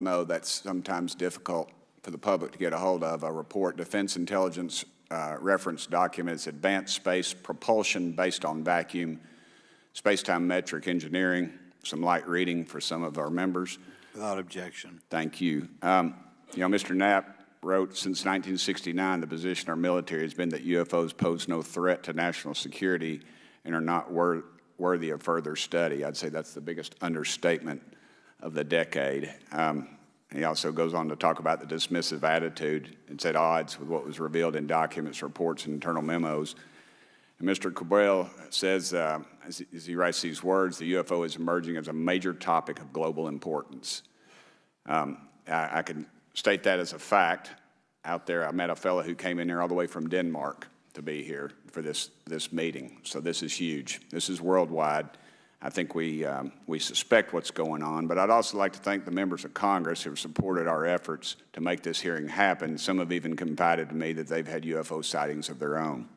know that's sometimes difficult for the public to get a hold of. A report, Defense Intelligence Reference Documents, Advanced Space Propulsion Based on Vacuum, Space-Time Metric Engineering. Some light reading for some of our members. Without objection. Thank you. Mr. Knapp wrote, since 1969, the position of our military has been that UFOs pose no threat to national security and are not worthy of further study. I'd say that's the biggest understatement of the decade. He also goes on to talk about the dismissive attitude. It's at odds with what was revealed in documents, reports, and internal memos. And Mr. Cabral says, as he writes these words, the UFO is emerging as a major topic of global importance. I can state that as a fact. Out there, I met a fellow who came in here all the way from Denmark to be here for this meeting. So this is huge. This is worldwide. I think we suspect what's going on, but I'd also like to thank the members of Congress who have supported our efforts to make this hearing happen. Some have even confided to me that they've had UFO sightings of their own.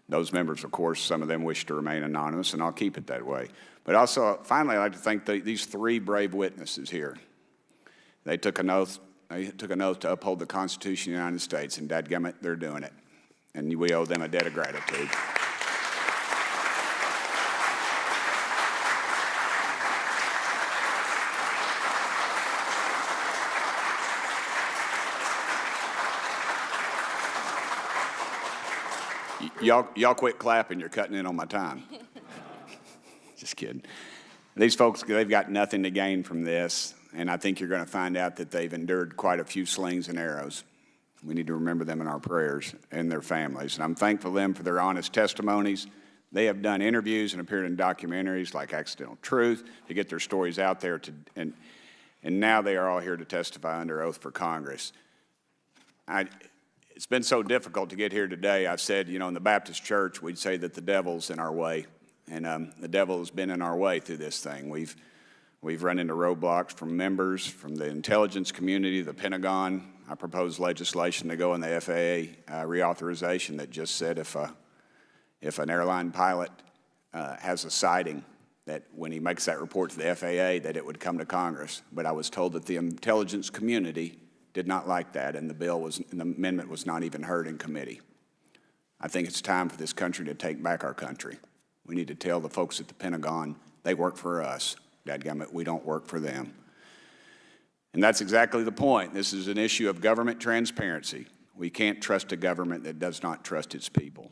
Those members, of course, some of them wish to remain anonymous, and I'll keep it that way. But also, finally, I'd like to thank these three brave witnesses here. They took an oath. They took an oath to uphold the Constitution of the United States, and dadgummit, they're doing it. And we owe them a debt of gratitude. Y'all quit clapping. You're cutting in on my time. Just kidding. These folks, they've got nothing to gain from this, and I think you're going to find out that they've endured quite a few slings and arrows. We need to remember them in our prayers and their families. And I'm thankful to them for their honest testimonies. They have done interviews and appeared in documentaries like Accidental Truth to get their stories out there, and now they are all here to testify under oath for Congress. It's been so difficult to get here today. I've said, in the Baptist church, we'd say that the devil's in our way. And the devil has been in our way through this thing. We've run into roadblocks from members, from the intelligence community, the Pentagon. I proposed legislation to go in the FAA reauthorization that just said if an airline pilot has a sighting, that when he makes that report to the FAA, that it would come to Congress. But I was told that the intelligence community did not like that, and the amendment was not even heard in committee. I think it's time for this country to take back our country. We need to tell the folks at the Pentagon they work for us. Dadgummit, we don't work for them. And that's exactly the point. This is an issue of government transparency. We can't trust a government that does not trust its people.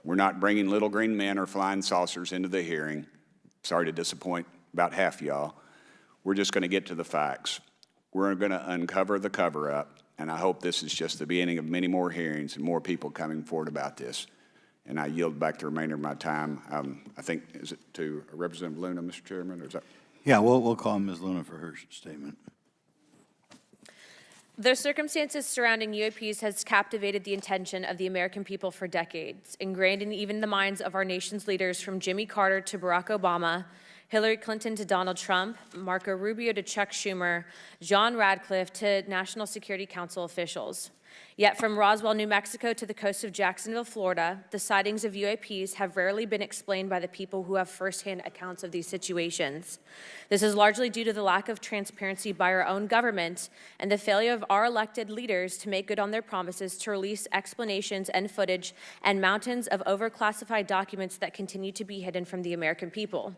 We're not bringing little green men or flying saucers into the hearing. Sorry to disappoint about half y'all. We're just going to get to the facts. We're going to uncover the cover-up, and I hope this is just the beginning of many more hearings and more people coming forward about this. And I yield back the remainder of my time. I think, is it to Representative Luna, Mr. Chairman, or is that? Yeah, we'll call Ms. Luna for her statement. The circumstances surrounding UAPs has captivated the attention of the American people for decades, ingrained in even the minds of our nation's leaders from Jimmy Carter to Barack Obama, Hillary Clinton to Donald Trump, Marco Rubio to Chuck Schumer, John Radcliffe to National Security Council officials. Yet from Roswell, New Mexico to the coast of Jacksonville, Florida, the sightings of UAPs have rarely been explained by the people who have firsthand accounts of these situations. This is largely due to the lack of transparency by our own government and the failure of our elected leaders to make good on their promises to release explanations and footage and mountains of overclassified documents that continue to be hidden from the American people.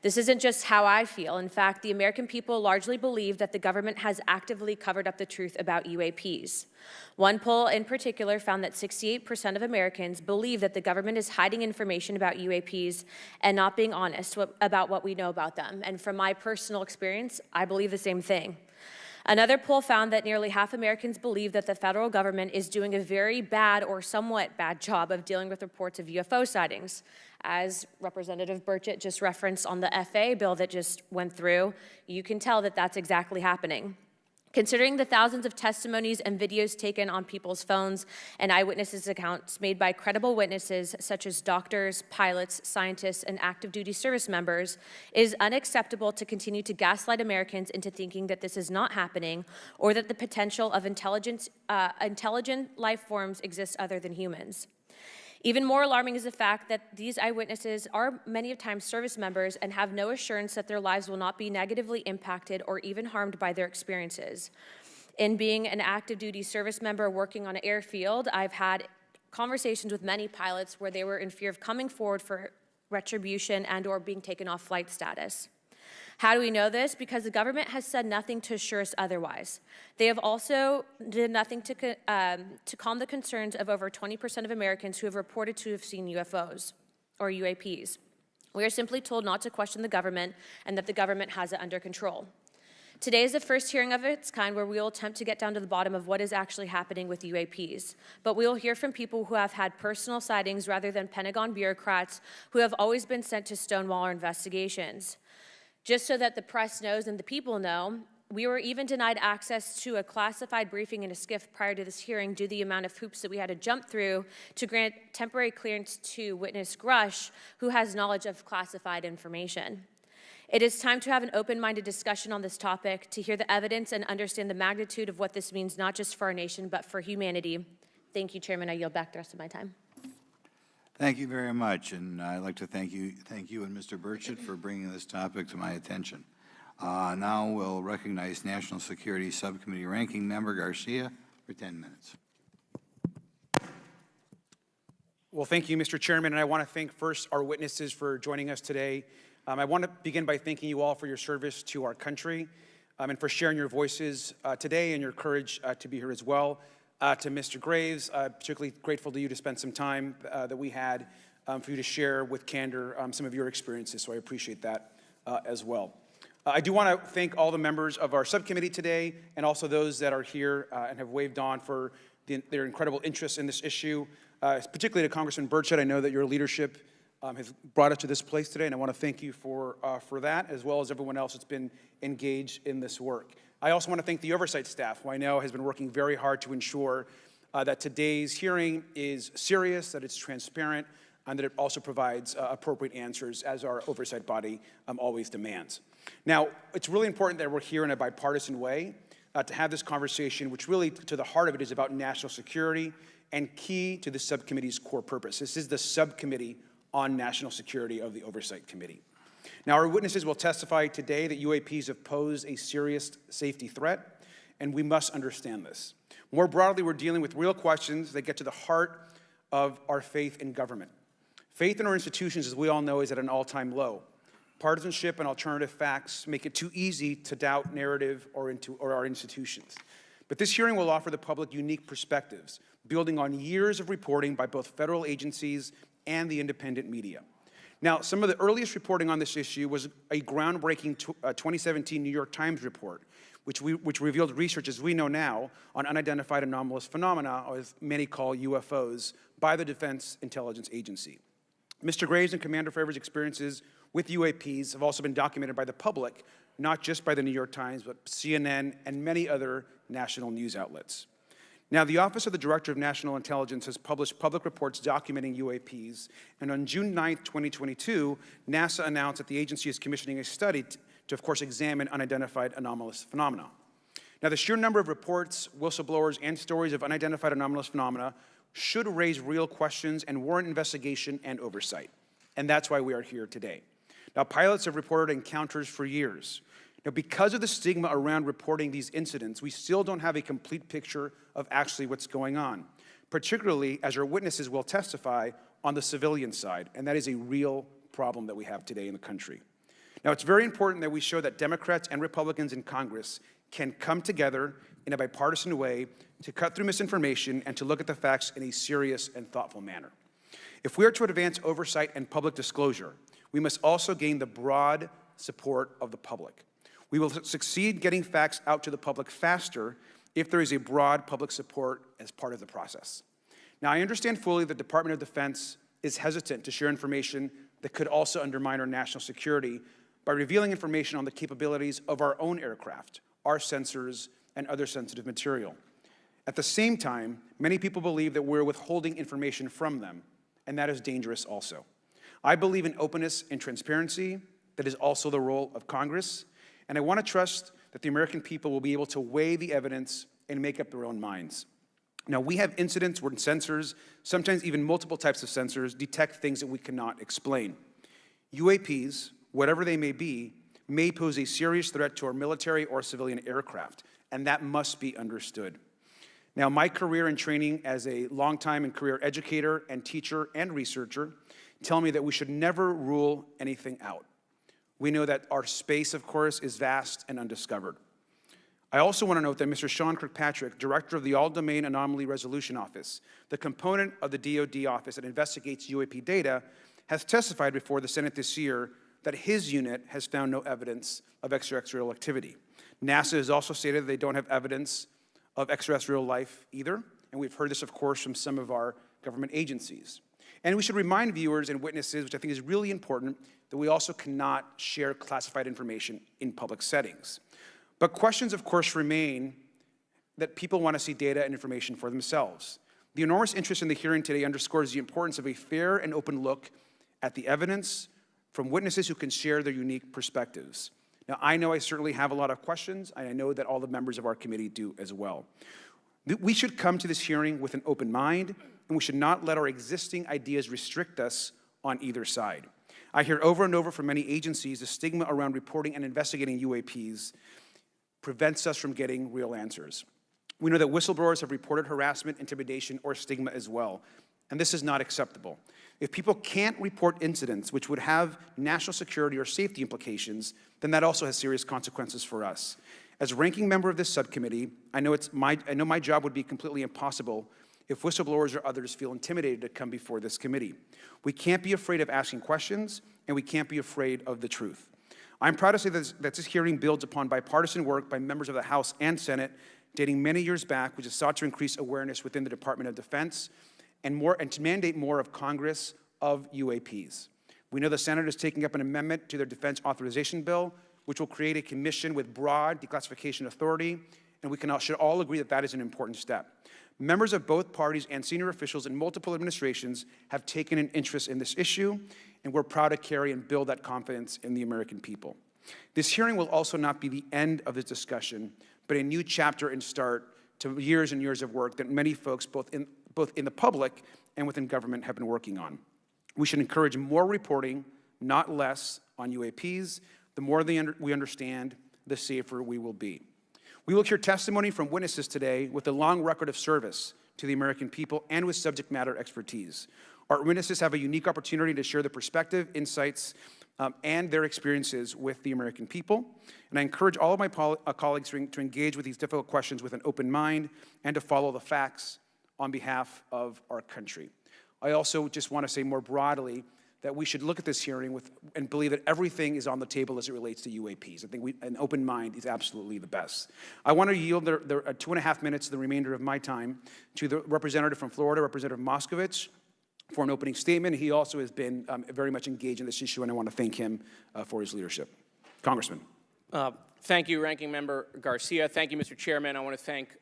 This isn't just how I feel. In fact, the American people largely believe that the government has actively covered up the truth about UAPs. One poll in particular found that 68% of Americans believe that the government is hiding information about UAPs and not being honest about what we know about them. And from my personal experience, I believe the same thing. Another poll found that nearly half Americans believe that the federal government is doing a very bad or somewhat bad job of dealing with reports of UFO sightings. As Representative Burchett just referenced on the FAA bill that just went through, you can tell that that's exactly happening. Considering the thousands of testimonies and videos taken on people's phones and eyewitnesses' accounts made by credible witnesses such as doctors, pilots, scientists, and active duty service members, it is unacceptable to continue to gaslight Americans into thinking that this is not happening or that the potential of intelligent life forms exists other than humans. Even more alarming is the fact that these eyewitnesses are many of times service members and have no assurance that their lives will not be negatively impacted or even harmed by their experiences. In being an active duty service member working on an airfield, I've had conversations with many pilots where they were in fear of coming forward for retribution and or being taken off flight status. How do we know this? Because the government has said nothing to assure us otherwise. They have also did nothing to calm the concerns of over 20% of Americans who have reported to have seen UFOs or UAPs. We are simply told not to question the government and that the government has it under control. Today is the first hearing of its kind where we will attempt to get down to the bottom of what is actually happening with UAPs. But we will hear from people who have had personal sightings rather than Pentagon bureaucrats who have always been sent to stonewall our investigations. Just so that the press knows and the people know, we were even denied access to a classified briefing in a SCIF prior to this hearing due to the amount of hoops that we had to jump through to grant temporary clearance to witness Grush, who has knowledge of classified information. It is time to have an open-minded discussion on this topic, to hear the evidence and understand the magnitude of what this means, not just for our nation, but for humanity. Thank you, Chairman. I yield back the rest of my time. Thank you very much, and I'd like to thank you and Mr. Burchett for bringing this topic to my attention. Now we'll recognize National Security Subcommittee Ranking Member Garcia for 10 minutes. Well, thank you, Mr. Chairman, and I want to thank first our witnesses for joining us today. I want to begin by thanking you all for your service to our country and for sharing your voices today and your courage to be here as well. To Mr. Graves, particularly grateful to you to spend some time that we had for you to share with candor some of your experiences, so I appreciate that as well. I do want to thank all the members of our subcommittee today and also those that are here and have waved on for their incredible interest in this issue, particularly to Congressman Burchett. I know that your leadership has brought us to this place today, and I want to thank you for that, as well as everyone else that's been engaged in this work. I also want to thank the oversight staff, who I know has been working very hard to ensure that today's hearing is serious, that it's transparent, and that it also provides appropriate answers, as our oversight body always demands. Now, it's really important that we're here in a bipartisan way to have this conversation, which really, to the heart of it, is about national security and key to the subcommittee's core purpose. This is the subcommittee on national security of the Oversight Committee. Now, our witnesses will testify today that UAPs have posed a serious safety threat, and we must understand this. More broadly, we're dealing with real questions that get to the heart of our faith in government. Faith in our institutions, as we all know, is at an all-time low. Partisanship and alternative facts make it too easy to doubt narrative or our institutions. But this hearing will offer the public unique perspectives, building on years of reporting by both federal agencies and the independent media. Now, some of the earliest reporting on this issue was a groundbreaking 2017 New York Times report, which revealed research, as we know now, on unidentified anomalous phenomena, or as many call UFOs, by the Defense Intelligence Agency. Mr. Graves and Commander Favor's experiences with UAPs have also been documented by the public, not just by the New York Times, but CNN and many other national news outlets. Now, the Office of the Director of National Intelligence has published public reports documenting UAPs, and on June 9th, 2022, NASA announced that the agency is commissioning a study to, of course, examine unidentified anomalous phenomena. Now, the sheer number of reports, whistleblowers, and stories of unidentified anomalous phenomena should raise real questions and warrant investigation and oversight, and that's why we are here today. Now, pilots have reported encounters for years. Now, because of the stigma around reporting these incidents, we still don't have a complete picture of actually what's going on, particularly as our witnesses will testify on the civilian side, and that is a real problem that we have today in the country. Now, it's very important that we show that Democrats and Republicans in Congress can come together in a bipartisan way to cut through misinformation and to look at the facts in a serious and thoughtful manner. If we are to advance oversight and public disclosure, we must also gain the broad support of the public. We will succeed getting facts out to the public faster if there is a broad public support as part of the process. Now, I understand fully the Department of Defense is hesitant to share information that could also undermine our national security by revealing information on the capabilities of our own aircraft, our sensors, and other sensitive material. At the same time, many people believe that we're withholding information from them, and that is dangerous also. I believe in openness and transparency. That is also the role of Congress. And I want to trust that the American people will be able to weigh the evidence and make up their own minds. Now, we have incidents where sensors, sometimes even multiple types of sensors, detect things that we cannot explain. UAPs, whatever they may pose a serious threat to our military or civilian aircraft, and that must be understood. Now, my career and training as a longtime and career educator and teacher and researcher tell me that we should never rule anything out. We know that our space, of course, is vast and undiscovered. I also want to note that Mr. Sean Kirkpatrick, director of the All-Domain Anomaly Resolution Office, the component of the DoD office that investigates UAP data, has testified before the Senate this year that his unit has found no evidence of extraterrestrial activity. NASA has also stated that they don't have evidence of extraterrestrial life either, and we've heard this, of course, from some of our government agencies. And we should remind viewers and witnesses, which I think is really important, that we also cannot share classified information in public settings. But questions, of course, remain that people want to see data and information for themselves. The enormous interest in the hearing today underscores the importance of a fair and open look at the evidence from witnesses who can share their unique perspectives. Now, I know I certainly have a lot of questions, and I know that all the members of our committee do as well. We should come to this hearing with an open mind, and we should not let our existing ideas restrict us on either side. I hear over and over from many agencies the stigma around reporting and investigating UAPs prevents us from getting real answers. We know that whistleblowers have reported harassment, intimidation, or stigma as well, and this is not acceptable. If people can't report incidents which would have national security or safety implications, then that also has serious consequences for us. As ranking member of this subcommittee, I know my job would be completely impossible if whistleblowers or others feel intimidated to come before this committee. We can't be afraid of asking questions, and we can't be afraid of the truth. I'm proud to say that this hearing builds upon bipartisan work by members of the House and Senate dating many years back, which has sought to increase awareness within the Department of Defense and to mandate more of Congress of UAPs. We know the Senate is taking up an amendment to their defense authorization bill, which will create a commission with broad declassification authority, and we should all agree that that is an important step. Members of both parties and senior officials in multiple administrations have taken an interest in this issue, and we're proud to carry and build that confidence in the American people. This hearing will also not be the end of this discussion, but a new chapter and start to years and years of work that many folks, both in the public and within government, have been working on. We should encourage more reporting, not less, on UAPs. The more we understand, the safer we will be. We will hear testimony from witnesses today with a long record of service to the American people and with subject matter expertise. Our witnesses have a unique opportunity to share their perspective, insights, and their experiences with the American people. And I encourage all of my colleagues to engage with these difficult questions with an open mind and to follow the facts on behalf of our country. I also just want to say more broadly that we should look at this hearing and believe that everything is on the table as it relates to UAPs. I think an open mind is absolutely the best. I want to yield the 2.5 minutes, the remainder of my time, to the representative from Florida, Representative Moskowitz, for an opening statement. He also has been very much engaged in this issue, and I want to thank him for his leadership. Congressman. Thank you, Ranking Member Garcia. Thank you, Mr. Chairman. I want to thank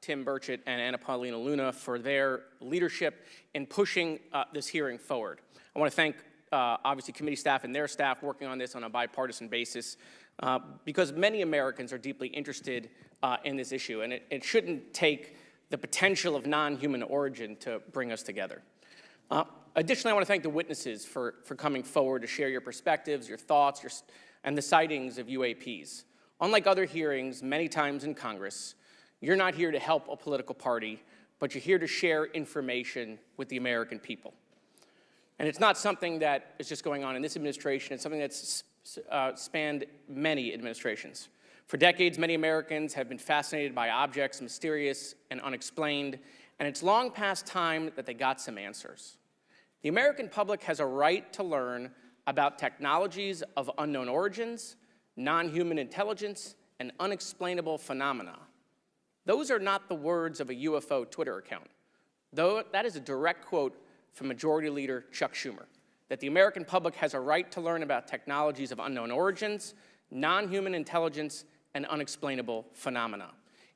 Tim Burchett and Anna Paulina Luna for their leadership in pushing this hearing forward. I want to thank, obviously, committee staff and their staff working on this on a bipartisan basis because many Americans are deeply interested in this issue, and it shouldn't take the potential of non-human origin to bring us together. Additionally, I want to thank the witnesses for coming forward to share your perspectives, your thoughts, and the sightings of UAPs. Unlike other hearings many times in Congress, you're not here to help a political party, but you're here to share information with the American people. And it's not something that is just going on in this administration. It's something that's spanned many administrations. For decades, many Americans have been fascinated by objects mysterious and unexplained, and it's long past time that they got some answers. The American public has a right to learn about technologies of unknown origins, non-human intelligence, and unexplainable phenomena. Those are not the words of a UFO Twitter account, though that is a direct quote from Majority Leader Chuck Schumer, that the American public has a right to learn about technologies of unknown origins, non-human intelligence, and unexplainable phenomena.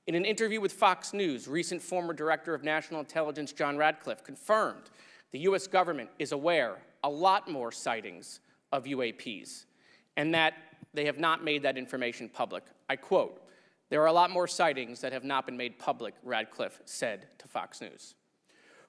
In an interview with Fox News, recent former Director of National Intelligence John Radcliffe confirmed the U.S. government is aware a lot more sightings of UAPs, and that they have not made that information public. I quote, There are a lot more sightings that have not been made public, Radcliffe said to Fox News.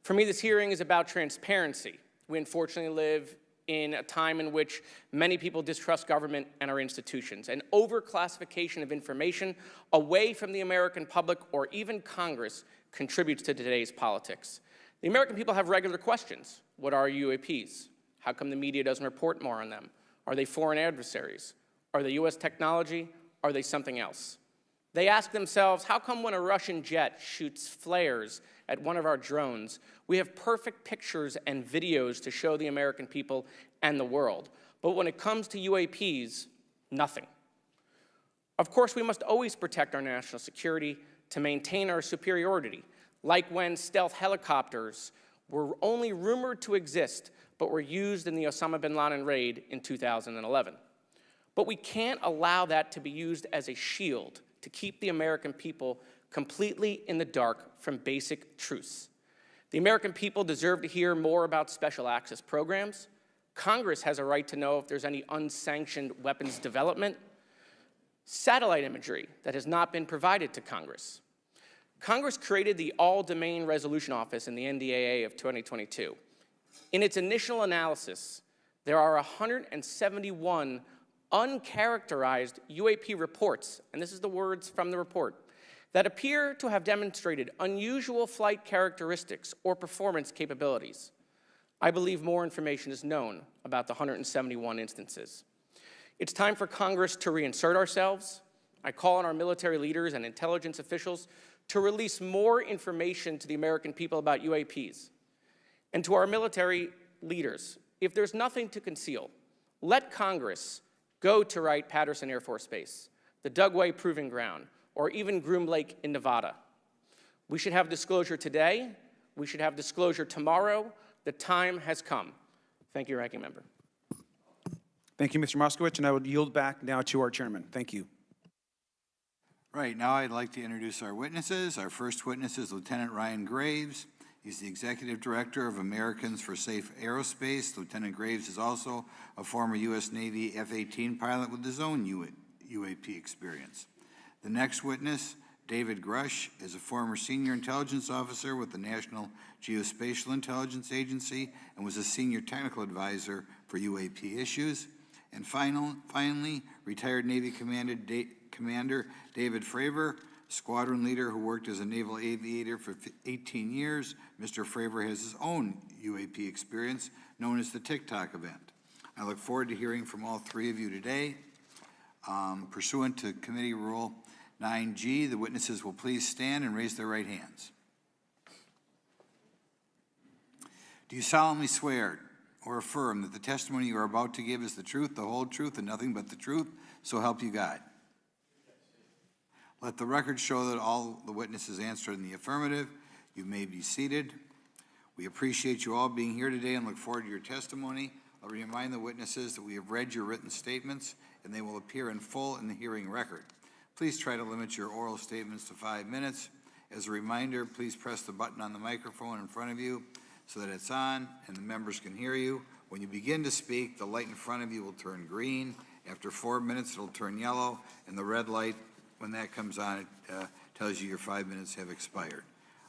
For me, this hearing is about transparency. We unfortunately live in a time in which many people distrust government and our institutions, and overclassification of information away from the American public or even Congress contributes to today's politics. The American people have regular questions. What are UAPs? How come the media doesn't report more on them? Are they foreign adversaries? Are they U.S. technology? Are they something else? They ask themselves, how come when a Russian jet shoots flares at one of our drones, we have perfect pictures and videos to show the American people and the world, but when it comes to UAPs, nothing? Of course, we must always protect our national security to maintain our superiority, like when stealth helicopters were only rumored to exist, but were used in the Osama bin Laden raid in 2011. But we can't allow that to be used as a shield to keep the American people completely in the dark from basic truths. The American people deserve to hear more about special access programs. Congress has a right to know if there's any unsanctioned weapons development. Satellite imagery that has not been provided to Congress. Congress created the All-Domain Resolution Office in the NDAA of 2022. In its initial analysis, there are 171 uncharacterized UAP reports, and this is the words from the report, that appear to have demonstrated unusual flight characteristics or performance capabilities. I believe more information is known about the 171 instances. It's time for Congress to reinsert ourselves. I call on our military leaders and intelligence officials to release more information to the American people about UAPs. And to our military leaders, if there's nothing to conceal, let Congress go to Wright-Patterson Air Force Base, the Dugway Proving Ground, or even Groom Lake in Nevada. We should have disclosure today. We should have disclosure tomorrow. The time has come. Thank you, Ranking Member. Thank you, Mr. Moskowitz, and I would yield back now to our chairman. Thank you. Right, now I'd like to introduce our witnesses. Our first witness is Lieutenant Ryan Graves. He's the Executive Director of Americans for Safe Aerospace. Lieutenant Graves is also a former U.S. Navy F-18 pilot with his own UAP experience. The next witness, David Grush, is a former senior intelligence officer with the National Geospatial Intelligence Agency and was a senior technical advisor for UAP issues. And finally, retired Navy Commander David Fravor, squadron leader who worked as a naval aviator for 18 years. Mr. Fravor has his own UAP experience, known as the TikTok event. I look forward to hearing from all three of you today. Pursuant to Committee Rule 9G, the witnesses will please stand and raise their right hands. Do you solemnly swear or affirm that the testimony you are about to give is the truth, the whole truth, and nothing but the truth, so help you God? Let the record show that all the witnesses answered in the affirmative. You may be seated. We appreciate you all being here today and look forward to your testimony. I'll remind the witnesses that we have read your written statements and they will appear in full in the hearing record. Please try to limit your oral statements to 5 minutes. As a reminder, please press the button on the microphone in front of you so that it's on and the members can hear you. When you begin to speak, the light in front of you will turn green. After 4 minutes, it'll turn yellow, and the red light, when that comes on, it tells you your 5 minutes have expired.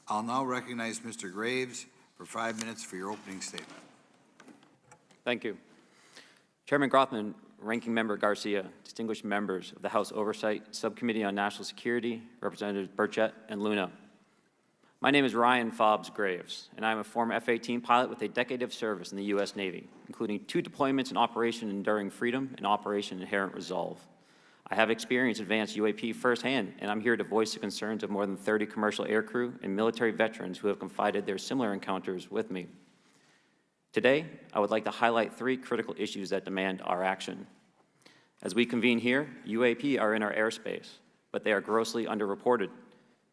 I'll now recognize Mr. Graves for 5 minutes for your opening statement. Thank you. Chairman Grothman, Ranking Member Garcia, distinguished members of the House Oversight Subcommittee on National Security, Representatives Burchett and Luna. My name is Ryan Fobbs Graves, and I am a former F-18 pilot with a decade of service in the U.S. Navy, including 2 deployments in Operation Enduring Freedom and Operation Inherent Resolve. I have experienced advanced UAP firsthand, and I'm here to voice the concerns of more than 30 commercial aircrew and military veterans who have confided their similar encounters with me. Today, I would like to highlight 3 critical issues that demand our action. As we convene here, UAP are in our airspace, but they are grossly underreported.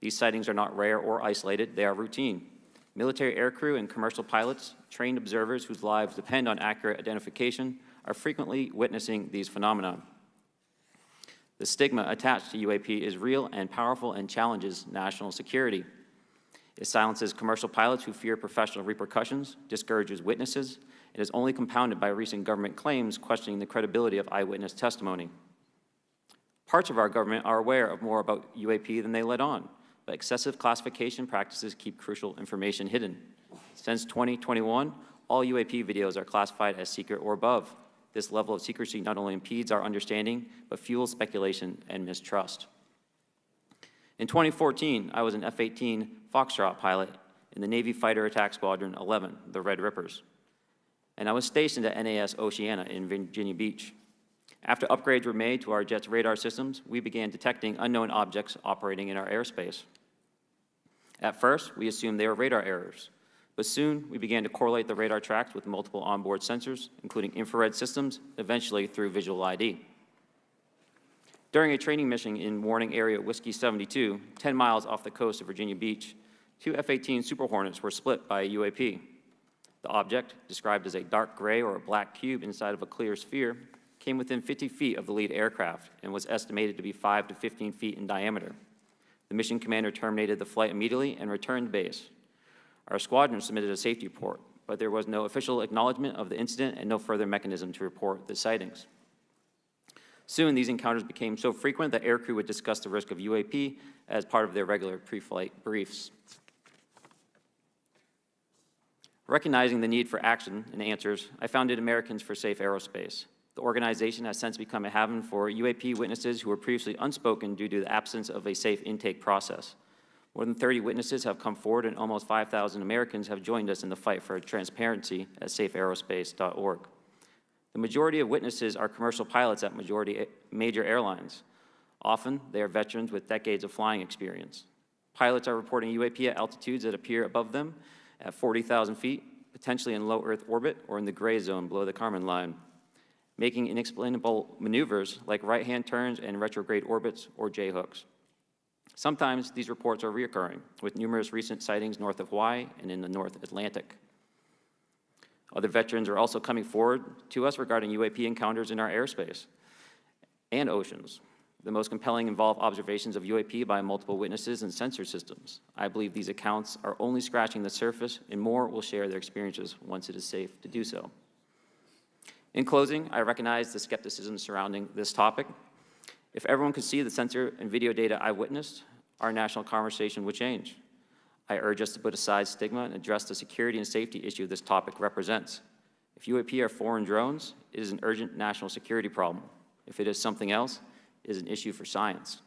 These sightings are not rare or isolated, they are routine. Military aircrew and commercial pilots, trained observers whose lives depend on accurate identification, are frequently witnessing these phenomena. The stigma attached to UAP is real and powerful and challenges national security. It silences commercial pilots who fear professional repercussions, discourages witnesses, and is only compounded by recent government claims questioning the credibility of eyewitness testimony. Parts of our government are aware of more about UAP than they let on, but excessive classification practices keep crucial information hidden. Since 2021, all UAP videos are classified as secret or above. This level of secrecy not only impedes our understanding, but fuels speculation and mistrust. In 2014, I was an F-18 Foxtrot pilot in the Navy Fighter Attack Squadron 11, the Red Rippers, and I was stationed at NAS Oceana in Virginia Beach. After upgrades were made to our jet's radar systems, we began detecting unknown objects operating in our airspace. At first, we assumed they were radar errors, but soon we began to correlate the radar tracks with multiple onboard sensors, including infrared systems, eventually through visual ID. During a training mission in Warning Area Whiskey 72, 10 miles off the coast of Virginia Beach, two F-18 Super Hornets were split by a UAP. The object, described as a dark gray or a black cube inside of a clear sphere, came within 50 feet of the lead aircraft and was estimated to be 5 to 15 feet in diameter. The mission commander terminated the flight immediately and returned to base. Our squadron submitted a safety report, but there was no official acknowledgement of the incident and no further mechanism to report the sightings. Soon, these encounters became so frequent that aircrew would discuss the risk of UAP as part of their regular pre-flight briefs. Recognizing the need for action and answers, I founded Americans for Safe Aerospace. The organization has since become a haven for UAP witnesses who were previously unspoken due to the absence of a safe intake process. More than 30 witnesses have come forward, and almost 5,000 Americans have joined us in the fight for transparency at safeaerospace.org. The majority of witnesses are commercial pilots at major airlines. Often, they are veterans with decades of flying experience. Pilots are reporting UAP at altitudes that appear above them at 40,000 feet, potentially in low Earth orbit or in the gray zone below the Kármán line, making inexplainable maneuvers like right-hand turns and retrograde orbits or J-hooks. Sometimes these reports are reoccurring, with numerous recent sightings north of Hawaii and in the North Atlantic. Other veterans are also coming forward to us regarding UAP encounters in our airspace and oceans. The most compelling involve observations of UAP by multiple witnesses and sensor systems. I believe these accounts are only scratching the surface, and more will share their experiences once it is safe to do so. In closing, I recognize the skepticism surrounding this topic. If everyone could see the sensor and video data I witnessed, our national conversation would change. I urge us to put aside stigma and address the security and safety issue this topic represents. If UAP are foreign drones, it is an urgent national security problem. If it is something else, it is an issue for science.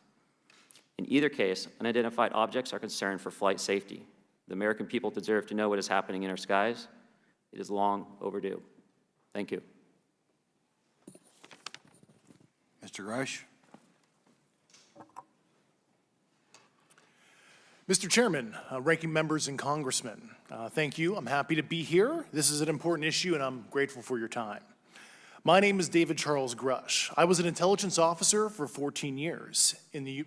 In either case, unidentified objects are concerned for flight safety. The American people deserve to know what is happening in our skies. It is long overdue. Thank you. Mr. Grush? Mr. Chairman, ranking members and congressmen, thank you. I'm happy to be here. This is an important issue, and I'm grateful for your time. My name is David Charles Grush. I was an intelligence officer for 14 years,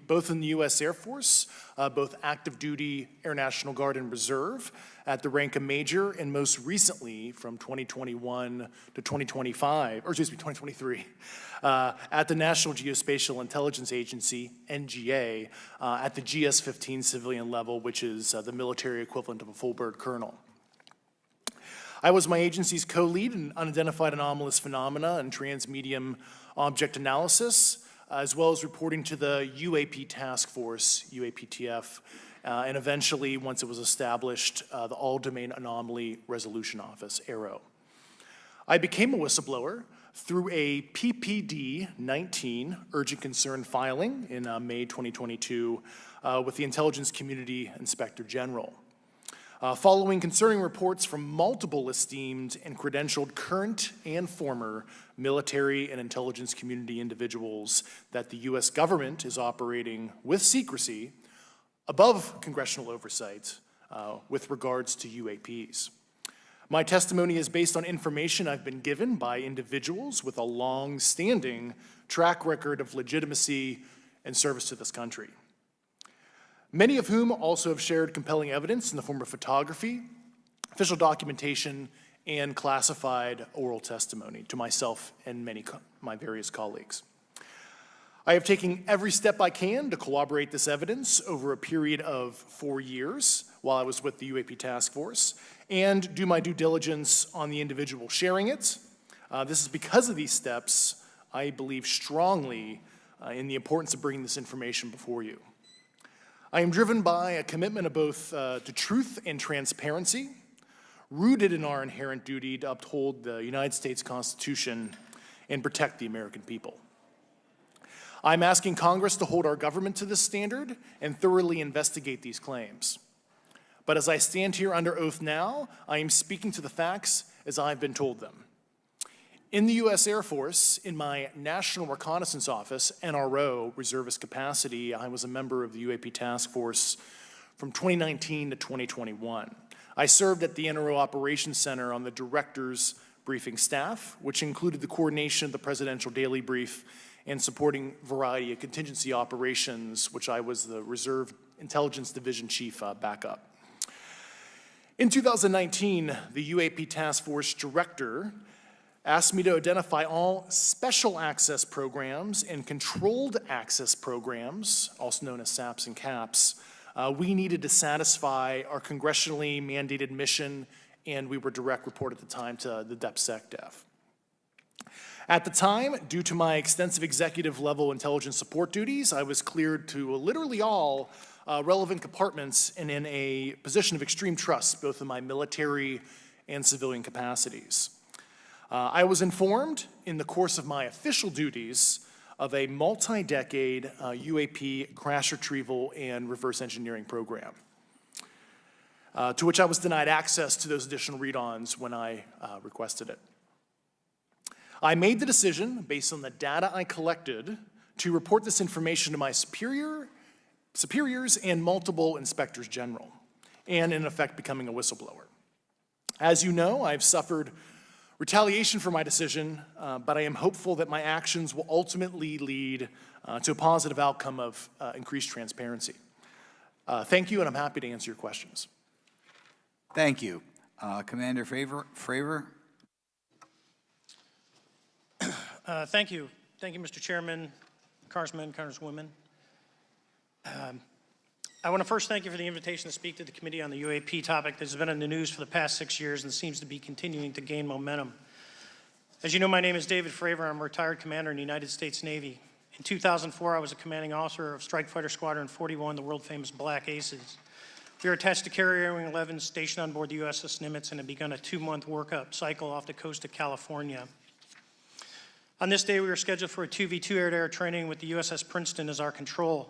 both in the U.S. Air Force, both active duty, Air National Guard, and Reserve, at the rank of major, and most recently from 2021 to 2023, at the National Geospatial Intelligence Agency, NGA, at the GS-15 civilian level, which is the military equivalent of a full bird colonel. I was my agency's co-lead in unidentified anomalous phenomena and transmedium object analysis, as well as reporting to the UAP task force, UAPTF, and eventually, once it was established, the All-Domain Anomaly Resolution Office, AARO. I became a whistleblower through a PPD-19 urgent concern filing in May 2022 with the Intelligence Community Inspector General. Following concerning reports from multiple esteemed and credentialed current and former military and intelligence community individuals that the U.S. government is operating with secrecy above congressional oversight with regards to UAPs. My testimony is based on information I've been given by individuals with a long-standing track record of legitimacy and service to this country, many of whom also have shared compelling evidence in the form of photography, official documentation, and classified oral testimony to myself and my various colleagues. I have taken every step I can to corroborate this evidence over a period of 4 years while I was with the UAP Task Force and do my due diligence on the individual sharing it. This is because of these steps, I believe strongly in the importance of bringing this information before you. I am driven by a commitment of both to truth and transparency, rooted in our inherent duty to uphold the United States Constitution and protect the American people. I'm asking Congress to hold our government to this standard and thoroughly investigate these claims. But as I stand here under oath now, I am speaking to the facts as I've been told them. In the U.S. Air Force, in my National Reconnaissance Office, NRO, reservist capacity, I was a member of the UAP Task Force from 2019 to 2021. I served at the NRO Operations Center on the Director's Briefing Staff, which included the coordination of the Presidential Daily Brief and supporting variety of contingency operations, which I was the Reserve Intelligence Division Chief backup. In 2019, the UAP Task Force Director asked me to identify all special access programs and controlled access programs, also known as SAPs and CAPs, we needed to satisfy our congressionally mandated mission, and we were direct report at the time to the DepSecDef. At the time, due to my extensive executive level intelligence support duties, I was cleared to literally all relevant compartments and in a position of extreme trust, both in my military and civilian capacities. I was informed in the course of my official duties of a multi-decade UAP crash retrieval and reverse engineering program, to which I was denied access to those additional read-ons when I requested it. I made the decision, based on the data I collected, to report this information to my superiors and multiple inspectors general, and in effect becoming a whistleblower. As you know, I've suffered retaliation for my decision, but I am hopeful that my actions will ultimately lead to a positive outcome of increased transparency. Thank you, and I'm happy to answer your questions. Thank you. Commander Fravor? Thank you. Thank you, Mr. Chairman, Congressmen, Congresswomen. I want to first thank you for the invitation to speak to the committee on the UAP topic that has been in the news for the past 6 years and seems to be continuing to gain momentum. As you know, my name is David Fravor. I'm a retired commander in the United States Navy. In 2004, I was a commanding officer of Strike Fighter Squadron 41, the world-famous Black Aces. We were attached to Carrier Wing 11, stationed on board the USS Nimitz, and had begun a 2-month workup cycle off the coast of California. On this day, we were scheduled for a 2v2 air-to-air training with the USS Princeton as our control.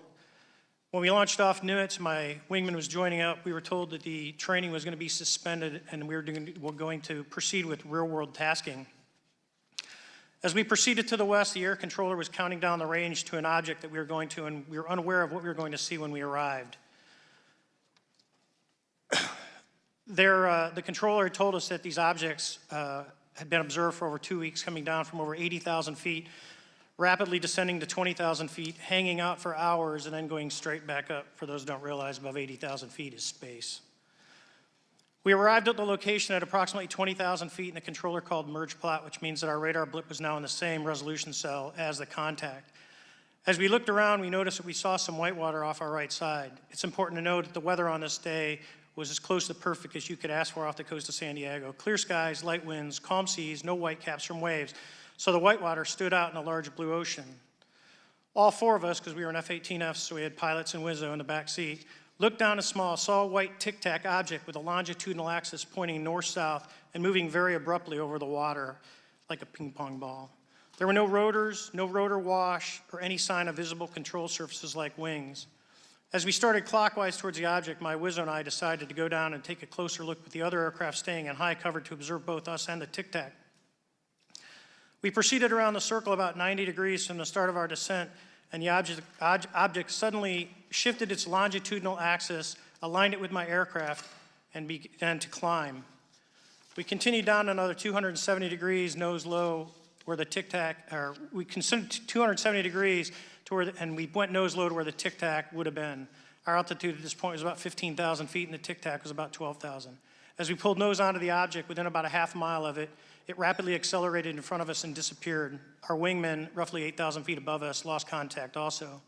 When we launched off Nimitz, my wingman was joining up. We were told that the training was going to be suspended and we were going to proceed with real-world tasking. As we proceeded to the west, the air controller was counting down the range to an object that we were going to, and we were unaware of what we were going to see when we arrived. The controller had told us that these objects had been observed for over 2 weeks, coming down from over 80,000 feet, rapidly descending to 20,000 feet, hanging out for hours, and then going straight back up. For those who don't realize, above 80,000 feet is space. We arrived at the location at approximately 20,000 feet, and the controller called merge plot, which means that our radar blip was now in the same resolution cell as the contact. As we looked around, we noticed that we saw some whitewater off our right side. It's important to note that the weather on this day was as close to perfect as you could ask for off the coast of San Diego. Clear skies, light winds, calm seas, no whitecaps from waves. So the whitewater stood out in a large blue ocean. All 4 of us, because we were in F-18Fs, so we had pilots and Wizzo in the back seat, looked down and saw a white tic-tac object with a longitudinal axis pointing north-south and moving very abruptly over the water like a ping-pong ball. There were no rotors, no rotor wash, or any sign of visible control surfaces like wings. As we started clockwise towards the object, my Wizzo and I decided to go down and take a closer look with the other aircraft staying in high cover to observe both us and the tic-tac. We proceeded around the circle about 90 degrees from the start of our descent, and the object suddenly shifted its longitudinal axis, aligned it with my aircraft, and began to climb. We continued down another 270 degrees, nose low, where the tic-tac, or we considered 270 degrees to where, and we went nose low to where the tic-tac would have been. Our altitude at this point was about 15,000 feet, and the tic-tac was about 12,000. As we pulled nose onto the object, within about a half mile of it, it rapidly accelerated in front of us and disappeared. Our wingman, roughly 8,000 feet above us, lost contact also.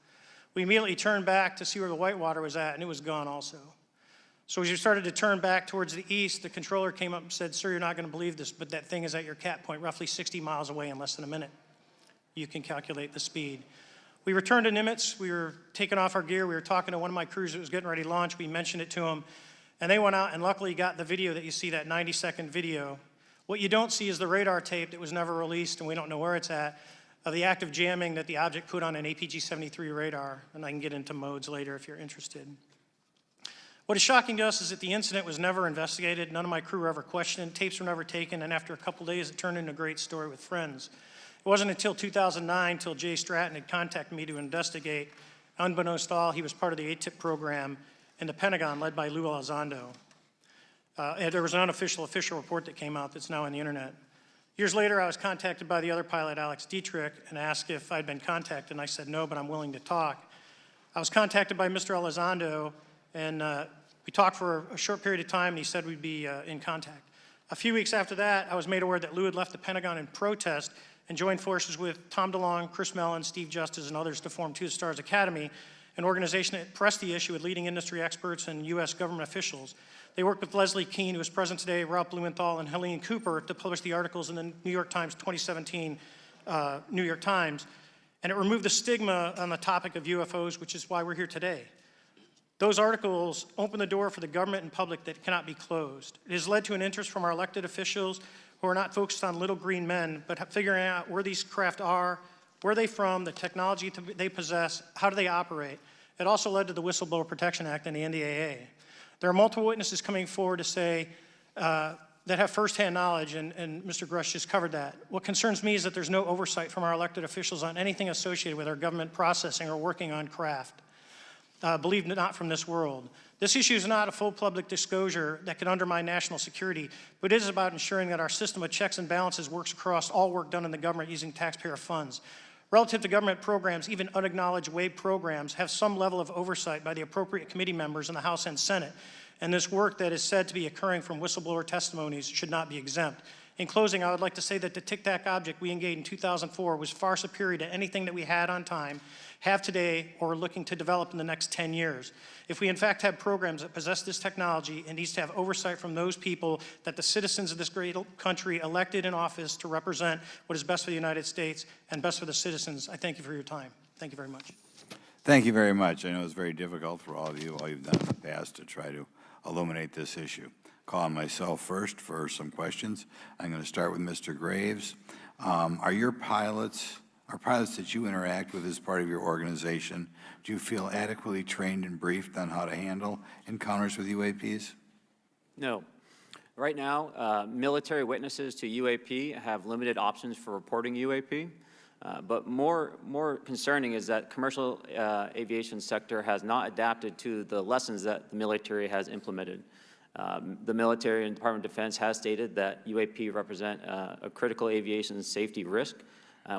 We immediately turned back to see where the whitewater was at, and it was gone also. So as we started to turn back towards the east, the controller came up and said, "Sir, you're not going to believe this, but that thing is at your cap point roughly 60 miles away in less than a minute. You can calculate the speed." We returned to Nimitz. We were taking off our gear. We were talking to one of my crews that was getting ready to launch. We mentioned it to them, and they went out and luckily got the video that you see, that 90-second video. What you don't see is the radar tape that was never released, and we don't know where it's at, of the active jamming that the object put on an APG-73 radar, and I can get into modes later if you're interested. What is shocking to us is that the incident was never investigated. None of my crew were ever questioned. Tapes were never taken, and after a couple days, it turned into a great story with friends. It wasn't until 2009 until Jay Stratton had contacted me to investigate. Unbeknownst to all, he was part of the ATIP program in the Pentagon led by Lou Elizondo. And there was an unofficial official report that came out that's now on the internet. Years later, I was contacted by the other pilot, Alex Dietrich, and asked if I'd been contacted, and I said no, but I'm willing to talk. I was contacted by Mr. Elizondo, and we talked for a short period of time, and he said we'd be in contact. A few weeks after that, I was made aware that Lou had left the Pentagon in protest and joined forces with Tom DeLonge, Chris Mellon, Steve Justice, and others to form Two Stars Academy, an organization that pressed the issue with leading industry experts and U.S. government officials. They worked with Leslie Keene, who is present today, Ralph Blumenthal, and Helene Cooper to publish the articles in the New York Times 2017 New York Times, and it removed the stigma on the topic of UFOs, which is why we're here today. Those articles open the door for the government and public that cannot be closed. It has led to an interest from our elected officials who are not focused on little green men, but figuring out where these craft are, where they're from, the technology they possess, how do they operate. It also led to the Whistleblower Protection Act and the NDAA. There are multiple witnesses coming forward to say that have firsthand knowledge, and Mr. Grush just covered that. What concerns me is that there's no oversight from our elected officials on anything associated with our government processing or working on craft. Believe it not from this world. This issue is not a full public disclosure that could undermine national security, but it is about ensuring that our system of checks and balances works across all work done in the government using taxpayer funds. Relative to government programs, even unacknowledged WAVE programs have some level of oversight by the appropriate committee members in the House and Senate, and this work that is said to be occurring from whistleblower testimonies should not be exempt. In closing, I would like to say that the Tic Tac object we engaged in 2004 was far superior to anything that we had on time, have today, or are looking to develop in the next 10 years. If we in fact have programs that possess this technology, it needs to have oversight from those people that the citizens of this great country elected in office to represent what is best for the United States and best for the citizens. I thank you for your time. Thank you very much. Thank you very much. I know it's very difficult for all of you, all you've done in the past to try to illuminate this issue. Call on myself first for some questions. I'm going to start with Mr. Graves. Are pilots that you interact with as part of your organization, do you feel adequately trained and briefed on how to handle encounters with UAPs? No. Right now, military witnesses to UAP have limited options for reporting UAP. But more concerning is that commercial aviation sector has not adapted to the lessons that the military has implemented. The military and Department of Defense has stated that UAP represent a critical aviation safety risk.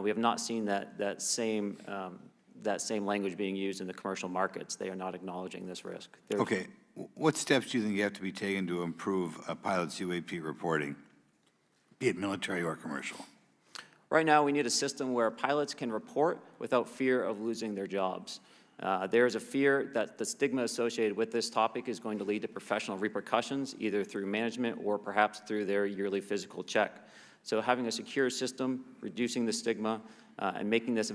We have not seen that same language being used in the commercial markets. They are not acknowledging this risk. Okay. What steps do you think you have to be taken to improve a pilot's UAP reporting, be it military or commercial? Right now, we need a system where pilots can report without fear of losing their jobs. There is a fear that the stigma associated with this topic is going to lead to professional repercussions, either through management or perhaps through their yearly physical check. So having a secure system, reducing the stigma, and making this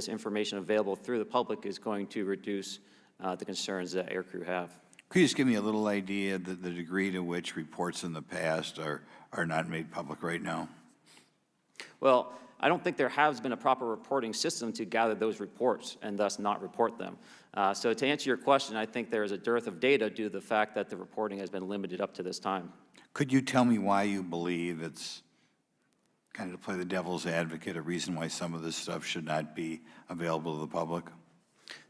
information available through the public is going to reduce the concerns that aircrew have. Could you just give me a little idea of the degree to which reports in the past are not made public right now? Well, I don't think there has been a proper reporting system to gather those reports and thus not report them. So to answer your question, I think there is a dearth of data due to the fact that the reporting has been limited up to this time. Could you tell me why you believe it's, kind of to play the devil's advocate, a reason why some of this stuff should not be available to the public?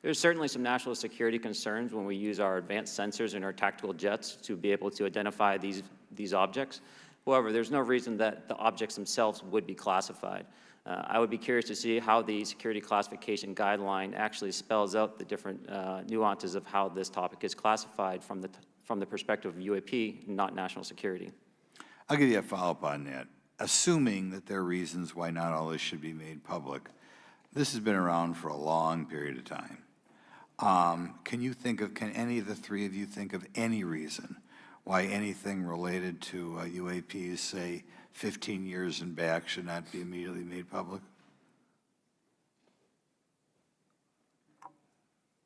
There's certainly some national security concerns when we use our advanced sensors in our tactical jets to be able to identify these objects. However, there's no reason that the objects themselves would be classified. I would be curious to see how the security classification guideline actually spells out the different nuances of how this topic is classified from the perspective of UAP, not national security. I'll give you a follow-up on that. Assuming that there are reasons why not all this should be made public, this has been around for a long period of time. Can any of the three of you think of any reason why anything related to UAPs, say 15 years and back, should not be immediately made public?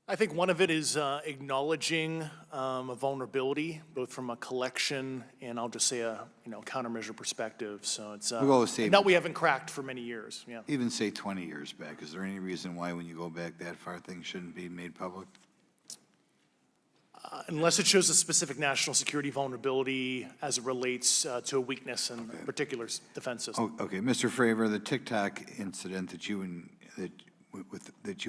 I think one of it is acknowledging a vulnerability, both from a collection and I'll just say a countermeasure perspective. So it's We'll go with save- that we haven't cracked for many years. Yeah. Even say 20 years back. Is there any reason why when you go back that far, things shouldn't be made public? Unless it shows a specific national security vulnerability as it relates to a weakness in a particular defense system. Oh, okay, Mr. Fravor, the TikTok incident that you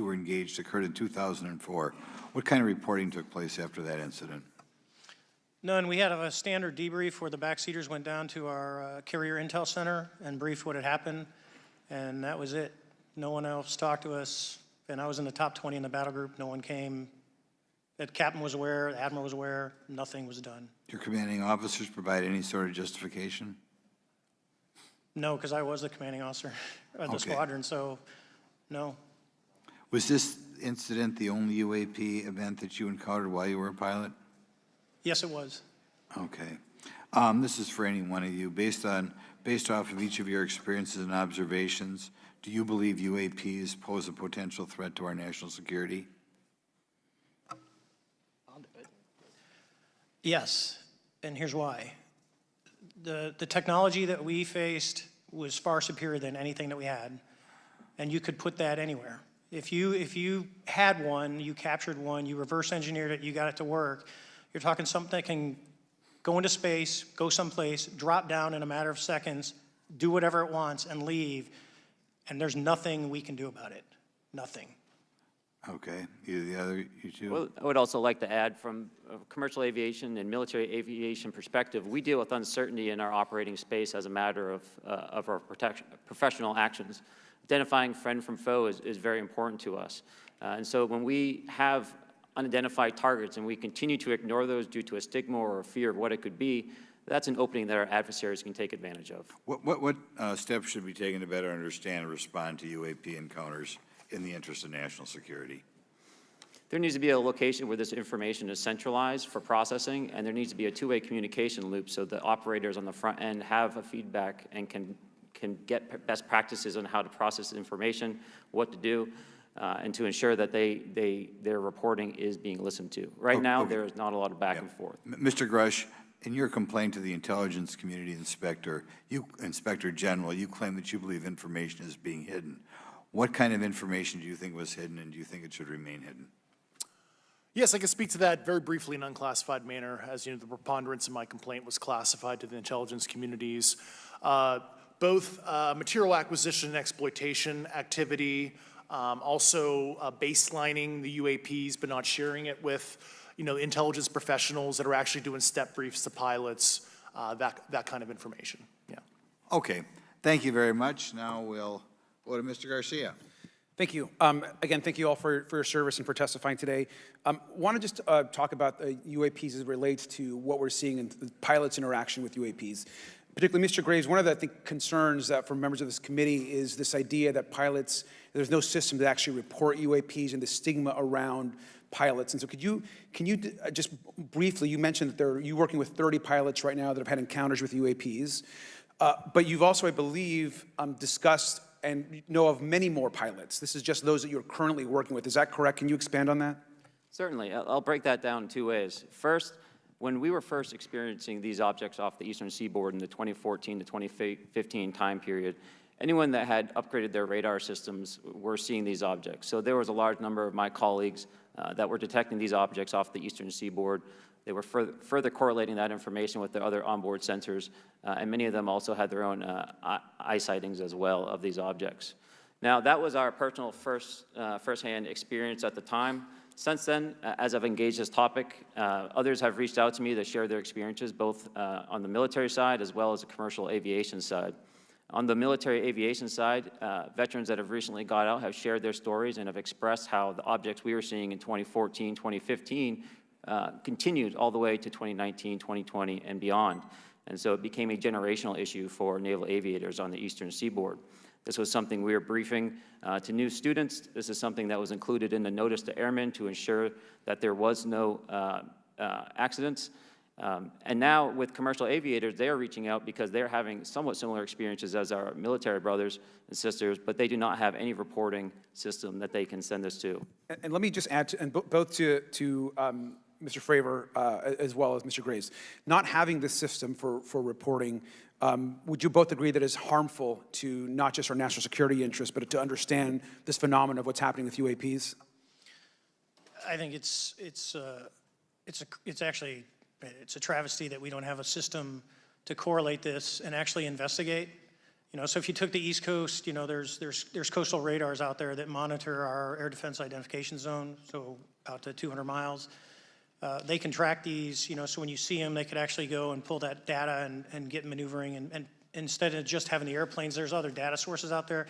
were engaged occurred in 2004. What kind of reporting took place after that incident? None. We had a standard debrief where the backseaters went down to our carrier intel center and briefed what had happened, and that was it. No one else talked to us, and I was in the top 20 in the battle group. No one came. The captain was aware, the admiral was aware, nothing was done. Your commanding officers provide any sort of justification? No, because I was the commanding officer of the Okay. squadron, so no. Was this incident the only UAP event that you encountered while you were a pilot? Yes, it was. Okay. This is for any one of you. Based off of each of your experiences and observations, do you believe UAPs pose a potential threat to our national security? Yes, and here's why. The technology that we faced was far superior than anything that we had, and you could put that anywhere. If you had one, you captured one, you reverse engineered it, you got it to work, you're talking something that can go into space, go someplace, drop down in a matter of seconds, do whatever it wants, and leave, and there's nothing we can do about it. Nothing. Okay. You two? Well, I would also like to add, from a commercial aviation and military aviation perspective, we deal with uncertainty in our operating space as a matter of our professional actions. Identifying friend from foe is very important to us. And so when we have unidentified targets and we continue to ignore those due to a stigma or a fear of what it could be, that's an opening that our adversaries can take advantage of. What steps should be taken to better understand and respond to UAP encounters in the interest of national security? There needs to be a location where this information is centralized for processing, and there needs to be a two-way communication loop so the operators on the front end have a feedback and can get best practices on how to process information, what to do, and to ensure that their reporting is being listened to. Right now, Okay. there is not a lot of back and forth. Mr. Grush, in your complaint to the Intelligence Community Inspector General, you claim that you believe information is being hidden. What kind of information do you think was hidden, and do you think it should remain hidden? Yes, I can speak to that very briefly in an unclassified manner. As you know, the preponderance of my complaint was classified to the intelligence communities. Both material acquisition and exploitation activity, also baselining the UAPs but not sharing it with intelligence professionals that are actually doing step briefs to pilots, that kind of information. Yeah. Okay. Thank you very much. Now we'll go to Mr. Garcia. Thank you. Again, thank you all for your service and for testifying today. Want to just talk about the UAPs as it relates to what we're seeing in the pilots' interaction with UAPs. Particularly, Mr. Graves, one of the concerns that for members of this committee is this idea that pilots, there's no system to actually report UAPs and the stigma around pilots. And so can you just briefly, you mentioned that you're working with 30 pilots right now that have had encounters with UAPs, but you've also, I believe, discussed and know of many more pilots. This is just those that you're currently working with. Is that correct? Can you expand on that? Certainly. I'll break that down in two ways. First, when we were first experiencing these objects off the eastern seaboard in the 2014 to 2015 time period, anyone that had upgraded their radar systems were seeing these objects. So there was a large number of my colleagues that were detecting these objects off the eastern seaboard. They were further correlating that information with their other onboard sensors, and many of them also had their own eye sightings as well of these objects. Now, that was our personal firsthand experience at the time. Since then, as I've engaged this topic, others have reached out to me to share their experiences, both on the military side as well as the commercial aviation side. On the military aviation side, veterans that have recently got out have shared their stories and have expressed how the objects we were seeing in 2014, 2015 continued all the way to 2019, 2020, and beyond. And so it became a generational issue for naval aviators on the eastern seaboard. This was something we were briefing to new students. This is something that was included in the notice to airmen to ensure that there was no accidents. And now with commercial aviators, they are reaching out because they're having somewhat similar experiences as our military brothers and sisters, but they do not have any reporting system that they can send us to. And let me just add, both to Mr. Fravor as well as Mr. Graves, not having this system for reporting, would you both agree that it's harmful to not just our national security interests, but to understand this phenomenon of what's happening with UAPs? I think it's actually a travesty that we don't have a system to correlate this and actually investigate. You know, so if you took the East Coast, you know, there's coastal radars out there that monitor our air defense identification zone, so out to 200 miles. They can track these, you know, so when you see them, they could actually go and pull that data and get maneuvering. And instead of just having the airplanes, there's other data sources out there.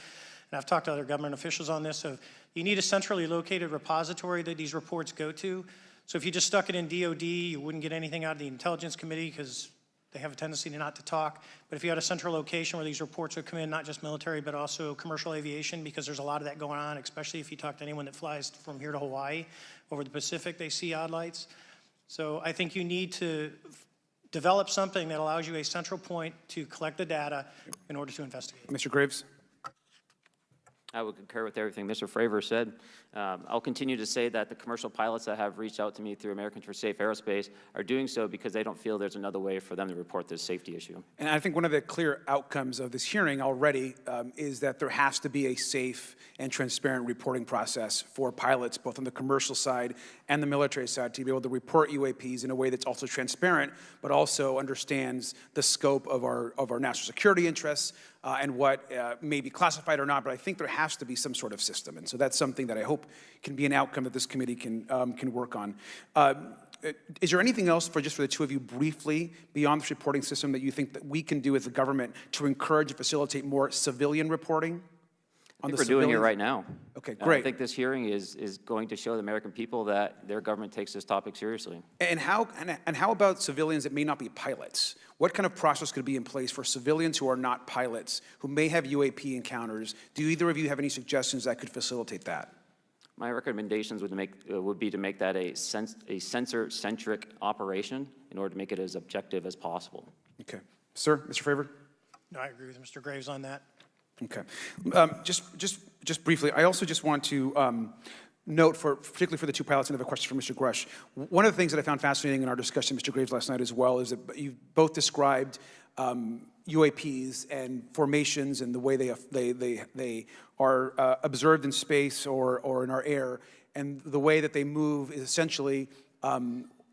And I've talked to other government officials on this. So you need a centrally located repository that these reports go to. So if you just stuck it in DOD, you wouldn't get anything out of the Intelligence Committee because they have a tendency not to talk. But if you had a central location where these reports would come in, not just military, but also commercial aviation, because there's a lot of that going on, especially if you talk to anyone that flies from here to Hawaii, over the Pacific, they see odd lights. So I think you need to develop something that allows you a central point to collect the data in order to investigate. Mr. Graves? I would concur with everything Mr. Fravor said. I'll continue to say that the commercial pilots that have reached out to me through Americans for Safe Aerospace are doing so because they don't feel there's another way for them to report this safety issue. And I think one of the clear outcomes of this hearing already is that there has to be a safe and transparent reporting process for pilots, both on the commercial side and the military side, to be able to report UAPs in a way that's also transparent, but also understands the scope of our national security interests and what may be classified or not. But I think there has to be some sort of system, and so that's something that I hope can be an outcome that this committee can work on. Is there anything else for the two of you briefly beyond this reporting system that you think that we can do as a government to encourage and facilitate more civilian reporting? I think we're doing it right now. Okay, great. I think this hearing is going to show the American people that their government takes this topic seriously. And how about civilians that may not be pilots? What kind of process could be in place for civilians who are not pilots, who may have UAP encounters? Do either of you have any suggestions that could facilitate that? My recommendations would be to make that a sensor-centric operation in order to make it as objective as possible. Okay. Sir, Mr. Fravor? No, I agree with Mr. Graves on that. Okay. Just briefly, I also just want to note, particularly for the two pilots, and I have a question for Mr. Grush. One of the things that I found fascinating in our discussion, Mr. Graves, last night as well, is that you both described UAPs and formations and the way they are observed in space or in our air, and the way that they move is essentially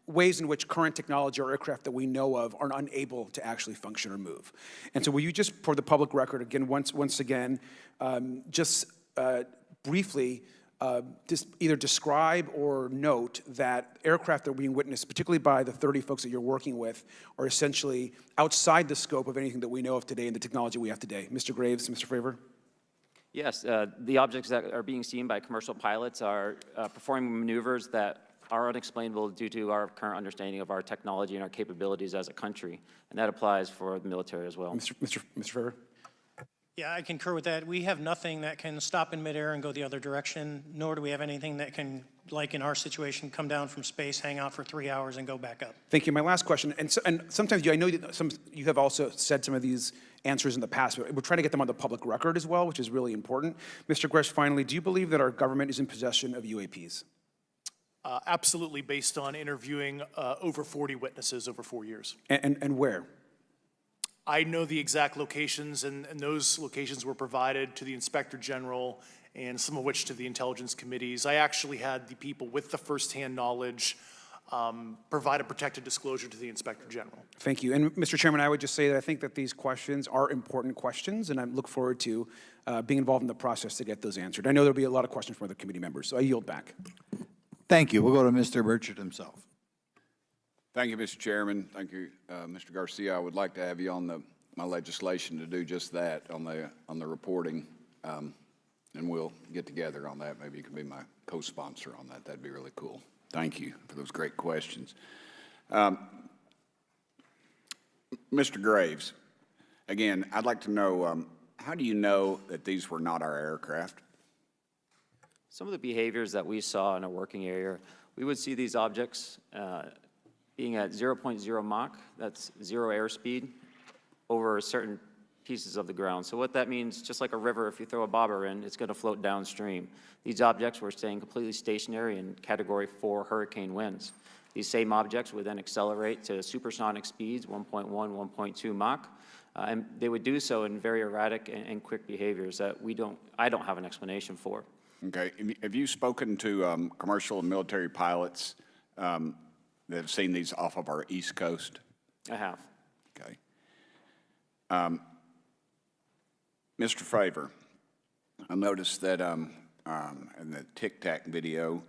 ways in which current technology or aircraft that we know of are unable to actually function or move. And so will you just, for the public record, again, once again, briefly just either describe or note that aircraft that are being witnessed, particularly by the 30 folks that you're working with, are essentially outside the scope of anything that we know of today and the technology we have today. Mr. Graves, Mr. Fravor? Yes, the objects that are being seen by commercial pilots are performing maneuvers that are unexplainable due to our current understanding of our technology and our capabilities as a country, and that applies for the military as well. Mr. Fravor? Yeah, I concur with that. We have nothing that can stop in midair and go the other direction, nor do we have anything that can, like in our situation, come down from space, hang out for 3 hours, and go back up. Thank you. My last question, and sometimes I know that you have also said some of these answers in the past, but we're trying to get them on the public record as well, which is really important. Mr. Gresh, finally, do you believe that our government is in possession of UAPs? Absolutely, based on interviewing over 40 witnesses over 4 years. And where? I know the exact locations, and those locations were provided to the Inspector General and some of which to the Intelligence Committees. I actually had the people with the firsthand knowledge provide a protected disclosure to the Inspector General. Thank you. And Mr. Chairman, I would just say that I think that these questions are important questions, and I look forward to being involved in the process to get those answered. I know there'll be a lot of questions from other committee members, so I yield back. Thank you. We'll go to Mr. Burchett himself. Thank you, Mr. Chairman. Thank you, Mr. Garcia. I would like to have you on my legislation to do just that on the reporting, and we'll get together on that. Maybe you can be my co-sponsor on that. That'd be really cool. Thank you for those great questions. Mr. Graves, again, I'd like to know, how do you know that these were not our aircraft? Some of the behaviors that we saw in a working area, we would see these objects being at 0.0 Mach, that's 0 airspeed, over certain pieces of the ground. So what that means, just like a river, if you throw a bobber in, it's going to float downstream. These objects were staying completely stationary in Category 4 hurricane winds. These same objects would then accelerate to supersonic speeds, 1.1, 1.2 Mach, and they would do so in very erratic and quick behaviors that I don't have an explanation for. Okay. Have you spoken to commercial and military pilots that have seen these off of our East Coast? I have. Okay. Mr. Favor, I noticed that in the Tic Tac video,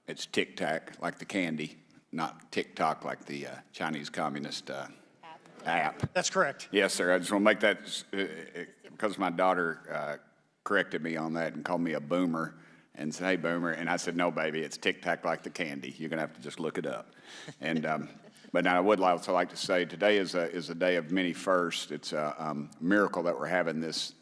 it's Tic Tac like the candy, not TikTok like the Chinese Communist app. That's correct. Yes, sir. I just want to make that because my daughter corrected me on that and called me a boomer and said, "Hey, boomer," and I said, "No, baby, it's Tic Tac like the candy. You're gonna have to just look it up." And but now I would also like to say today is a day of many firsts. It's a miracle that we're having this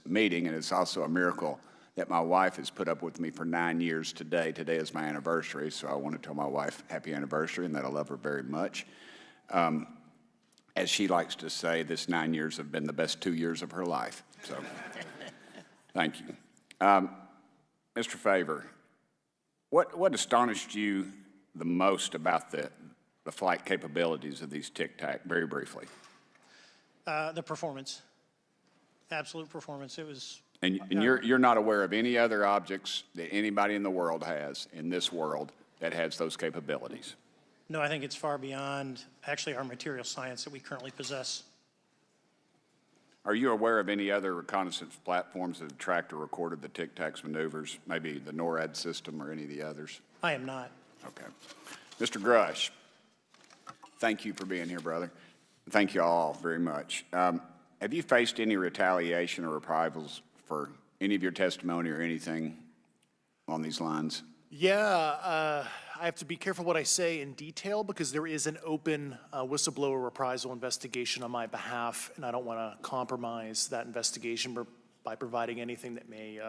meeting, and it's also a miracle that my wife has put up with me for 9 years today. Today is my anniversary, so I want to tell my wife happy anniversary and that I love her very much. As she likes to say, this 9 years have been the best 2 years of her life. So, thank you. Mr. Favor, what astonished you the most about the flight capabilities of these Tic Tac, very briefly? The performance, absolute performance. It was. And you're not aware of any other objects that anybody in the world has, in this world, that has those capabilities? No, I think it's far beyond actually our material science that we currently possess. Are you aware of any other reconnaissance platforms that have tracked or recorded the Tic Tac's maneuvers, maybe the NORAD system or any of the others? I am not. Okay. Mr. Grush, thank you for being here, brother. Thank you all very much. Have you faced any retaliation or reprisals for any of your testimony or anything on these lines? Yeah, I have to be careful what I say in detail because there is an open whistleblower reprisal investigation on my behalf, and I don't want to compromise that investigation by providing anything that may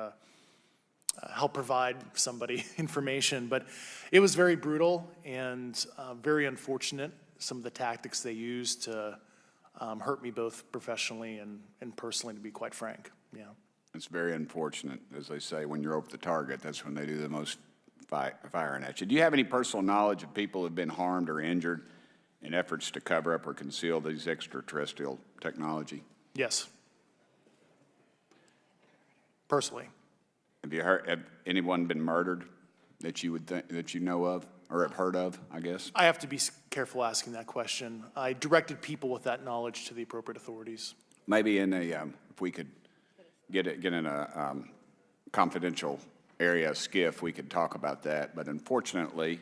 help provide somebody information. But it was very brutal and very unfortunate, some of the tactics they used to hurt me both professionally and personally, to be quite frank. Yeah. It's very unfortunate, as they say, when you're over the target, that's when they do the most firing at you. Do you have any personal knowledge of people who have been harmed or injured in efforts to cover up or conceal these extraterrestrial technology? Yes. Personally. Have anyone been murdered that you would that you know of or have heard of, I guess? I have to be careful asking that question. I directed people with that knowledge to the appropriate authorities. Maybe in a, if we could get in a confidential area, SCIF, we could talk about that. But unfortunately,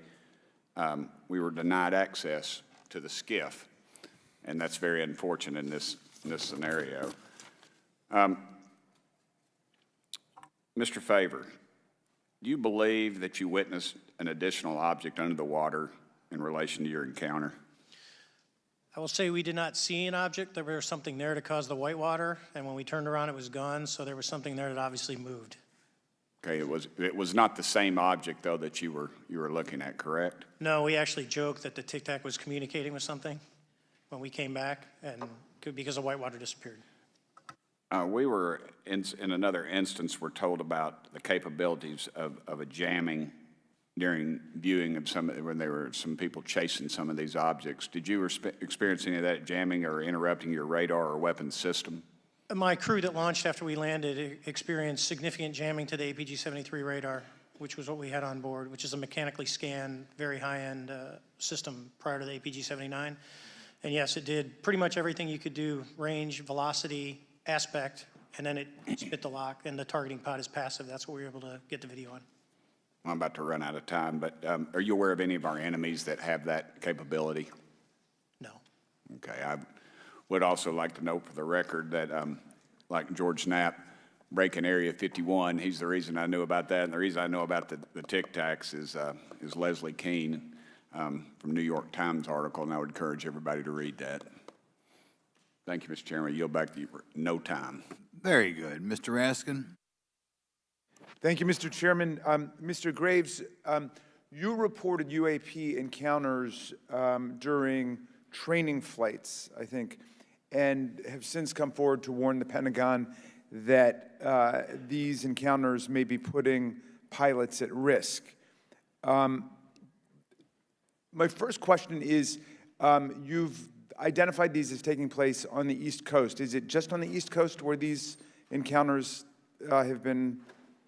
we were denied access to the SCIF, and that's very unfortunate in this scenario. Mr. Favor, do you believe that you witnessed an additional object under the water in relation to your encounter? I will say we did not see an object. There was something there to cause the whitewater, and when we turned around, it was gone. So there was something there that obviously moved. Okay, it was not the same object though that you were looking at, correct? No, we actually joked that the Tic Tac was communicating with something when we came back, and because the whitewater disappeared. We were in another instance. We're told about the capabilities of a jamming during viewing of when there were some people chasing some of these objects. Did you experience any of that jamming or interrupting your radar or weapons system? My crew that launched after we landed experienced significant jamming to the APG-73 radar, which was what we had on board, which is a mechanically scanned, very high-end system prior to the APG-79. And yes, it did pretty much everything you could do, range, velocity, aspect, and then it spit the lock, and the targeting pod is passive. That's what we were able to get the video on. I'm about to run out of time, but are you aware of any of our enemies that have that capability? No. Okay, I would also like to note for the record that, like George Knapp, breaking Area 51, he's the reason I knew about that, and the reason I know about the Tic Tacs is Leslie Keene from New York Times article, and I would encourage everybody to read that. Thank you, Mr. Chairman. I yield back to you for no time. Very good. Mr. Raskin? Thank you, Mr. Chairman. Mr. Graves, You reported UAP encounters during training flights, I think, and have since come forward to warn the Pentagon that these encounters may be putting pilots at risk. My first question is, you've identified these as taking place on the East Coast. Is it just on the East Coast where these encounters have been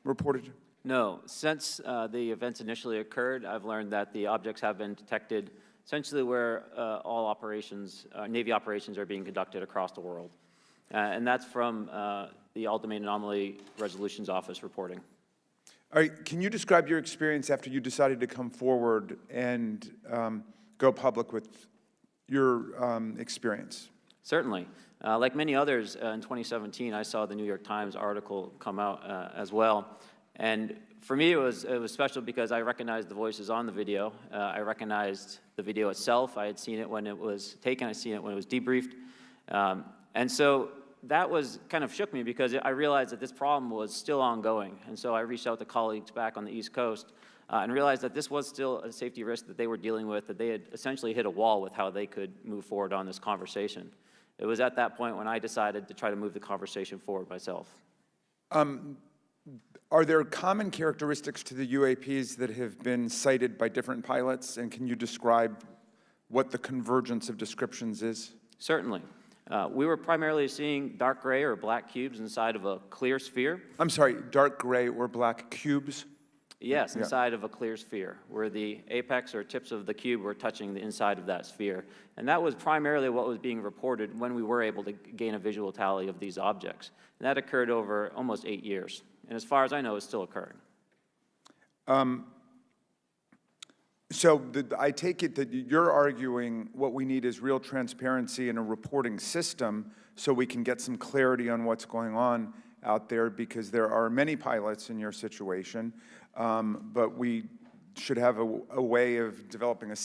reported? No. Since the events initially occurred, I've learned that the objects have been detected essentially where all operations, Navy operations are being conducted across the world. And that's from the Ultimate Anomaly Resolutions Office reporting. All right, can you describe your experience after you decided to come forward and go public with your experience? Certainly. Like many others, in 2017, I saw the New York Times article come out as well. And for me, it was special because I recognized the voices on the video. I recognized the video itself. I had seen it when it was taken. I seen it when it was debriefed. And so that was kind of shook me because I realized that this problem was still ongoing. And so I reached out to colleagues back on the East Coast and realized that this was still a safety risk that they were dealing with, that they had essentially hit a wall with how they could move forward on this conversation. It was at that point when I decided to try to move the conversation forward myself. Are there common characteristics to the UAPs that have been cited by different pilots, and can you describe what the convergence of descriptions is? Certainly. We were primarily seeing dark gray or black cubes inside of a clear sphere. I'm sorry, dark gray or black cubes? Yes, inside of a clear sphere, where the apex or tips of the cube were touching the inside of that sphere. And that was primarily what was being reported when we were able to gain a visual tally of these objects. And that occurred over almost 8 years. And as far as I know, it's still occurring. I take it that you're arguing what we need is real transparency in a reporting system so we can get some clarity on what's going on out there, because there are many pilots in your situation, but we should have a way of developing a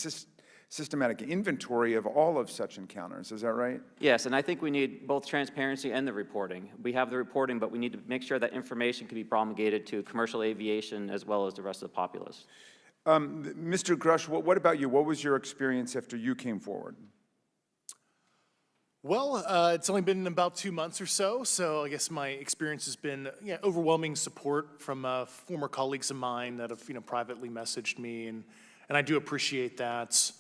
systematic inventory of all of such encounters. Is that right? Yes, and I think we need both transparency and the reporting. We have the reporting, but we need to make sure that information can be promulgated to commercial aviation as well as the rest of the populace. Mr. Grush, what about you? What was your experience after you came forward? Well, it's only been about 2 months or so I guess my experience has been overwhelming support from former colleagues of mine that have privately messaged me, and I do appreciate that.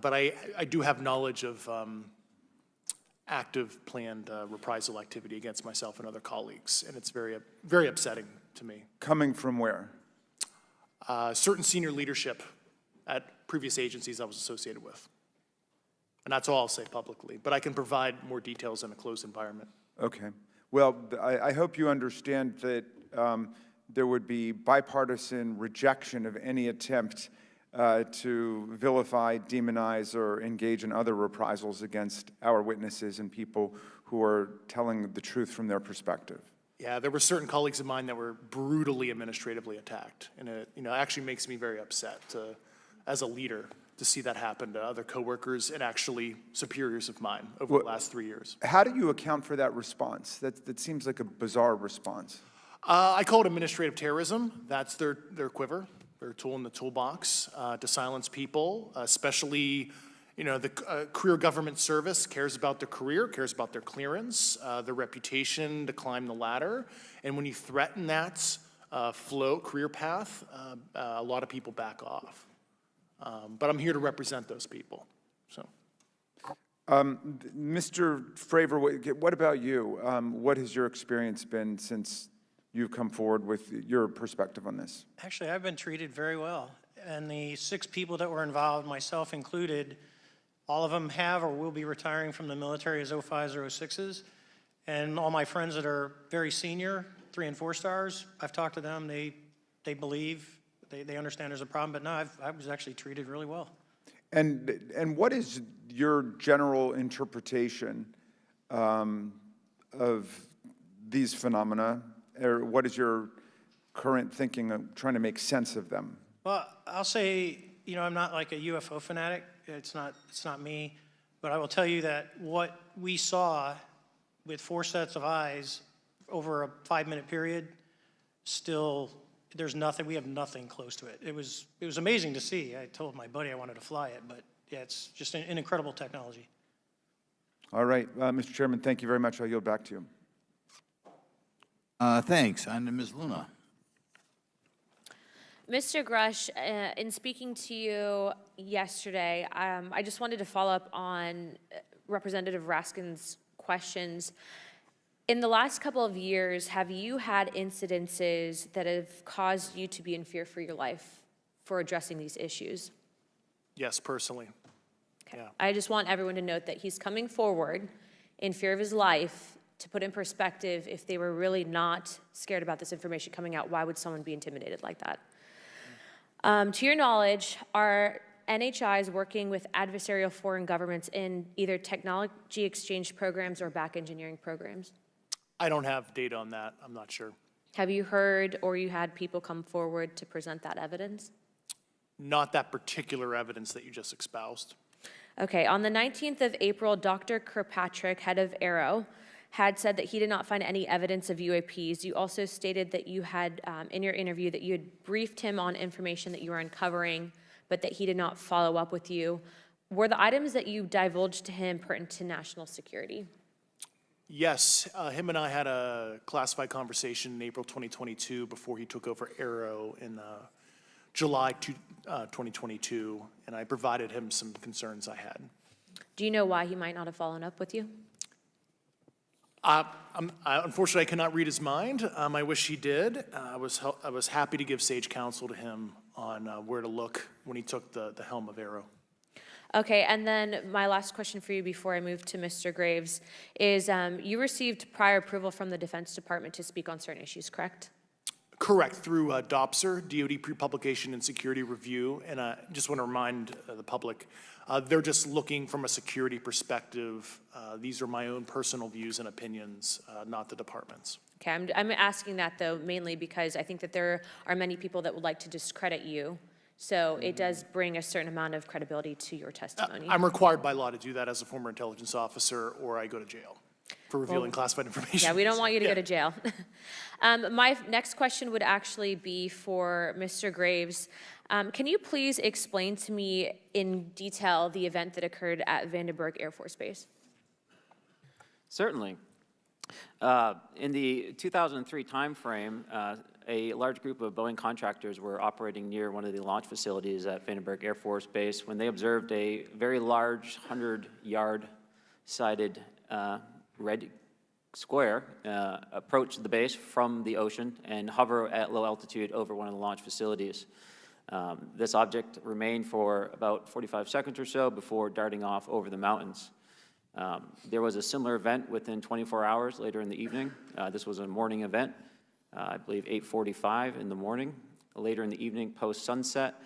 But I do have knowledge of active planned reprisal activity against myself and other colleagues, and it's very, very upsetting to me. Coming from where? Certain senior leadership at previous agencies I was associated with. And that's all I'll say publicly, but I can provide more details in a closed environment. Okay. Well, I hope you understand that there would be bipartisan rejection of any attempt to vilify, demonize, or engage in other reprisals against our witnesses and people who are telling the truth from their perspective. Yeah, there were certain colleagues of mine that were brutally administratively attacked, and it actually makes me very upset as a leader to see that happen to other coworkers and actually superiors of mine over the last 3 years. How do you account for that response? That seems like a bizarre response. I call it administrative terrorism. That's their quiver, their tool in the toolbox to silence people, especially the career government service cares about their career, cares about their clearance, their reputation to climb the ladder. And when you threaten that career path, a lot of people back off. But I'm here to represent those people. So, Mr. Fravor, what about you? What has your experience been since you've come forward with your perspective on this? Actually, I've been treated very well. And the 6 people that were involved, myself included, all of them have or will be retiring from the military as 05s or 06s. And all my friends that are very senior, 3 and 4 stars, I've talked to them. They believe, they understand there's a problem. But no, I was actually treated really well. And what is your general interpretation of these phenomena? Or what is your current thinking of trying to make sense of them? Well, I'll say, I'm not like a UFO fanatic. It's not me. But I will tell you that what we saw with 4 sets of eyes over a 5-minute period still there's nothing, we have nothing close to it. It was amazing to see. I told my buddy I wanted to fly it, but yeah, it's just an incredible technology. All right, Mr. Chairman, thank you very much. I'll yield back to you. Thanks. On to Ms. Luna. Mr. Grush, in speaking to you yesterday, I just wanted to follow up on Representative Raskin's questions. In the last couple of years, have you had incidences that have caused you to be in fear for your life for addressing these issues? Yes, personally. Yeah. I just want everyone to note that he's coming forward in fear of his life. To put in perspective, if they were really not scared about this information coming out, why would someone be intimidated like that? To your knowledge, are NHIs working with adversarial foreign governments in either technology exchange programs or back engineering programs? I don't have data on that. I'm not sure. Have you heard or you had people come forward to present that evidence? Not that particular evidence that you just espoused. Okay, on the 19th of April, Dr. Kirkpatrick, head of AARO, had said that he did not find any evidence of UAPs. You also stated that you had, in your interview, that you had briefed him on information that you were uncovering, but that he did not follow up with you. Were the items that you divulged to him pertinent to national security? Yes, him and I had a classified conversation in April 2022 before he took over AARO in July 2022, and I provided him some concerns I had. Do you know why he might not have followed up with you? Unfortunately, I cannot read his mind. I wish he did. I was happy to give sage counsel to him on where to look when he took the helm of AARO. Okay, and then my last question for you before I move to Mr. Graves is you received prior approval from the Defense Department to speak on certain issues, correct? Correct, through DOPSR, DoD Pre-Publication and Security Review, and I just want to remind the public, they're just looking from a security perspective. These are my own personal views and opinions, not the department's. Okay, I'm asking that though mainly because I think that there are many people that would like to discredit you. So it does bring a certain amount of credibility to your testimony. I'm required by law to do that as a former intelligence officer, or I go to jail for revealing classified information. Yeah, we don't want you to go to jail. My next question would actually be for Mr. Graves. Can you please explain to me in detail the event that occurred at Vandenberg Air Force Base? Certainly. In the 2003 timeframe, a large group of Boeing contractors were operating near one of the launch facilities at Vandenberg Air Force Base when they observed a very large 100-yard sided red square approach the base from the ocean and hover at low altitude over one of the launch facilities. This object remained for about 45 seconds or so before darting off over the mountains. There was a similar event within 24 hours later in the evening. This was a morning event, I believe 8:45 in the morning. Later in the evening, post-sunset,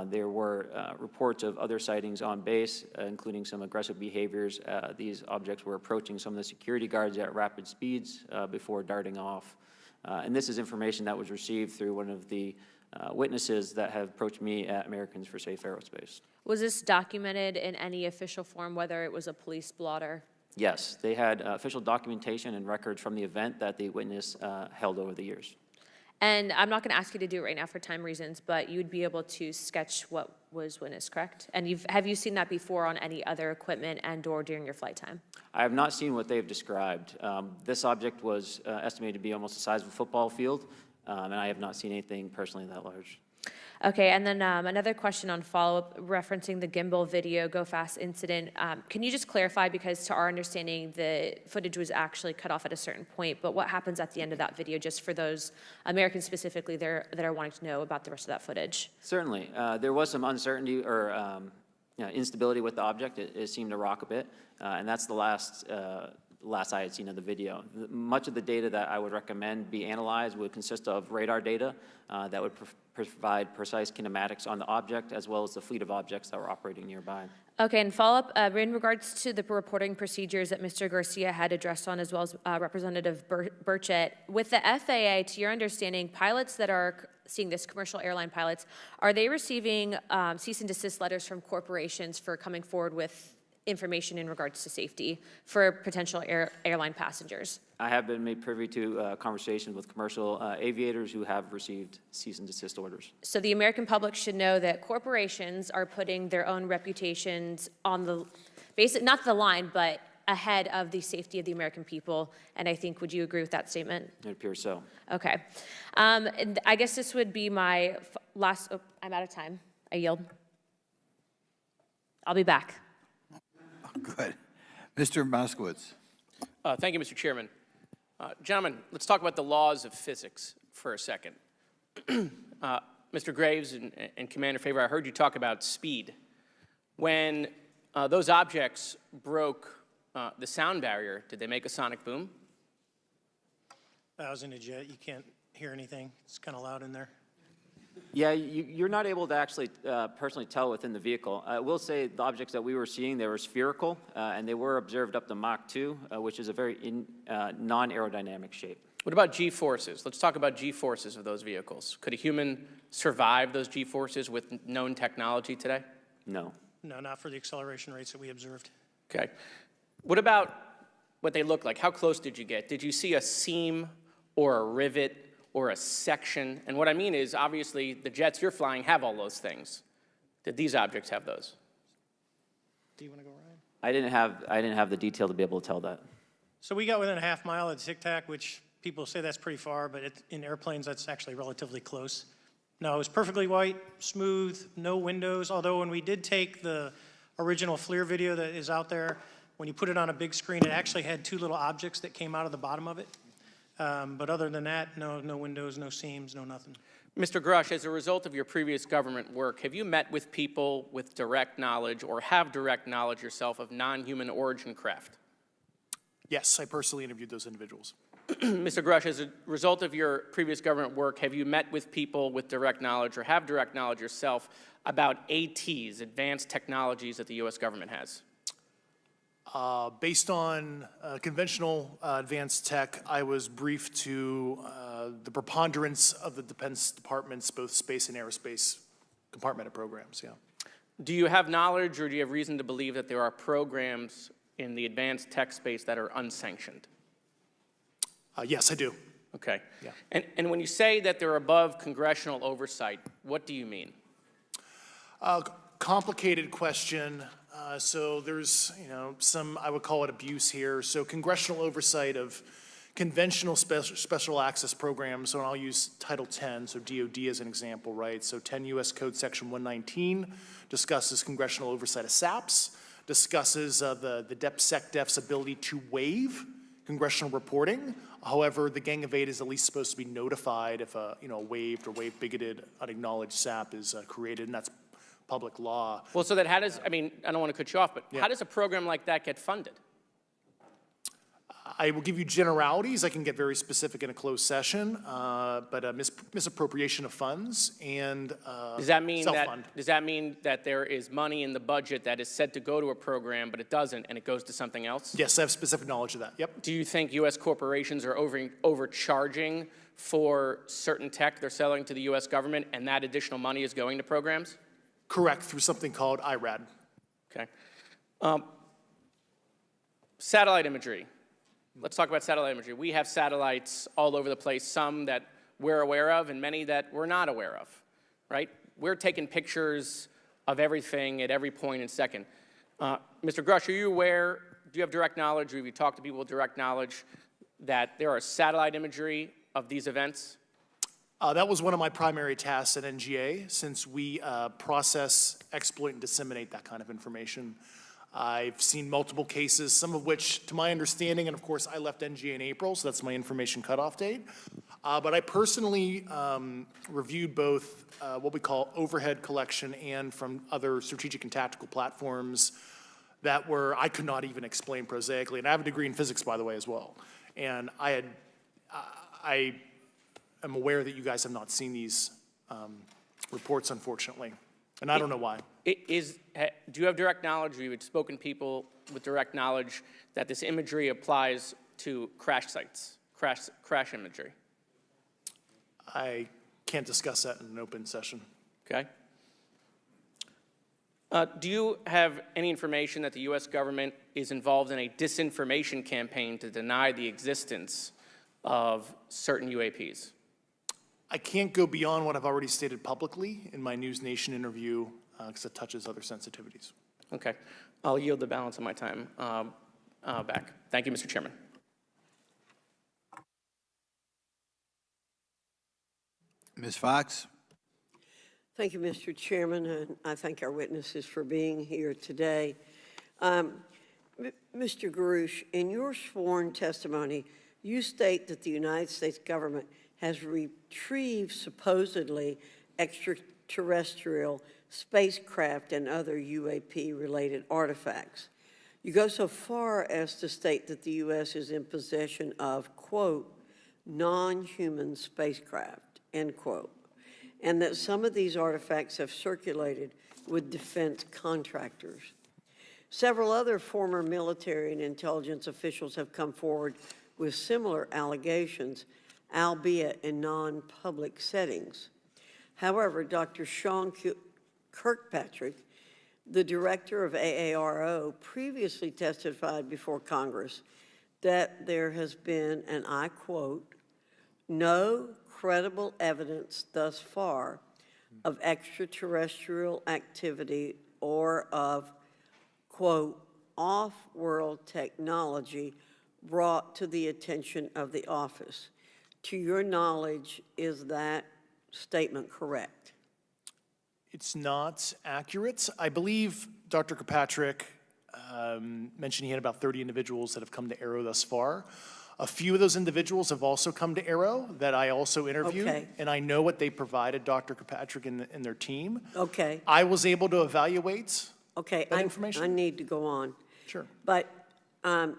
there were reports of other sightings on base, including some aggressive behaviors. These objects were approaching some of the security guards at rapid speeds before darting off. And this is information that was received through one of the witnesses that have approached me at Americans for Safe Aerospace. Was this documented in any official form, whether it was a police blotter? Yes, they had official documentation and records from the event that the witness held over the years. And I'm not going to ask you to do it right now for time reasons, but you'd be able to sketch what was witnessed, correct? And have you seen that before on any other equipment and or during your flight time? I have not seen what they've described. This object was estimated to be almost the size of a football field, and I have not seen anything personally that large. Okay, and then another question on follow-up referencing the gimbal video Go Fast incident. Can you just clarify, because to our understanding, the footage was actually cut off at a certain point, but what happens at the end of that video, just for those Americans specifically there that are wanting to know about the rest of that footage? Certainly. There was some uncertainty or instability with the object. It seemed to rock a bit, and that's the last I had seen of the video. Much of the data that I would recommend be analyzed would consist of radar data that would provide precise kinematics on the object, as well as the fleet of objects that were operating nearby. Okay, and follow-up, in regards to the reporting procedures that Mr. Garcia had addressed on, as well as Representative Burchett, with the FAA, to your understanding, pilots that are seeing this, commercial airline pilots, are they receiving cease and desist letters from corporations for coming forward with information in regards to safety for potential airline passengers? I have been made privy to conversations with commercial aviators who have received cease and desist orders. So the American public should know that corporations are putting their own reputations on the not the line, but ahead of the safety of the American people. And I think, would you agree with that statement? It appears so. Okay. And I guess this would be my last, oh, I'm out of time. I yield. I'll be back. Good. Mr. Moskowitz. Thank you, Mr. Chairman. Gentlemen, let's talk about the laws of physics for a second. Mr. Graves and Commander Favor, I heard you talk about speed. When those objects broke the sound barrier, did they make a sonic boom? I was in a jet. You can't hear anything. It's kind of loud in there. Yeah, you're not able to actually personally tell within the vehicle. I will say the objects that we were seeing, they were spherical, and they were observed up to Mach 2, which is a very non-aerodynamic shape. What about G-forces? Let's talk about G-forces of those vehicles. Could a human survive those G-forces with known technology today? No. No, not for the acceleration rates that we observed. Okay. What about what they look like? How close did you get? Did you see a seam or a rivet or a section? And what I mean is, obviously, the jets you're flying have all those things. Did these objects have those? Do you want to go, Ryan? I didn't have the detail to be able to tell that. So we got within a half mile of Tic Tac, which people say that's pretty far, but in airplanes, that's actually relatively close. No, it was perfectly white, smooth, no windows, although when we did take the original FLIR video that is out there, when you put it on a big screen, it actually had two little objects that came out of the bottom of it. But other than that, no windows, no seams, no nothing. Mr. Grush, as a result of your previous government work, have you met with people with direct knowledge or have direct knowledge yourself of non-human origin craft? Yes, I personally interviewed those individuals. Mr. Grush, as a result of your previous government work, have you met with people with direct knowledge or have direct knowledge yourself about ATs, advanced technologies that the U.S. government has? Based on conventional advanced tech, I was briefed to the preponderance of the Defense Department's both space and aerospace compartmented programs, yeah. Do you have knowledge or do you have reason to believe that there are programs in the advanced tech space that are unsanctioned? Yes, I do. Okay. Yeah. And when you say that they're above congressional oversight, what do you mean? Complicated question. So there's, some, I would call it abuse here. So congressional oversight of conventional special access programs, so I'll use Title 10, so DOD as an example, right? So 10 U.S. Code Section 119 discusses congressional oversight of SAPs, discusses the DepSecDef's ability to waive congressional reporting. However, the Gang of Eight is at least supposed to be notified if a waived or waive bigoted unacknowledged SAP is created, and that's public law. Well, so that how does, I don't want to cut you off, but Yeah. how does a program like that get funded? I will give you generalities. I can get very specific in a closed session, but misappropriation of funds and Does that mean self-fund. that there is money in the budget that is said to go to a program, but it doesn't, and it goes to something else? Yes, I have specific knowledge of that. Yep. Do you think U.S. corporations are overcharging for certain tech they're selling to the U.S. government, and that additional money is going to programs? Correct, through something called IRAD. Okay. Satellite imagery. Let's talk about satellite imagery. We have satellites all over the place, some that we're aware of and many that we're not aware of, right? We're taking pictures of everything at every point and second. Mr. Grush, are you aware, do you have direct knowledge, or have you talked to people with direct knowledge that there are satellite imagery of these events? That was one of my primary tasks at NGA, since we process, exploit, and disseminate that kind of information. I've seen multiple cases, some of which, to my understanding, and of course, I left NGA in April, so that's my information cutoff date. But I personally reviewed both what we call overhead collection and from other strategic and tactical platforms that I could not even explain prosaically. And I have a degree in physics, by the way, as well. And I am aware that you guys have not seen these reports, unfortunately. And I don't know why. Do you have direct knowledge, or you had spoken to people with direct knowledge that this imagery applies to crash sites, crash imagery? I can't discuss that in an open session. Okay. Do you have any information that the U.S. government is involved in a disinformation campaign to deny the existence of certain UAPs? I can't go beyond what I've already stated publicly in my News Nation interview because it touches other sensitivities. Okay. I'll yield the balance of my time back. Thank you, Mr. Chairman. Ms. Fox? Thank you, Mr. Chairman, and I thank our witnesses for being here today. Mr. Garouche, in your sworn testimony, you state that the United States government has retrieved supposedly extraterrestrial spacecraft and other UAP-related artifacts. You go so far as to state that the U.S. is in possession of, quote, non-human spacecraft, end quote, and that some of these artifacts have circulated with defense contractors. Several other former military and intelligence officials have come forward with similar allegations, albeit in non-public settings. However, Dr. Sean Kirkpatrick, the director of AARO, previously testified before Congress that there has been, and I quote, no credible evidence thus far of extraterrestrial activity or of, quote, off-world technology brought to the attention of the office. To your knowledge, is that statement correct? It's not accurate. I believe Dr. Kirkpatrick mentioned he had about 30 individuals that have come to AARO thus far. A few of those individuals have also come to AARO that I also interviewed, Okay. and I know what they provided Dr. Kirkpatrick and their team. Okay. I was able to evaluate Okay, that information. I need to go on. Sure. But my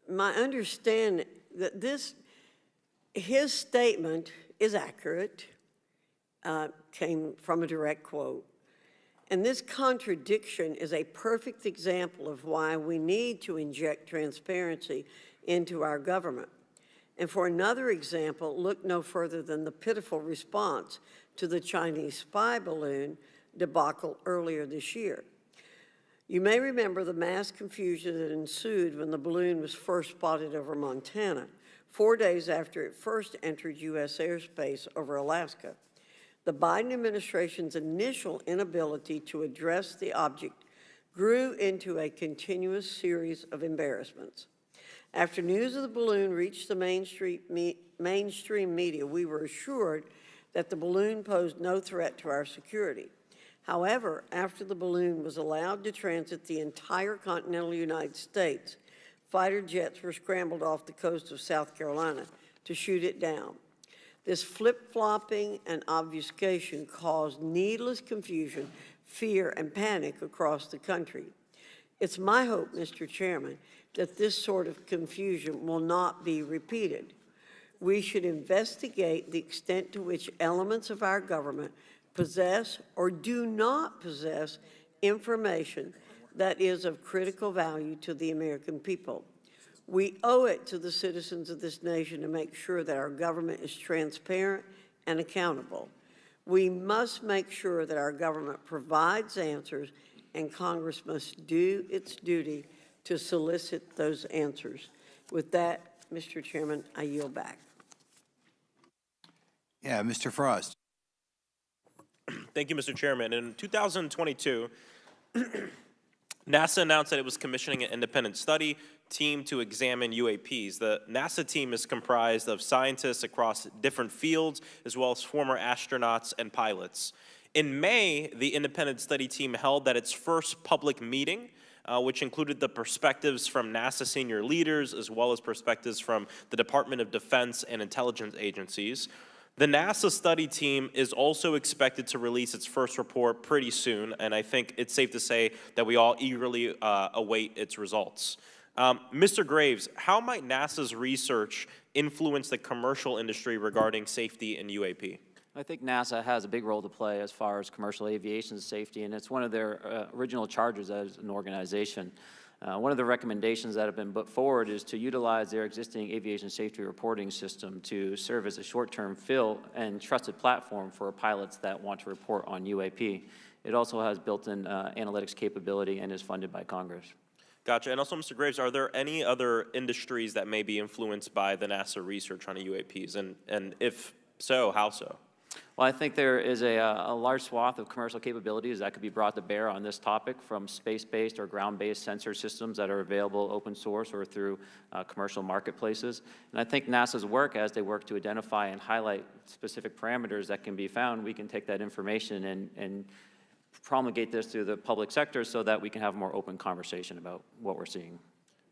understanding that his statement is accurate, came from a direct quote. And this contradiction is a perfect example of why we need to inject transparency into our government. And for another example, look no further than the pitiful response to the Chinese spy balloon debacle earlier this year. You may remember the mass confusion that ensued when the balloon was first spotted over Montana, 4 days after it first entered U.S. airspace over Alaska. The Biden administration's initial inability to address the object grew into a continuous series of embarrassments. After news of the balloon reached the mainstream media, we were assured that the balloon posed no threat to our security. However, after the balloon was allowed to transit the entire continental United States, fighter jets were scrambled off the coast of South Carolina to shoot it down. This flip-flopping and obfuscation caused needless confusion, fear, and panic across the country. It's my hope, Mr. Chairman, that this sort of confusion will not be repeated. We should investigate the extent to which elements of our government possess or do not possess information that is of critical value to the American people. We owe it to the citizens of this nation to make sure that our government is transparent and accountable. We must make sure that our government provides answers, and Congress must do its duty to solicit those answers. With that, Mr. Chairman, I yield back. Yeah, Mr. Frost. Thank you, Mr. Chairman. In 2022, NASA announced that it was commissioning an independent study team to examine UAPs. The NASA team is comprised of scientists across different fields, as well as former astronauts and pilots. In May, the independent study team held its first public meeting, which included the perspectives from NASA senior leaders, as well as perspectives from the Department of Defense and intelligence agencies. The NASA study team is also expected to release its first report pretty soon, and I think it's safe to say that we all eagerly await its results. Mr. Graves, how might NASA's research influence the commercial industry regarding safety in UAP? I think NASA has a big role to play as far as commercial aviation safety, and it's one of their original charges as an organization. One of the recommendations that have been put forward is to utilize their existing aviation safety reporting system to serve as a short-term fill and trusted platform for pilots that want to report on UAP. It also has built-in analytics capability and is funded by Congress. Gotcha. And also, Mr. Graves, are there any other industries that may be influenced by the NASA research on UAPs? And if so, how so? Well, I think there is a large swath of commercial capabilities that could be brought to bear on this topic, from space-based or ground-based sensor systems that are available open source or through commercial marketplaces. And I think NASA's work, as they work to identify and highlight specific parameters that can be found, we can take that information and promulgate this through the public sector so that we can have a more open conversation about what we're seeing.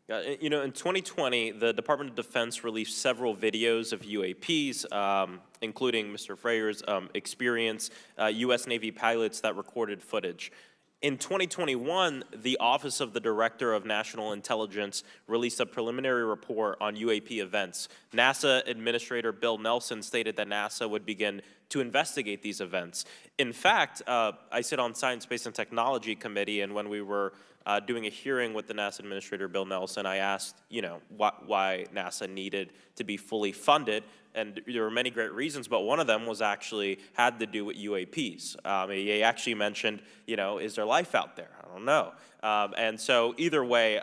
Yeah, you know, in 2020, the Department of Defense released several videos of UAPs, including Mr. Freyer's experience, U.S. Navy pilots that recorded footage. In 2021, the Office of the Director of National Intelligence released a preliminary report on UAP events. NASA Administrator Bill Nelson stated that NASA would begin to investigate these events. In fact, I sit on Science, Space, and Technology Committee, and when we were doing a hearing with the NASA Administrator Bill Nelson, I asked, you know, why NASA needed to be fully funded, and there were many great reasons, but one of them was actually had to do with UAPs. He actually mentioned, you know, is there life out there? I don't know. And so either way,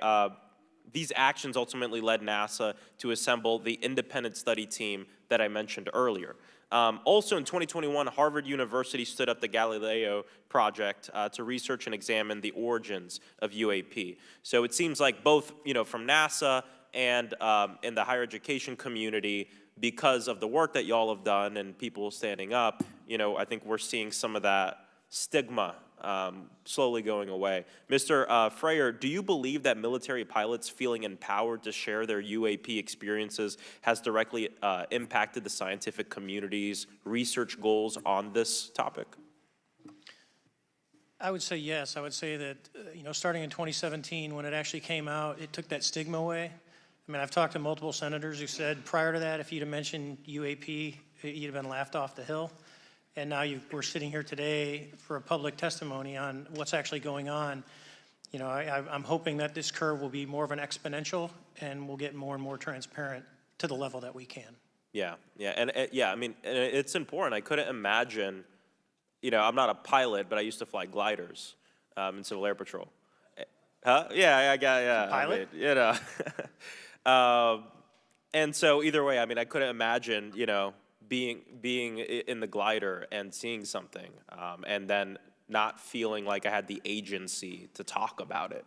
these actions ultimately led NASA to assemble the independent study team that I mentioned earlier. Also in 2021, Harvard University stood up the Galileo project to research and examine the origins of UAP. So it seems like both, you know, from NASA and in the higher education community, because of the work that y'all have done and people standing up, you know, I think we're seeing some of that stigma slowly going away. Mr. Freyer, do you believe that military pilots feeling empowered to share their UAP experiences has directly impacted the scientific community's research goals on this topic? I would say yes. I would say that, you know, starting in 2017, when it actually came out, it took that stigma away. I mean, I've talked to multiple senators who said prior to that, if you'd have mentioned UAP, you'd have been laughed off the hill. And now we're sitting here today for a public testimony on what's actually going on. You know, I'm hoping that this curve will be more of an exponential and we'll get more and more transparent to the level that we can. Yeah, and I mean, it's important. I couldn't imagine, you know, I'm not a pilot, but I used to fly gliders in Civil Air Patrol. Huh? Yeah. Pilot? I mean, you know. And so either way, I mean, I couldn't imagine, you know, being in the glider and seeing something, and then not feeling like I had the agency to talk about it.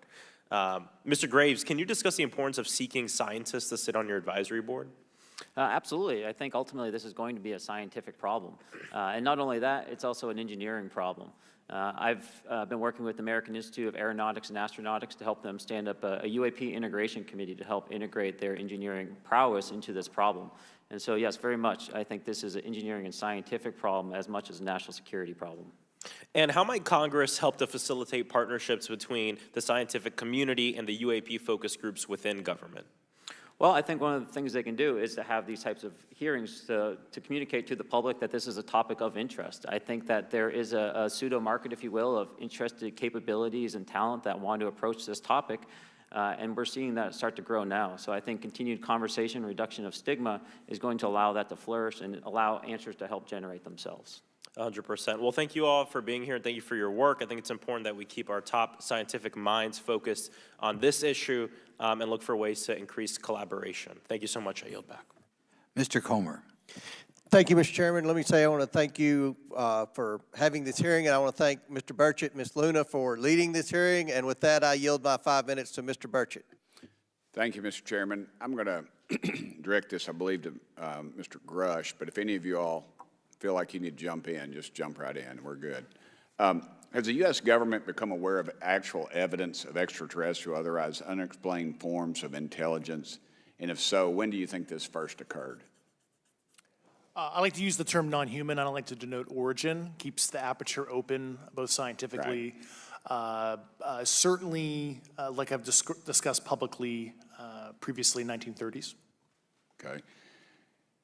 Mr. Graves, can you discuss the importance of seeking scientists to sit on your advisory board? Absolutely. I think ultimately this is going to be a scientific problem. And not only that, it's also an engineering problem. I've been working with the American Institute of Aeronautics and Astronautics to help them stand up a UAP integration committee to help integrate their engineering prowess into this problem. And so, yes, very much, I think this is an engineering and scientific problem as much as a national security problem. And how might Congress help to facilitate partnerships between the scientific community and the UAP focus groups within government? Well, I think one of the things they can do is to have these types of hearings to communicate to the public that this is a topic of interest. I think that there is a pseudo-market, if you will, of interested capabilities and talent that want to approach this topic, and we're seeing that start to grow now. So I think continued conversation, reduction of stigma is going to allow that to flourish and allow answers to help generate themselves. 100%. Well, thank you all for being here, and thank you for your work. I think it's important that we keep our top scientific minds focused on this issue and look for ways to increase collaboration. Thank you so much. I yield back. Mr. Comer. Thank you, Mr. Chairman. Let me say I want to thank you for having this hearing, and I want to thank Mr. Burchett and Ms. Luna for leading this hearing. And with that, I yield my 5 minutes to Mr. Burchett. Thank you, Mr. Chairman. I'm going to direct this, I believe, to Mr. Grush, but if any of you all feel like you need to jump in, just jump right in. We're good. Has the U.S. government become aware of actual evidence of extraterrestrial, otherwise unexplained forms of intelligence? And if so, when do you think this first occurred? I like to use the term non-human. I don't like to denote origin. Keeps the aperture open, both scientifically. Right. Certainly, like I've discussed publicly previously, 1930s. Okay.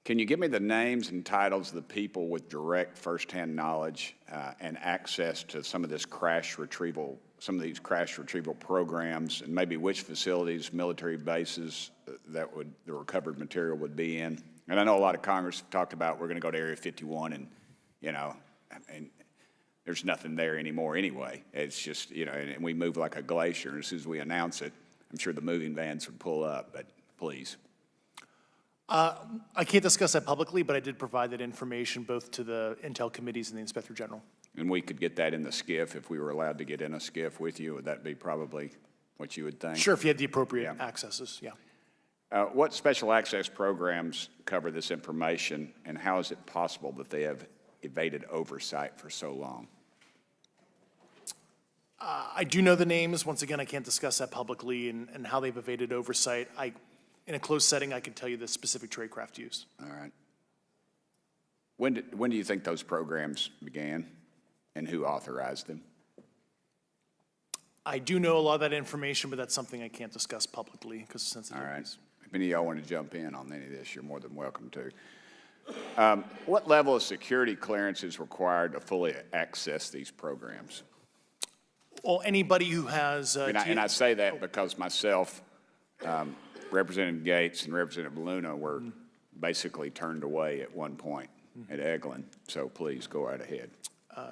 Can you give me the names and titles of the people with direct firsthand knowledge and access to some of this crash retrieval, some of these crash retrieval programs, and maybe which facilities, military bases that the recovered material would be in? And I know a lot of Congress talked about we're going to go to Area 51, and you know, and there's nothing there anymore anyway. It's just, you know, and we move like a glacier. And as soon as we announce it, I'm sure the moving vans would pull up, but please. I can't discuss that publicly, but I did provide that information both to the Intel committees and the Inspector General. And we could get that in the skiff if we were allowed to get in a skiff with you. Would that be probably what you would think? Sure, if you had the appropriate accesses, yeah. What special access programs cover this information, and how is it possible that they have evaded oversight for so long? I do know the names. Once again, I can't discuss that publicly and how they've evaded oversight. In a closed setting, I can tell you the specific tradecraft used. All right. When do you think those programs began, and who authorized them? I do know a lot of that information, but that's something I can't discuss publicly because of sensitivities. All right. If any of y'all want to jump in on any of this, you're more than welcome to. What level of security clearance is required to fully access these programs? Well, anybody who has... And I say that because myself, Representative Gates and Representative Luna were basically turned away at one point at Eglin. So please go right ahead.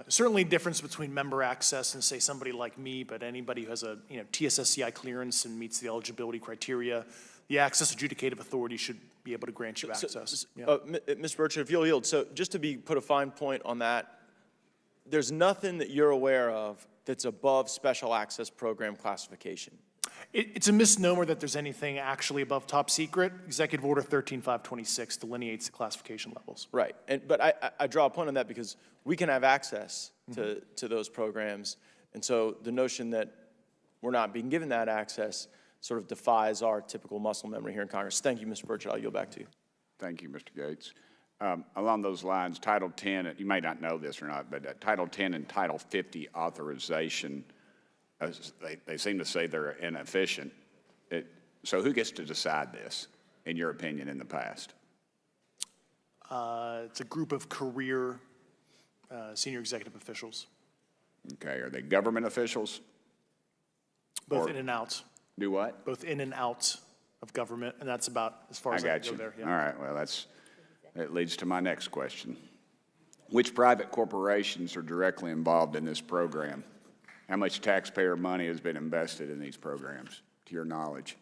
Certainly difference between member access and say somebody like me, but anybody who has a TSSCI clearance and meets the eligibility criteria, the access adjudicative authority should be able to grant you access. Mr. Burchett, if you'll yield, so just to put a fine point on that, there's nothing that you're aware of that's above special access program classification. It's a misnomer that there's anything actually above top secret. Executive Order 13526 delineates the classification levels. Right, but I draw a point on that because we can have access to those programs, and so the notion that we're not being given that access sort of defies our typical muscle memory here in Congress. Thank you, Mr. Burchett. I'll yield back to you. Thank you, Mr. Gates. Along those lines, Title 10, you may not know this or not, but Title 10 and Title 50 authorization, they seem to say they're inefficient. So who gets to decide this, in your opinion, in the past? It's a group of career senior executive officials. Okay, are they government officials? Both Or- in and out. Do what? Both in and out of government, and that's about as far as I got can you. go there. Yeah. All right, well, that leads to my next question. Which private corporations are directly involved in this program? How much taxpayer money has been invested in these programs, to your knowledge?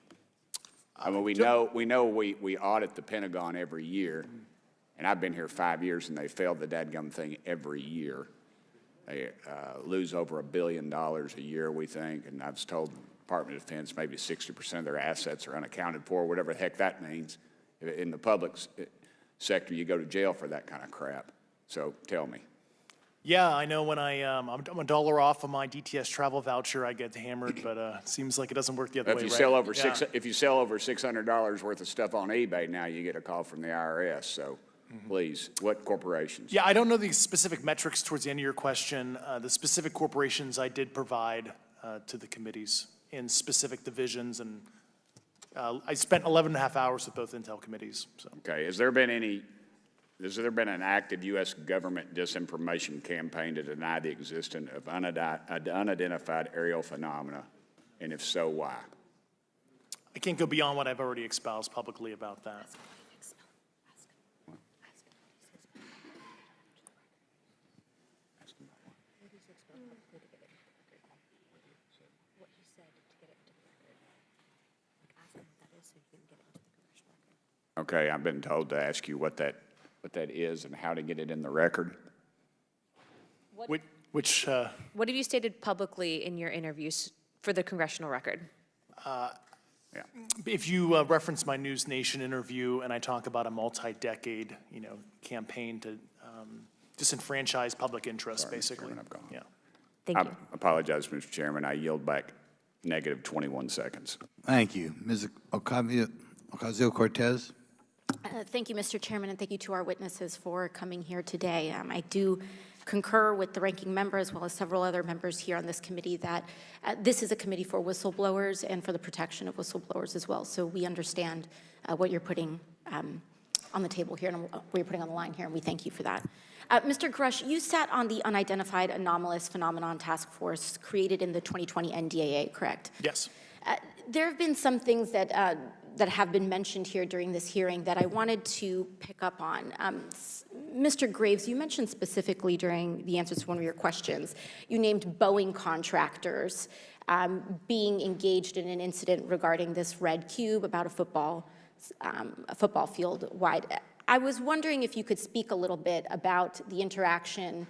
I mean, we know we audit the Pentagon every year, and I've been here 5 years, and they failed the dadgum thing every year. They lose over $1 billion a year, we think, and I was told the Department of Defense maybe 60% of their assets are unaccounted for, whatever the heck that means. In the public sector, you go to jail for that kind of crap. So tell me. Yeah, I know when I'm $1 off of my DTS travel voucher, I get hammered, but it seems like it doesn't work the other way, If you right? sell over Yeah. if you sell over $600 worth of stuff on eBay, now you get a call from the IRS. So please, what corporations? Yeah, I don't know the specific metrics towards the end of your question. The specific corporations I did provide to the committees in specific divisions, and I spent 11 and a half hours with both Intel committees. So. Okay, has there been an active U.S. government disinformation campaign to deny the existence of unidentified aerial phenomena? And if so, why? I can't go beyond what I've already espoused publicly about that. Okay, I've been told to ask you what that is and how to get it in the record. Which What have you stated publicly in your interviews for the congressional record? Yeah. if you reference my News Nation interview and I talk about a multi-decade, campaign to disenfranchise public interest, Sorry, Mr. basically. Chairman, I've gone. Yeah. Thank I you. apologize, Mr. Chairman. I yield back negative 21 seconds. Thank you. Ms. Ocasio-Cortez? Thank you, Mr. Chairman, and thank you to our witnesses for coming here today. I do concur with the ranking member as well as several other members here on this committee that this is a committee for whistleblowers and for the protection of whistleblowers as well. So we understand what you're putting on the table here and what you're putting on the line here, and we thank you for that. Mr. Grush, you sat on the Unidentified Anomalous Phenomenon Task Force created in the 2020 NDAA, correct? Yes. There have been some things that have been mentioned here during this hearing that I wanted to pick up on. Mr. Graves, you mentioned specifically during the answers to one of your questions, you named Boeing contractors being engaged in an incident regarding this red cube about a football field wide. I was wondering if you could speak a little bit about the interaction,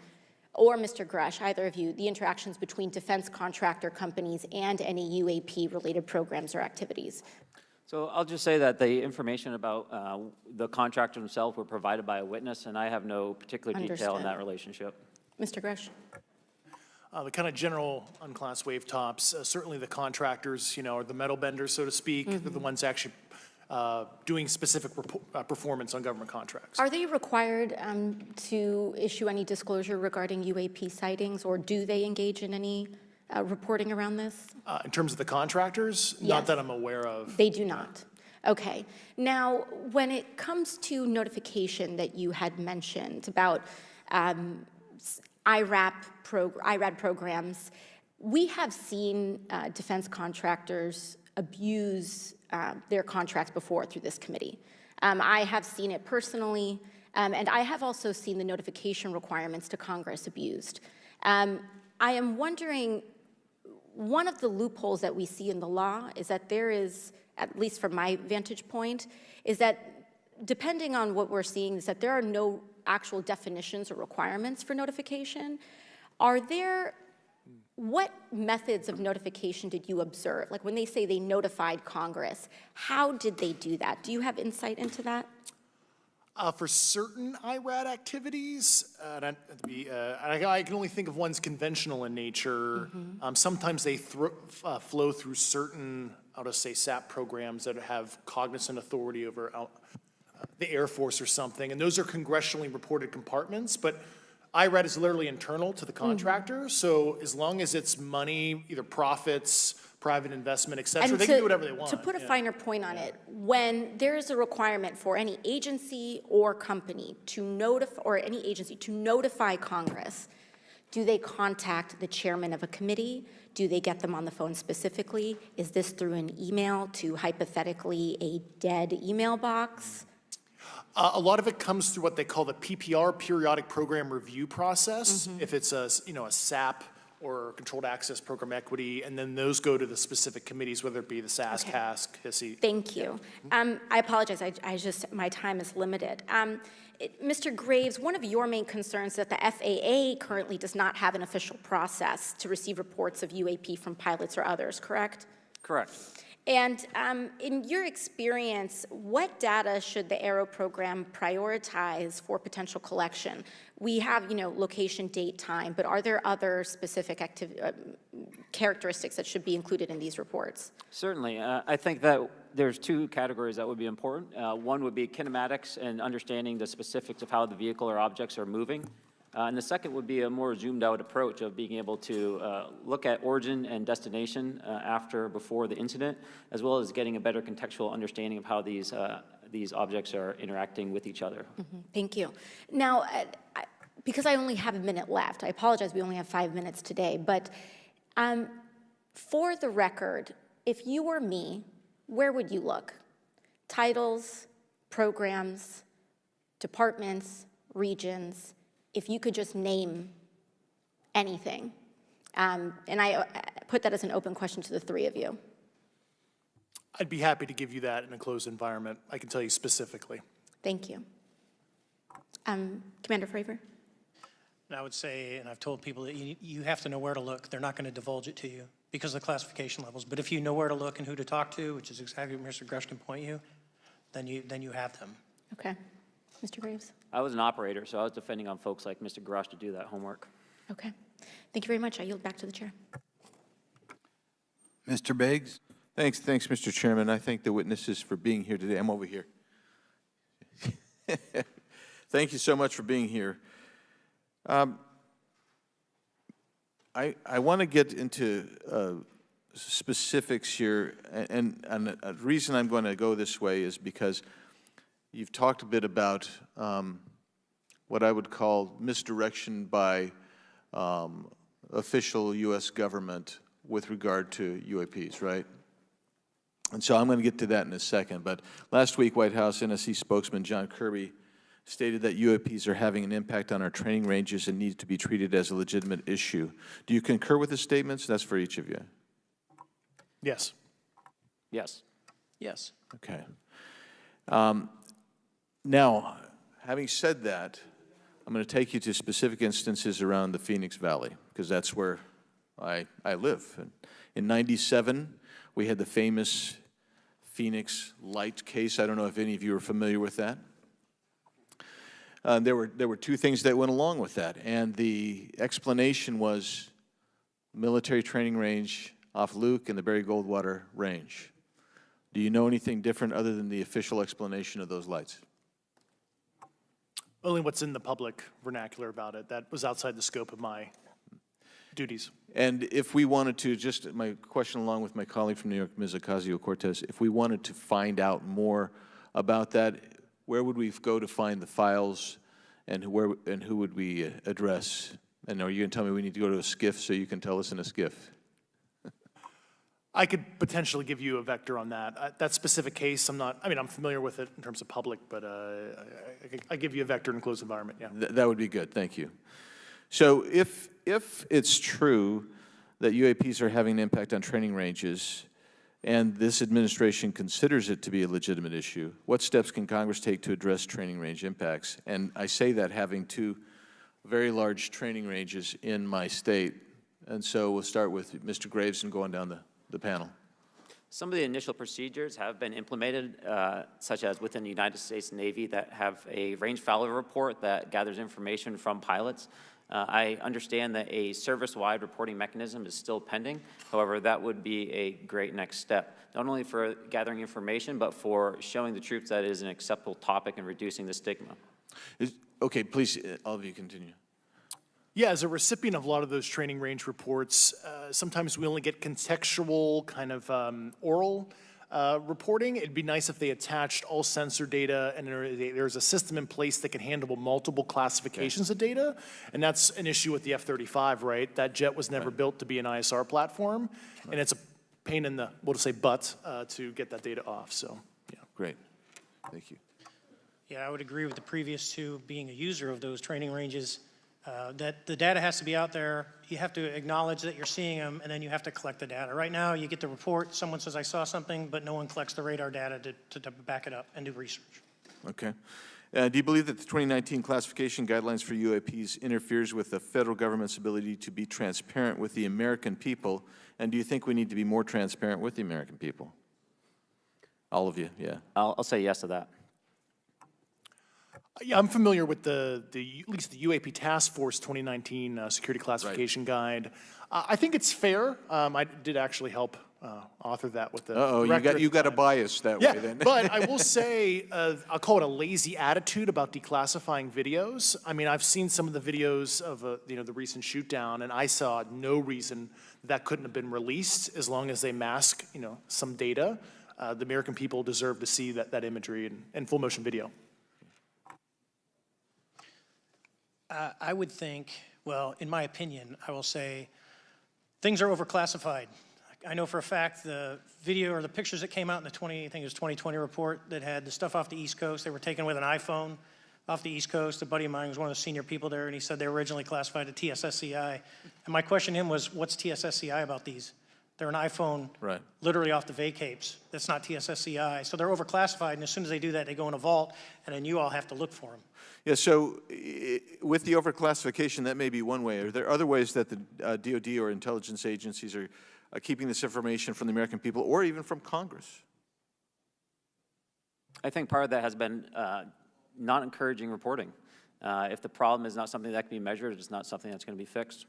or Mr. Grush, either of you, the interactions between defense contractor companies and any UAP-related programs or activities. So I'll just say that the information about the contractor himself were provided by a witness, and I have no particular detail in that relationship. Mr. Grush? The kind of general unclassed wave tops, certainly the contractors, are the metal benders, so to speak. They're the ones actually doing specific performance on government contracts. Are they required to issue any disclosure regarding UAP sightings, or do they engage in any reporting around this? In terms of the contractors, Yes. not that I'm aware of. They do not. Okay. Now, when it comes to notification that you had mentioned about IRAD programs, we have seen defense contractors abuse their contracts before through this committee. I have seen it personally, and I have also seen the notification requirements to Congress abused. I am wondering, one of the loopholes that we see in the law is that there is, at least from my vantage point, is that depending on what we're seeing, is that there are no actual definitions or requirements for notification. What methods of notification did you observe? Like when they say they notified Congress, how did they do that? Do you have insight into that? For certain IRAD activities, I can only think of ones conventional in nature. Sometimes they flow through certain, I'll just say, SAP programs that have cognizant authority over the Air Force or something, and those are congressionally reported compartments, but IRAD is literally internal to the contractor, so as long as it's money, either profits, private investment, et cetera, they can do whatever they want. To put a finer point on it, when there is a requirement for any agency or company to notify, or any agency to notify Congress, do they contact the chairman of a committee? Do they get them on the phone specifically? Is this through an email to hypothetically a dead email box? A lot of it comes through what they call the PPR, Periodic Program Review Process. If it's a SAP or Controlled Access Program Equity, and then those go to the specific committees, whether it be the SAS, CAS, HISI. Thank you. I apologize, my time is limited. Mr. Graves, one of your main concerns is that the FAA currently does not have an official process to receive reports of UAP from pilots or others, correct? Correct. And in your experience, what data should the Aero program prioritize for potential collection? We have, location, date, time, but are there other specific characteristics that should be included in these reports? Certainly. I think that there's two categories that would be important. One would be kinematics and understanding the specifics of how the vehicle or objects are moving. And the second would be a more zoomed out approach of being able to look at origin and destination before the incident, as well as getting a better contextual understanding of how these objects are interacting with each other. Thank you. Now, because I only have a minute left, I apologize, we only have 5 minutes today, but for the record, if you were me, where would you look? Titles, programs, departments, regions, if you could just name anything. And I put that as an open question to the three of you. I'd be happy to give you that in a closed environment. I can tell you specifically. Thank you. Commander Fravor? And I would say, and I've told people that you have to know where to look. They're not going to divulge it to you because of the classification levels. But if you know where to look and who to talk to, which is exactly what Mr. Grush can point you, then you have them. Okay. Mr. Graves? I was an operator, so I was depending on folks like Mr. Grosh to do that homework. Okay. Thank you very much. I yield back to the chair. Mr. Biggs? Thanks, Mr. Chairman. I thank the witnesses for being here today. I'm over here. Thank you so much for being here. I want to get into specifics here, and the reason I'm going to go this way is because you've talked a bit about what I would call misdirection by official U.S. government with regard to UAPs, right? And so I'm going to get to that in a second. But last week, White House NSC spokesman John Kirby stated that UAPs are having an impact on our training ranges and need to be treated as a legitimate issue. Do you concur with his statements? That's for each of you. Yes. Yes. Yes. Okay. Now, having said that, I'm going to take you to specific instances around the Phoenix Valley, because that's where I live. And in '97, we had the famous Phoenix Light case. I don't know if any of you are familiar with that. There were two things that went along with that, and the explanation was military training range off Luke and the Barry Goldwater Range. Do you know anything different other than the official explanation of those lights? Only what's in the public vernacular about it. That was outside the scope of my duties. And if we wanted to, just my question along with my colleague from New York, Ms. Ocasio-Cortez, if we wanted to find out more about that, where would we go to find the files, and who would we address? And are you going to tell me we need to go to a SCIF so you can tell us in a SCIF? I could potentially give you a vector on that. That specific case, I'm familiar with it in terms of public, but I give you a vector in a closed environment, yeah. That would be good, thank you. So if it's true that UAPs are having an impact on training ranges, and this administration considers it to be a legitimate issue, what steps can Congress take to address training range impacts? And I say that having two very large training ranges in my state. And so we'll start with Mr. Graves and going down the panel. Some of the initial procedures have been implemented, such as within the United States Navy, that have a range failure report that gathers information from pilots. I understand that a service-wide reporting mechanism is still pending. However, that would be a great next step, not only for gathering information, but for showing the troops that it is an acceptable topic and reducing the stigma. Okay, please, all of you continue. Yeah, as a recipient of a lot of those training range reports, sometimes we only get contextual kind of oral reporting. It'd be nice if they attached all sensor data and there's a system in place that can handle multiple classifications of data. And that's an issue with the F-35, right? That jet was never built to be an ISR platform. And it's a pain in the, we'll just say butt, to get that data off, so, yeah. Great, thank you. Yeah, I would agree with the previous two, being a user of those training ranges, that the data has to be out there. You have to acknowledge that you're seeing them, and then you have to collect the data. Right now, you get the report, someone says, I saw something, but no one collects the radar data to back it up and do research. Okay. Do you believe that the 2019 classification guidelines for UAPs interferes with the federal government's ability to be transparent with the American people? And do you think we need to be more transparent with the American people? All of you, yeah. I'll say yes to that. Yeah, I'm familiar with at least the UAP Task Force 2019 Security Classification Guide. I think it's fair. I did actually help author that with the director. You got a bias that way then. But I will say, I'll call it a lazy attitude about declassifying videos. I mean, I've seen some of the videos of the recent shoot down, and I saw no reason that couldn't have been released as long as they mask some data. The American people deserve to see that imagery and full motion video. I would think, well, in my opinion, I will say things are overclassified. I know for a fact the video or the pictures that came out in the 2020 report that had the stuff off the East Coast, they were taken with an iPhone off the East Coast. A buddy of mine was one of the senior people there, and he said they were originally classified at TSSCI. And my question to him was, what's TSSCI about these? They're an iPhone literally off the vacapes. That's not TSSCI. So they're overclassified, and as soon as they do that, they go in a vault, and then you all have to look for them. Yeah, so with the overclassification, that may be one way. Are there other ways that the DOD or intelligence agencies are keeping this information from the American people or even from Congress? I think part of that has been not encouraging reporting. If the problem is not something that can be measured, it's not something that's going to be fixed.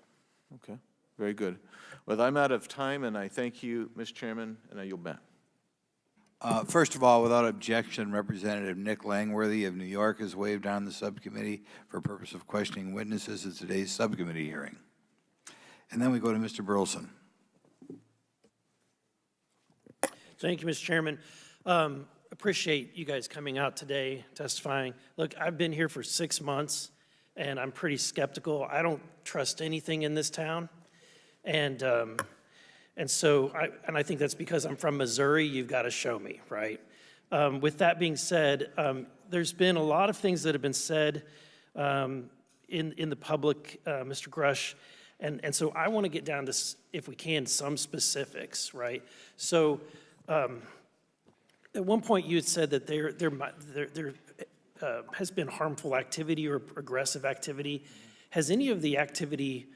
Okay, very good. Well, I'm out of time, and I thank you, Mr. Chairman, and I yield back. First of all, without objection, Representative Nick Langworthy of New York has waived on the subcommittee for purpose of questioning witnesses at today's subcommittee hearing. And then we go to Mr. Burleson. Thank you, Mr. Chairman. Appreciate you guys coming out today, testifying. Look, I've been here for 6 months, and I'm pretty skeptical. I don't trust anything in this town. And so I think that's because I'm from Missouri. You've got to show me, right? With that being said, There's been a lot of things that have been said in the public, Mr. Grush, and so I want to get down to, if we can, some specifics, right? So at one point you had said that there has been harmful activity or aggressive activity. Has any of the activity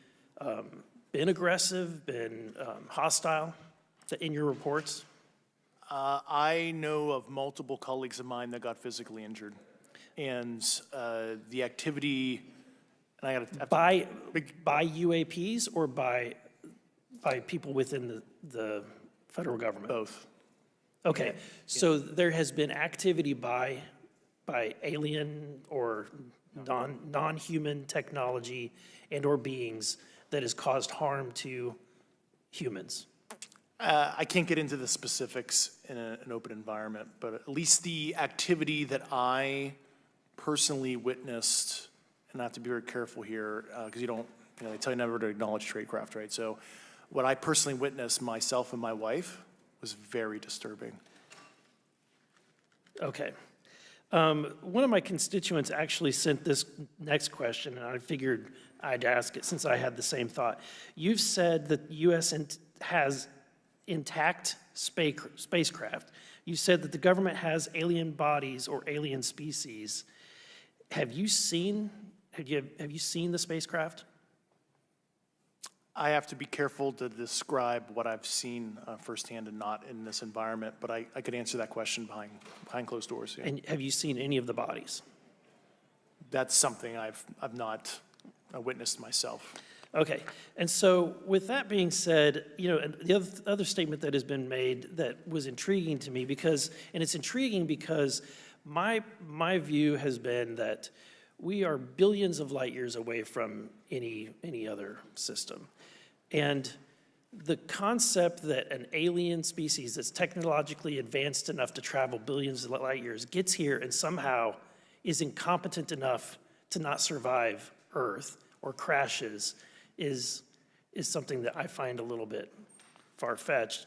been aggressive, been hostile in your reports? I know of multiple colleagues of mine that got physically injured. And the activity, and I got by UAPs or by people within the federal government? Both. Okay, so there has been activity by alien or non-human technology and or beings that has caused harm to humans? I can't get into the specifics in an open environment, but at least the activity that I personally witnessed, and I have to be very careful here, because they tell you never to acknowledge tradecraft, right? So what I personally witnessed, myself and my wife, was very disturbing. Okay. One of my constituents actually sent this next question, and I figured I'd ask it since I had the same thought. You've said that the U.S. has intact spacecraft. You said that the government has alien bodies or alien species. Have you seen the spacecraft? I have to be careful to describe what I've seen firsthand and not in this environment, but I could answer that question behind closed doors. Yeah. And have you seen any of the bodies? That's something I've not witnessed myself. Okay, and so with that being said, and the other statement that has been made that was intriguing to me and it's intriguing because my view has been that we are billions of light years away from any other system. And the concept that an alien species that's technologically advanced enough to travel billions of light years gets here and somehow is incompetent enough to not survive Earth or crashes is something that I find a little bit far-fetched.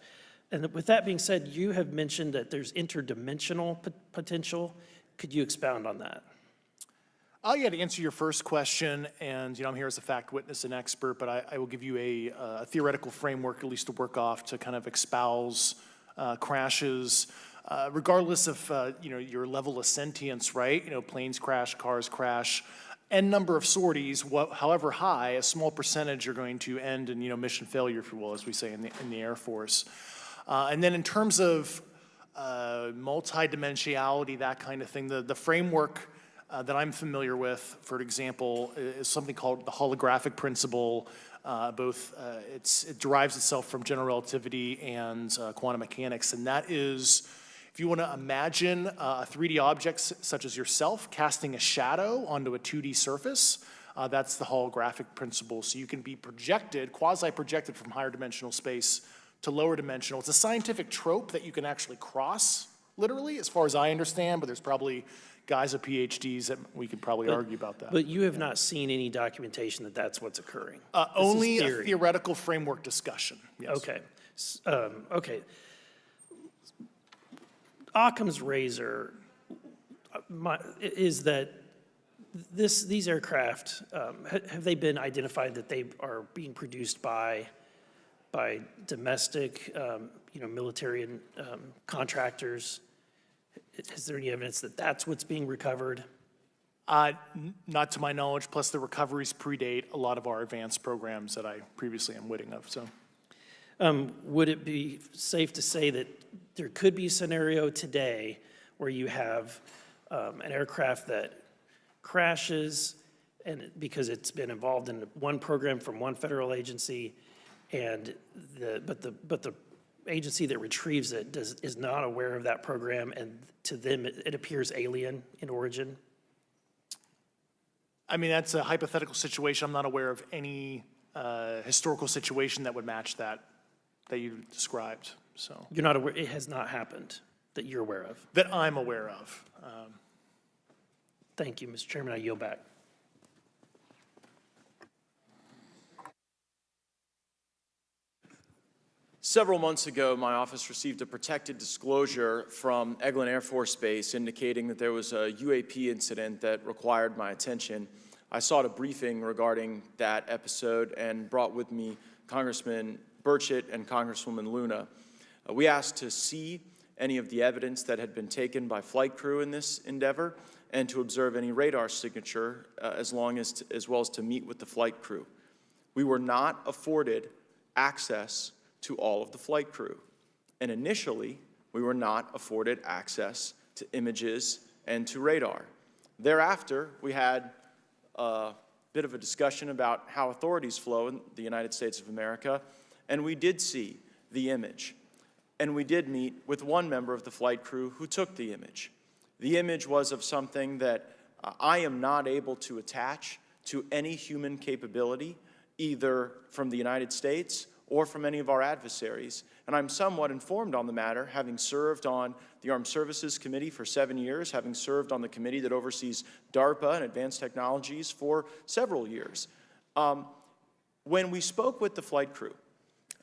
And with that being said, you have mentioned that there's interdimensional potential. Could you expound on that? Yeah, to answer your first question, and I'm here as a fact witness and expert, but I will give you a theoretical framework, at least to work off, to kind of espouse crashes, regardless of your level of sentience, right? Planes crash, cars crash, n number of sorties, however high, a small percentage are going to end in mission failure, if you will, as we say in the Air Force. And then in terms of multidimensionality, that kind of thing, the framework that I'm familiar with, for example, is something called the holographic principle. It derives itself from general relativity and quantum mechanics, and that is, if you want to imagine a 3D object such as yourself casting a shadow onto a 2D surface, that's the holographic principle. So you can be projected, quasi-projected from higher dimensional space to lower dimensional. It's a scientific trope that you can actually cross, literally, as far as I understand, but there's probably guys with PhDs that we could probably argue about that. But you have not seen any documentation that that's what's occurring? Only a theoretical framework discussion, yes. Okay. Okay. Occam's razor is that these aircraft, have they been identified that they are being produced by domestic, military and contractors? Is there any evidence that that's what's being recovered? Not to my knowledge, plus the recoveries predate a lot of our advanced programs that I previously am witting of, so. Would it be safe to say that there could be a scenario today where you have an aircraft that crashes because it's been involved in one program from one federal agency, but the agency that retrieves it is not aware of that program, and to them it appears alien in origin? I mean, that's a hypothetical situation. I'm not aware of any historical situation that would match that you described, so. You're not aware, it has not happened that you're aware of? That I'm aware of. Thank you, Mr. Chairman, I yield back. Several months ago, my office received a protected disclosure from Eglin Air Force Base indicating that there was a UAP incident that required my attention. I sought a briefing regarding that episode and brought with me Congressman Burchett and Congresswoman Luna. We asked to see any of the evidence that had been taken by flight crew in this endeavor and to observe any radar signature as well as to meet with the flight crew. We were not afforded access to all of the flight crew. And initially, we were not afforded access to images and to radar. Thereafter, we had a bit of a discussion about how authorities flow in the United States of America, and we did see the image. And we did meet with one member of the flight crew who took the image. The image was of something that I am not able to attach to any human capability, either from the United States or from any of our adversaries. And I'm somewhat informed on the matter, having served on the Armed Services Committee for 7 years, having served on the committee that oversees DARPA and advanced technologies for several years. When we spoke with the flight crew,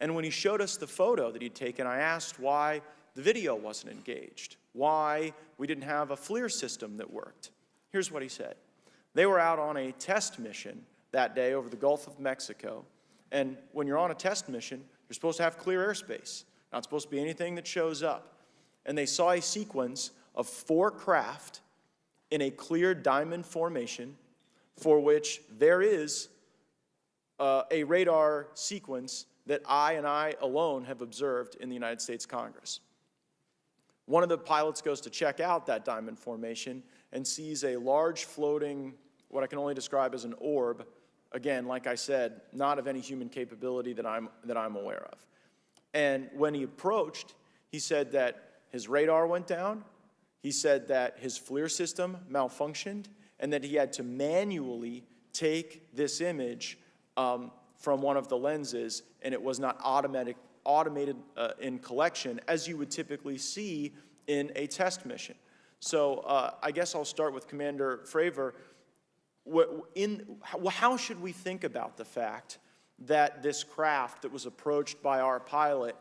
and when he showed us the photo that he'd taken, I asked why the video wasn't engaged, why we didn't have a FLIR system that worked. Here's what he said. They were out on a test mission that day over the Gulf of Mexico. And when you're on a test mission, you're supposed to have clear airspace. Not supposed to be anything that shows up. And they saw a sequence of 4 craft in a clear diamond formation for which there is a radar sequence that I alone have observed in the United States Congress. One of the pilots goes to check out that diamond formation and sees a large floating, what I can only describe as an orb. Again, like I said, not of any human capability that I'm aware of. And when he approached, he said that his radar went down, he said that his FLIR system malfunctioned, and that he had to manually take this image from one of the lenses, and it was not automated in collection, as you would typically see in a test mission. So I guess I'll start with Commander Fravor. How should we think about the fact that this craft that was approached by our pilot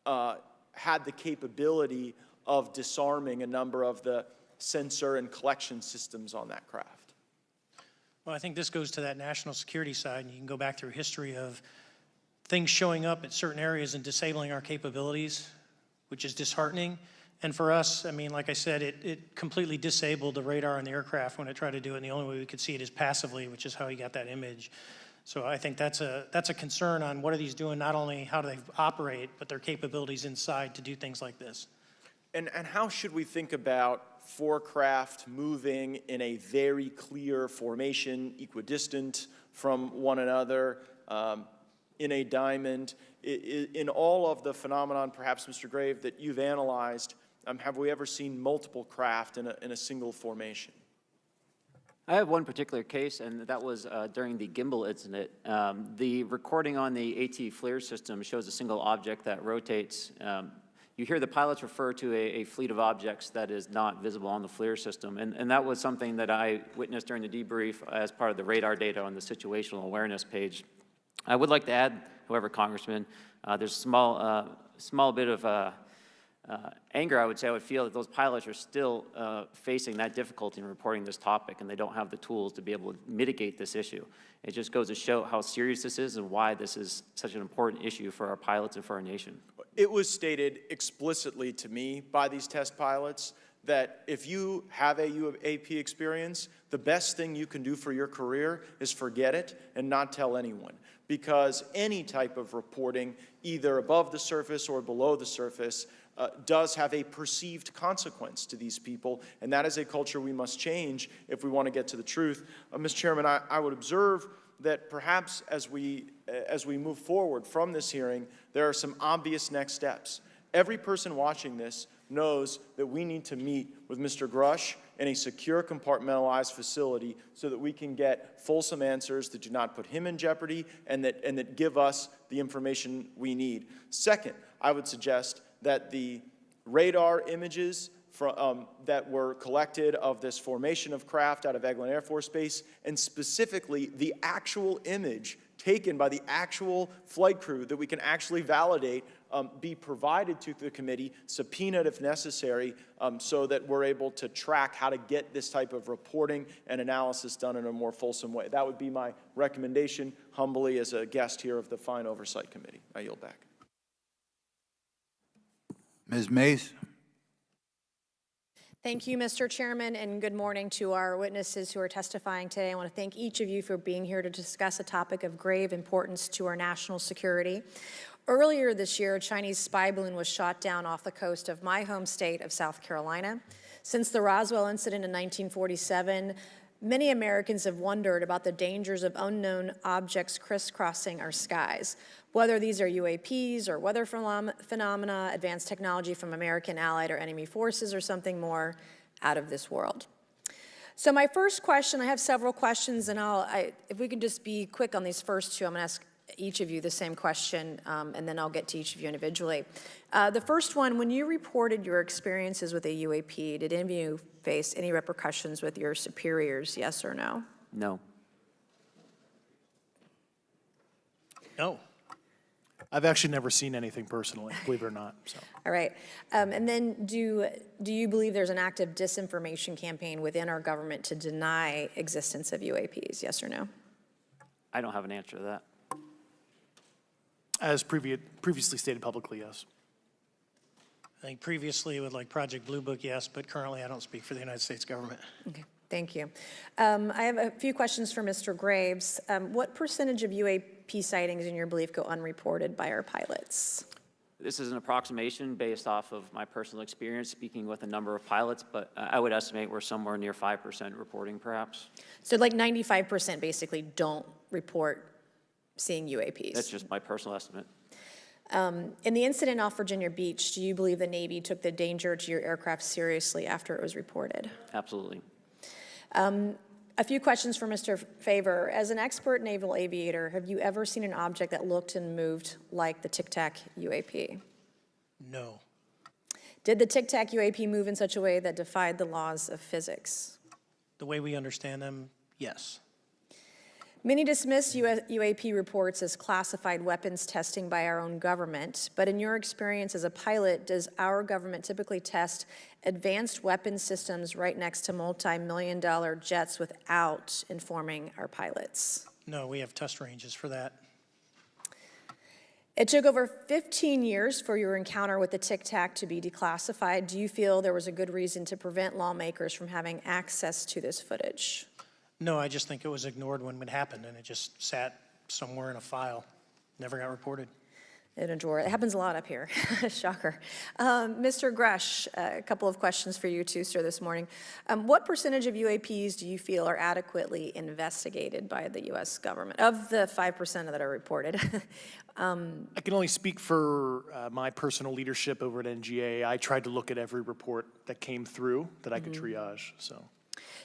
had the capability of disarming a number of the sensor and collection systems on that craft? Well, I think this goes to that national security side, and you can go back through history of things showing up at certain areas and disabling our capabilities, which is disheartening. And for us, I mean, like I said, it completely disabled the radar on the aircraft when it tried to do it, and the only way we could see it is passively, which is how he got that image. So I think that's a concern on what are these doing, not only how do they operate, but their capabilities inside to do things like this. And how should we think about 4 craft moving in a very clear formation, equidistant from one another, in a diamond? In all of the phenomenon, perhaps, Mr. Grave, that you've analyzed, have we ever seen multiple craft in a single formation? I have one particular case, and that was during the gimbal incident. The recording on the AT FLIR system shows a single object that rotates. You hear the pilots refer to a fleet of objects that is not visible on the FLIR system, and that was something that I witnessed during the debrief as part of the radar data on the situational awareness page. I would like to add, however, Congressman, there's a small bit of anger, I would say. I would feel that those pilots are still facing that difficulty in reporting this topic, and they don't have the tools to be able to mitigate this issue. It just goes to show how serious this is and why this is such an important issue for our pilots and for our nation. It was stated explicitly to me by these test pilots that if you have a UAP experience, the best thing you can do for your career is forget it and not tell anyone. Because any type of reporting, either above the surface or below the surface, does have a perceived consequence to these people, and that is a culture we must change if we want to get to the truth. Mr. Chairman, I would observe that perhaps as we move forward from this hearing, there are some obvious next steps. Every person watching this knows that we need to meet with Mr. Grush in a secure, compartmentalized facility so that we can get fulsome answers that do not put him in jeopardy and that give us the information we need. Second, I would suggest that the radar images that were collected of this formation of craft out of Eglin Air Force Base, and specifically the actual image taken by the actual flight crew that we can actually validate be provided to the committee, subpoenaed if necessary, so that we're able to track how to get this type of reporting and analysis done in a more fulsome way. That would be my recommendation, humbly, as a guest here of the fine Oversight Committee. I yield back. Ms. Mays? Thank you, Mr. Chairman, and good morning to our witnesses who are testifying today. I want to thank each of you for being here to discuss a topic of grave importance to our national security. Earlier this year, a Chinese spy balloon was shot down off the coast of my home state of South Carolina. Since the Roswell incident in 1947, many Americans have wondered about the dangers of unknown objects crisscrossing our skies, whether these are UAPs or weather phenomena, advanced technology from American, allied, or enemy forces, or something more out of this world. So my first question, I have several questions, and if we can just be quick on these first two, I'm going to ask each of you the same question, and then I'll get to each of you individually. The first one, when you reported your experiences with a UAP, did any of you face any repercussions with your superiors, yes or no? No. No. I've actually never seen anything personally, believe it or not. So. All right. And then do you believe there's an active disinformation campaign within our government to deny existence of UAPs, yes or no? I don't have an answer to that. As previously stated publicly, yes. I think previously with like Project Blue Book, yes, but currently I don't speak for the United States government. Okay, thank you. I have a few questions for Mr. Graves. What percentage of UAP sightings, in your belief, go unreported by our pilots? This is an approximation based off of my personal experience speaking with a number of pilots, but I would estimate we're somewhere near 5% reporting, perhaps. So like 95% basically don't report seeing UAPs? That's just my personal estimate. In the incident off Virginia Beach, do you believe the Navy took the danger to your aircraft seriously after it was reported? Absolutely. A few questions for Mr. Favor. As an expert naval aviator, have you ever seen an object that looked and moved like the Tic Tac UAP? No. Did the Tic Tac UAP move in such a way that defied the laws of physics? The way we understand them, yes. Many dismiss UAP reports as classified weapons testing by our own government, but in your experience as a pilot, does our government typically test advanced weapon systems right next to multi-million-dollar jets without informing our pilots? No, we have test ranges for that. It took over 15 years for your encounter with the Tic Tac to be declassified. Do you feel there was a good reason to prevent lawmakers from having access to this footage? No, I just think it was ignored when it happened, and it just sat somewhere in a file, never got reported. In a drawer. It happens a lot up here. Shocker. Mr. Grush, a couple of questions for you too, sir, this morning. What percentage of UAPs do you feel are adequately investigated by the U.S. government, of the 5% that are reported? I can only speak for my personal leadership over at NGA. I tried to look at every report that came through that I could triage, so.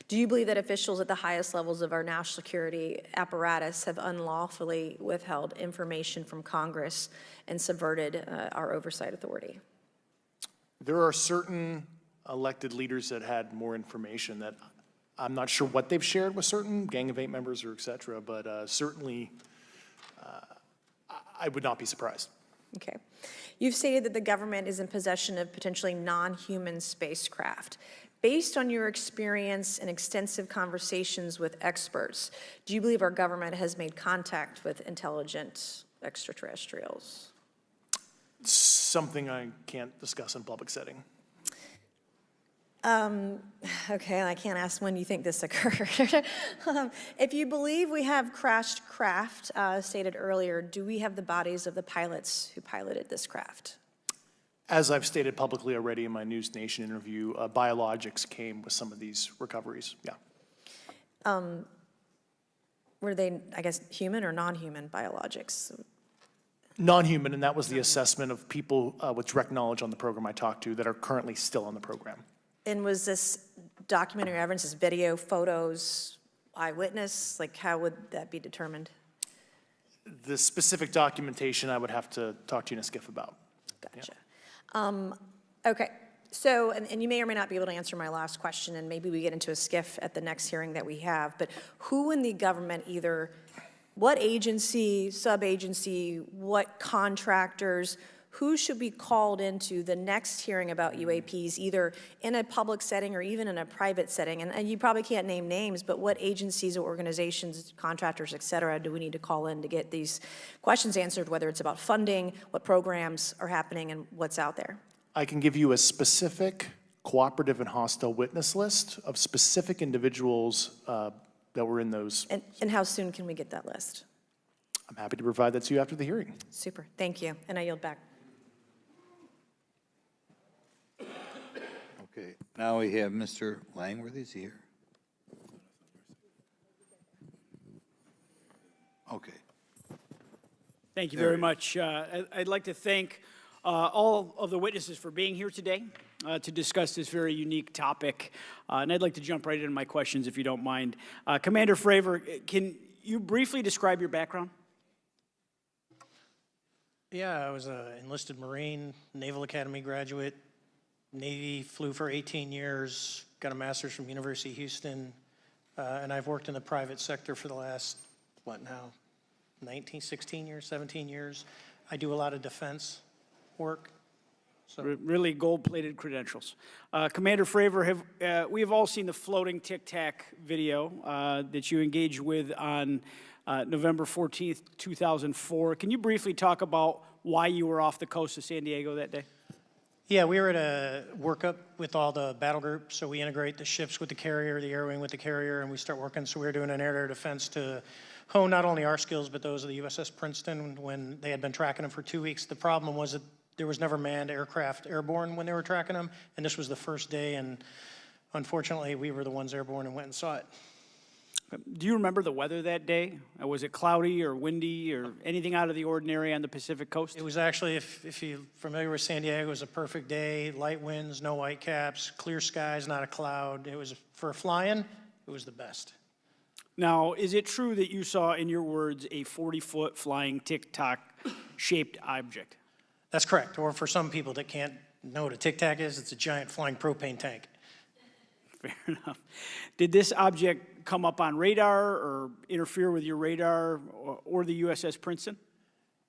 Do you believe that officials at the highest levels of our national security apparatus have unlawfully withheld information from Congress and subverted our oversight authority? There are certain elected leaders that had more information that I'm not sure what they've shared with certain Gang of Eight members or et cetera, but certainly I would not be surprised. Okay. You've stated that the government is in possession of potentially non-human spacecraft. Based on your experience and extensive conversations with experts, do you believe our government has made contact with intelligent extraterrestrials? Something I can't discuss in public setting. Okay, I can't ask when you think this occurred. If you believe we have crashed craft, stated earlier, do we have the bodies of the pilots who piloted this craft? As I've stated publicly already in my News Nation interview, biologics came with some of these recoveries, yeah. Were they, I guess, human or non-human biologics? Non-human, and that was the assessment of people with direct knowledge on the program I talked to that are currently still on the program. And was this documentary evidence, this video, photos, eyewitness? Like, how would that be determined? The specific documentation I would have to talk to you in a skiff about. Gotcha. Okay, so, and you may or may not be able to answer my last question, and maybe we get into a skiff at the next hearing that we have, but who in the government, either what agency, sub-agency, what contractors, who should be called into the next hearing about UAPs, either in a public setting or even in a private setting? And you probably can't name names, but what agencies or organizations, contractors, et cetera, do we need to call in to get these questions answered, whether it's about funding, what programs are happening, and what's out there? I can give you a specific cooperative and hostile witness list of specific individuals that were in those. And how soon can we get that list? I'm happy to provide that to you after the hearing. Super, thank you, and I yield back. Okay, now we have Mr. Langworthy. Is he here? Okay. Thank you very much. I'd like to thank all of the witnesses for being here today to discuss this very unique topic. And I'd like to jump right into my questions, if you don't mind. Commander Fravor, can you briefly describe your background? Yeah, I was an enlisted Marine, Naval Academy graduate, Navy, flew for 18 years, got a master's from University of Houston, and I've worked in the private sector for the last, 16 years, 17 years. I do a lot of defense work. So. Really gold-plated credentials. Commander Fravor, we have all seen the floating Tic Tac video that you engaged with on November 14th, 2004. Can you briefly talk about why you were off the coast of San Diego that day? Yeah, we were at a workup with all the battle groups, so we integrate the ships with the carrier, the air wing with the carrier, and we start working. So we were doing an air-to-air defense to hone not only our skills, but those of the USS Princeton when they had been tracking them for 2 weeks. The problem was that there was never manned aircraft airborne when they were tracking them, and this was the first day, and unfortunately, we were the ones airborne and went and saw it. Do you remember the weather that day? Was it cloudy or windy or anything out of the ordinary on the Pacific coast? It was actually, if you're familiar with San Diego, it was a perfect day, light winds, no whitecaps, clear skies, not a cloud. It was, for flying, it was the best. Now, is it true that you saw, in your words, a 40-foot flying Tic Tac shaped object? That's correct. Or for some people that can't know what a Tic Tac is, it's a giant flying propane tank. Fair enough. Did this object come up on radar or interfere with your radar or the USS Princeton?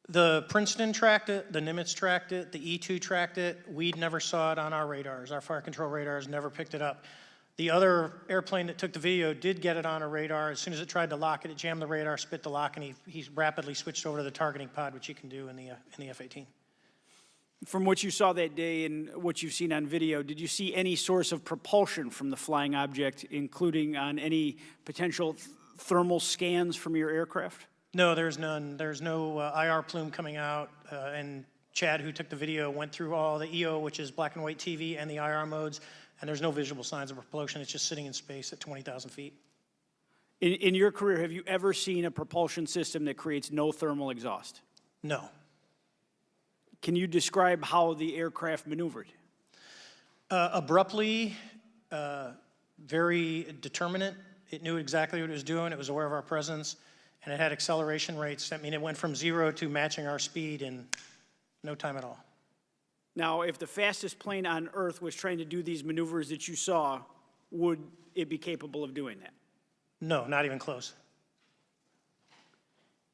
The Princeton tracked it, the Nimitz tracked it, the E-2 tracked it. We never saw it on our radars. Our fire control radars never picked it up. The other airplane that took the video did get it on a radar. As soon as it tried to lock it, it jammed the radar, spit the lock, and he rapidly switched over to the targeting pod, which you can do in the F-18. From what you saw that day and what you've seen on video, did you see any source of propulsion from the flying object, including on any potential thermal scans from your aircraft? No, there's none. There's no IR plume coming out, and Chad, who took the video, went through all the EO, which is black and white TV, and the IR modes, and there's no visible signs of propulsion. It's just sitting in space at 20,000 feet. In your career, have you ever seen a propulsion system that creates no thermal exhaust? No. Can you describe how the aircraft maneuvered? Abruptly, very determinate. It knew exactly what it was doing. It was aware of our presence, and it had acceleration rates. I mean, it went from 0 to matching our speed in no time at all. Now, if the fastest plane on Earth was trying to do these maneuvers that you saw, would it be capable of doing that? No, not even close.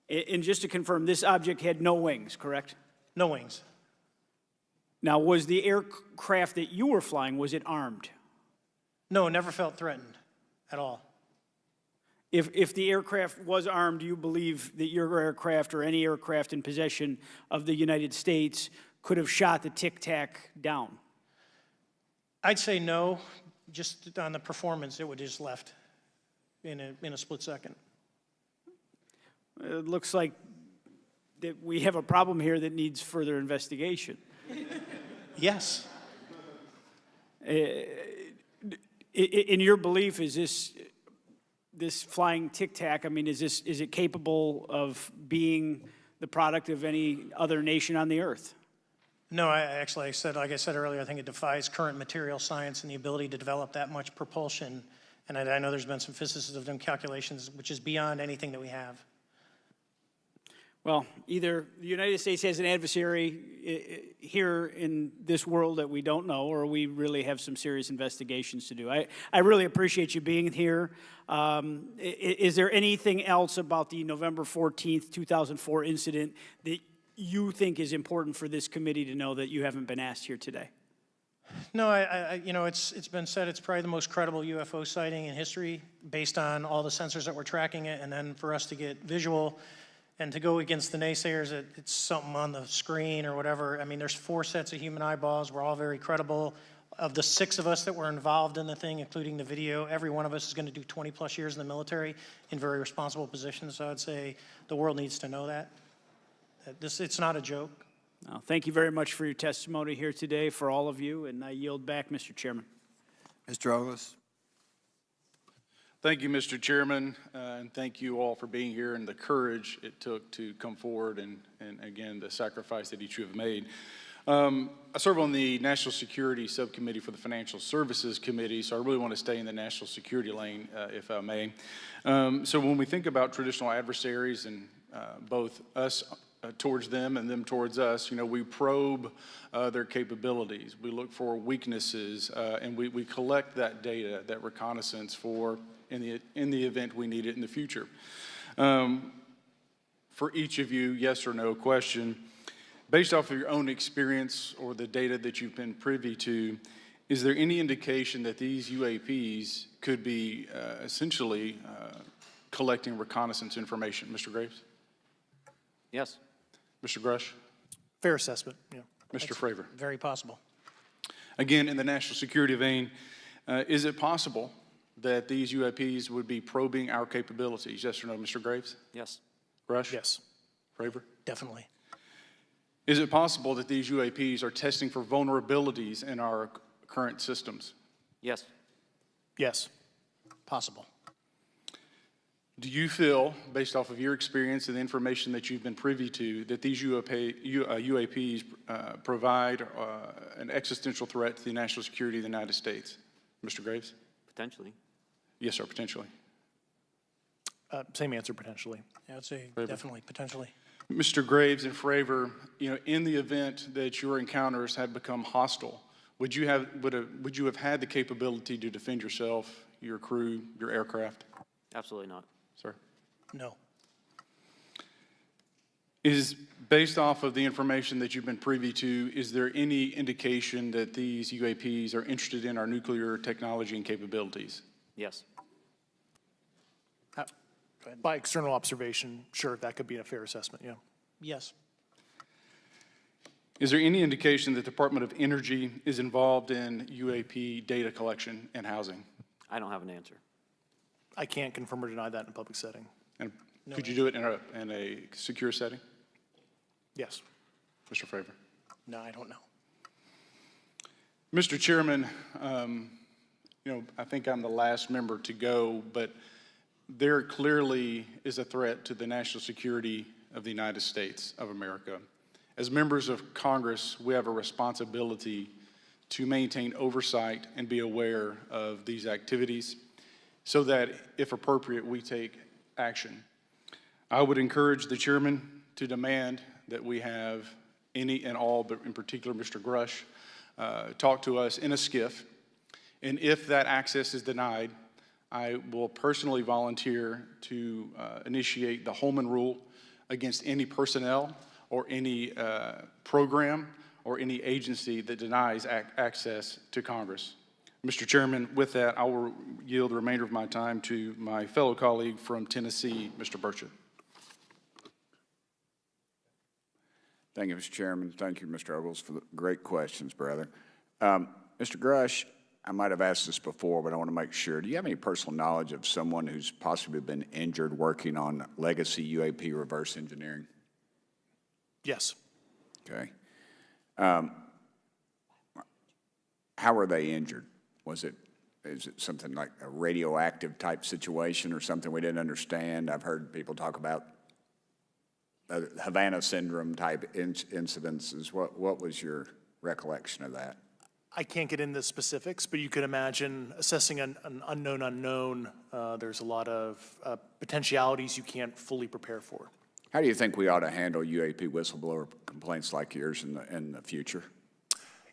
And just to confirm, this object had no wings, correct? No wings. Now, was the aircraft that you were flying, was it armed? No, never felt threatened at all. If the aircraft was armed, do you believe that your aircraft or any aircraft in possession of the United States could have shot the Tic Tac down? I'd say no. Just on the performance, it would just left in a split second. It looks like that we have a problem here that needs further investigation. Yes. In your belief, is this flying Tic Tac, I mean, is it capable of being the product of any other nation on the earth? No, like I said earlier, I think it defies current material science and the ability to develop that much propulsion. And I know there's been some physicists that have done calculations, which is beyond anything that we have. Well, either the United States has an adversary here in this world that we don't know, or we really have some serious investigations to do. I really appreciate you being here. Is there anything else about the November 14th, 2004 incident that you think is important for this committee to know that you haven't been asked here today? No, you know, it's been said it's probably the most credible UFO sighting in history based on all the sensors that were tracking it, and then for us to get visual and to go against the naysayers that it's something on the screen or whatever. I mean, there's 4 sets of human eyeballs. We're all very credible. Of the 6 of us that were involved in the thing, including the video, every one of us is going to do 20+ years in the military in very responsible positions. So I'd say the world needs to know that. It's not a joke. Well, thank you very much for your testimony here today for all of you, and I yield back, Mr. Chairman. Mr. Ogles? Thank you, Mr. Chairman, and thank you all for being here and the courage it took to come forward and again, the sacrifice that each of you have made. I serve on the National Security Subcommittee for the Financial Services Committee, so I really want to stay in the national security lane, if I may. So when we think about traditional adversaries and both us towards them and them towards us, you know, we probe their capabilities. We look for weaknesses, and we collect that data, that reconnaissance for in the event we need it in the future. For each of you, yes or no question, based off of your own experience or the data that you've been privy to, is there any indication that these UAPs could be essentially collecting reconnaissance information? Mr. Graves? Yes. Mr. Grush? Fair assessment, yeah. Mr. Fravor? Very possible. Again, in the national security vein, is it possible that these UAPs would be probing our capabilities? Yes or no, Mr. Graves? Yes. Grush? Yes. Fravor? Definitely. Is it possible that these UAPs are testing for vulnerabilities in our current systems? Yes. Yes. Possible. Do you feel, based off of your experience and the information that you've been privy to, that these UAPs provide an existential threat to the national security of the United States? Mr. Graves? Potentially. Yes, sir, potentially. Same answer, potentially. Yeah, I'd say Fravor? definitely, potentially. Mr. Graves and Fravor, you know, in the event that your encounters had become hostile, would you have had the capability to defend yourself, your crew, your aircraft? Absolutely not. Sir? No. Is, based off of the information that you've been privy to, is there any indication that these UAPs are interested in our nuclear technology and capabilities? Yes. By external observation, sure, that could be a fair assessment, yeah. Yes. Is there any indication that the Department of Energy is involved in UAP data collection and housing? I don't have an answer. I can't confirm or deny that in a public setting. And could you do it in a secure setting? Yes. Mr. Fravor? No, I don't know. Mr. Chairman, you know, I think I'm the last member to go, but there clearly is a threat to the national security of the United States of America. As members of Congress, we have a responsibility to maintain oversight and be aware of these activities so that, if appropriate, we take action. I would encourage the chairman to demand that we have any and all, but in particular Mr. Grush, talk to us in a skiff. And if that access is denied, I will personally volunteer to initiate the Holman Rule against any personnel or any program or any agency that denies access to Congress. Mr. Chairman, with that, I will yield the remainder of my time to my fellow colleague from Tennessee, Mr. Burchett. Thank you, Mr. Chairman. Thank you, Mr. Ogles, for the great questions, brother. Mr. Grush, I might have asked this before, but I want to make sure. Do you have any personal knowledge of someone who's possibly been injured working on legacy UAP reverse engineering? Yes. Okay. How were they injured? Is it something like a radioactive type situation or something we didn't understand? I've heard people talk about Havana syndrome type incidences. What was your recollection of that? I can't get into specifics, but you could imagine assessing an unknown unknown. There's a lot of potentialities you can't fully prepare for. How do you think we ought to handle UAP whistleblower complaints like yours in the future?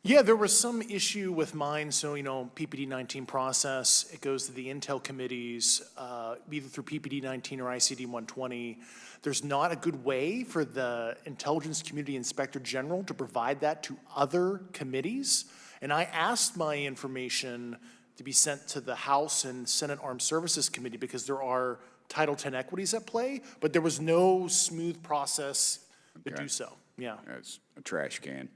Yeah, there was some issue with mine. So, PPD 19 process, it goes to the Intel committees, either through PPD 19 or ICD 120. There's not a good way for the Intelligence Community Inspector General to provide that to other committees. And I asked my information to be sent to the House and Senate Armed Services Committee because there are Title X equities at play, but there was no smooth process to do so. Yeah. That's a trash can.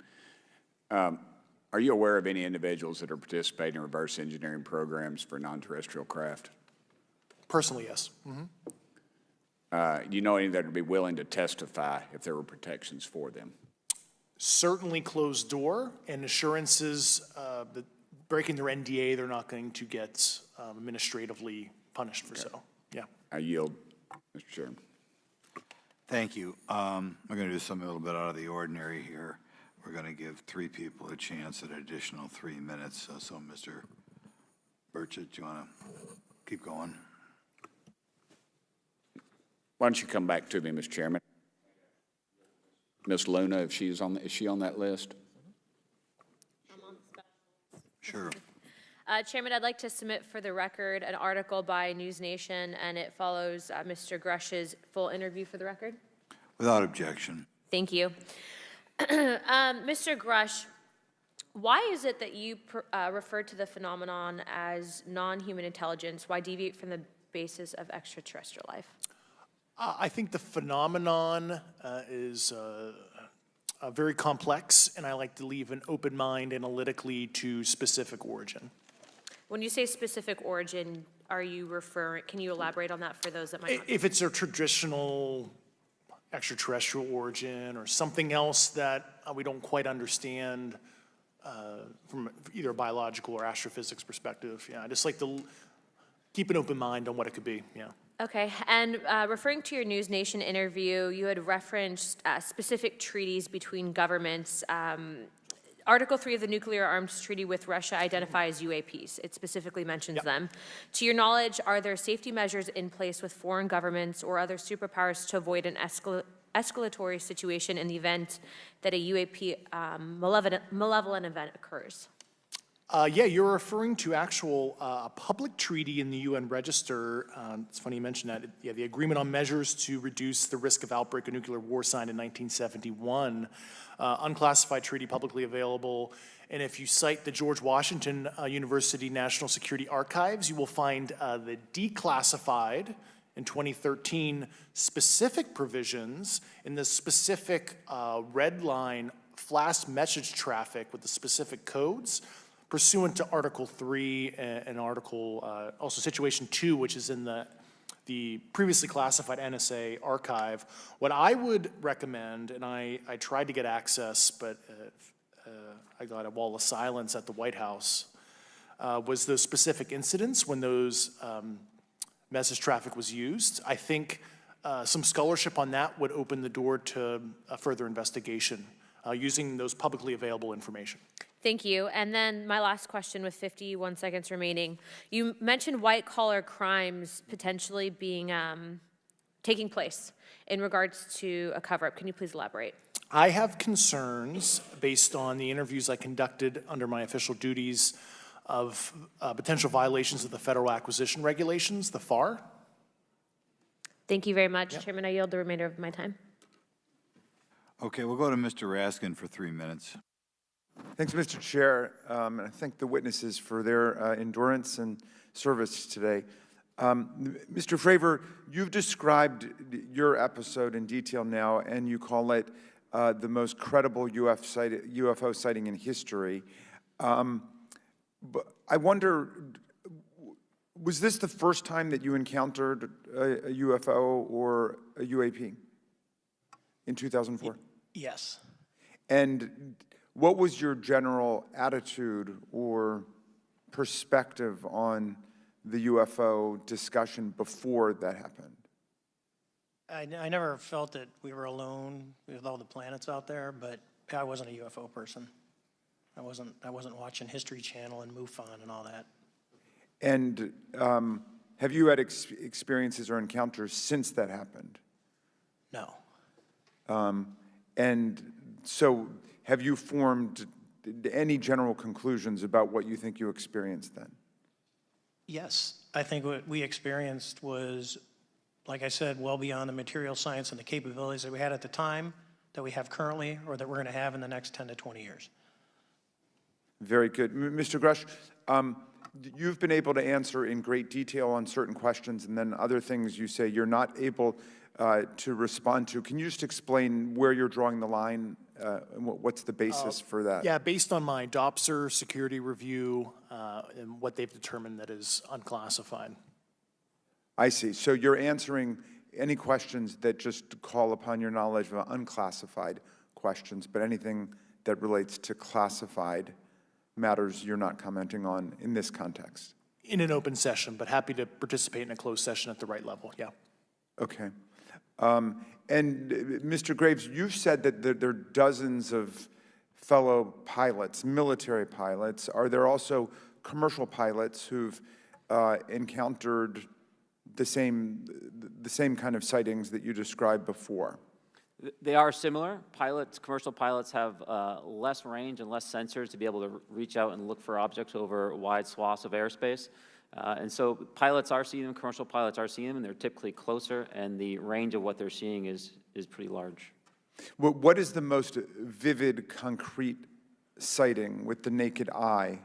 Are you aware of any individuals that are participating in reverse engineering programs for non-terrestrial craft? Personally, yes. Do you know any that would be willing to testify if there were protections for them? Certainly closed door and assurances that breaking their NDA, they're not going to get administratively punished for so. Yeah. I yield, Mr. Chairman. Thank you. We're going to do something a little bit out of the ordinary here. We're going to give 3 people a chance at an additional 3 minutes. So Mr. Burchett, do you want to keep going? Why don't you come back to me, Mr. Chairman? Ms. Luna, if she's on, is she on that list? Sure. Chairman, I'd like to submit for the record an article by News Nation, and it follows Mr. Grush's full interview for the record. Without objection. Thank you. Mr. Grush, why is it that you refer to the phenomenon as non-human intelligence? Why deviate from the basis of extraterrestrial life? I think the phenomenon is very complex, and I like to leave an open mind analytically to specific origin. When you say specific origin, are you referring, can you elaborate on that for those that might not? If it's a traditional extraterrestrial origin or something else that we don't quite understand from either a biological or astrophysics perspective, yeah, I just like to keep an open mind on what it could be, yeah. Okay, and referring to your News Nation interview, you had referenced specific treaties between governments. Article 3 of the Nuclear Arms Treaty with Russia identifies UAPs. It specifically mentions them. To your knowledge, are there safety measures in place with foreign governments or other superpowers to avoid an escalatory situation in the event that a UAP malevolent event occurs? Yeah, you're referring to actual public treaty in the UN Register. It's funny you mentioned that. Yeah, the Agreement on Measures to Reduce the Risk of Outbreak of Nuclear War signed in 1971. Unclassified treaty publicly available. And if you cite the George Washington University National Security Archives, you will find the declassified in 2013 specific provisions in the specific red line flash message traffic with the specific codes pursuant to Article 3 and Article, also Situation 2, which is in the previously classified NSA archive. What I would recommend, and I tried to get access, but I got a wall of silence at the White House, was those specific incidents when those message traffic was used. I think some scholarship on that would open the door to a further investigation using those publicly available information. Thank you. And then my last question with 51 seconds remaining. You mentioned white-collar crimes potentially being taking place in regards to a cover-up. Can you please elaborate? I have concerns based on the interviews I conducted under my official duties of potential violations of the Federal Acquisition Regulations, the FAR. Thank you very much, Chairman. I yield the remainder of my time. Okay, we'll go to Mr. Raskin for 3 minutes. Thanks, Mr. Chair, and I thank the witnesses for their endurance and service today. Mr. Fravor, you've described your episode in detail now, and you call it the most credible UFO sighting in history. But I wonder, was this the first time that you encountered a UFO or a UAP in 2004? Yes. And what was your general attitude or perspective on the UFO discussion before that happened? I never felt that we were alone with all the planets out there, but I wasn't a UFO person. I wasn't watching History Channel and MUFON and all that. And have you had experiences or encounters since that happened? No. And so have you formed any general conclusions about what you think you experienced then? Yes, I think what we experienced was, like I said, well beyond the material science and the capabilities that we had at the time, that we have currently, or that we're going to have in the next 10 to 20 years. Very good. Mr. Grush, you've been able to answer in great detail on certain questions, and then other things you say you're not able to respond to. Can you just explain where you're drawing the line, and what's the basis for that? Yeah, based on my DOPSR security review and what they've determined that is unclassified. I see. So you're answering any questions that just call upon your knowledge of unclassified questions, but anything that relates to classified matters you're not commenting on in this context? In an open session, but happy to participate in a closed session at the right level, yeah. Okay. And Mr. Graves, you've said that there are dozens of fellow pilots, military pilots. Are there also commercial pilots who've encountered the same kind of sightings that you described before? They are similar. Commercial pilots have less range and less sensors to be able to reach out and look for objects over wide swaths of airspace. And so pilots are seeing them, commercial pilots are seeing them, and they're typically closer, and the range of what they're seeing is pretty large. What is the most vivid, concrete sighting with the naked eye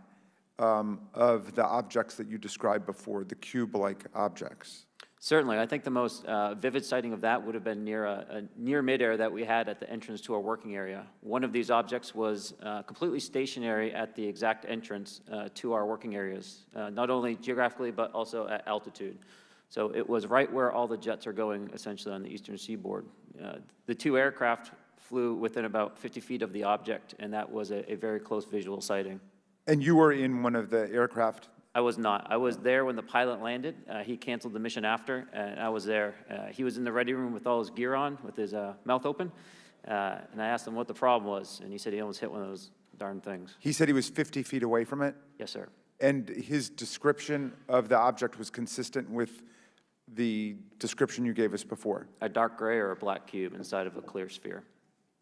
of the objects that you described before, the cube-like objects? Certainly. I think the most vivid sighting of that would have been near midair that we had at the entrance to our working area. One of these objects was completely stationary at the exact entrance to our working areas, not only geographically but also at altitude. So it was right where all the jets are going, essentially on the eastern seaboard. The two aircraft flew within about 50 feet of the object, and that was a very close visual sighting. And you were in one of the aircraft? I was not. I was there when the pilot landed. He canceled the mission after, and I was there. He was in the ready room with all his gear on, with his mouth open, and I asked him what the problem was, and he said he almost hit one of those darn things. He said he was 50 feet away from it? Yes, sir. And his description of the object was consistent with the description you gave us before? A dark gray or a black cube inside of a clear sphere.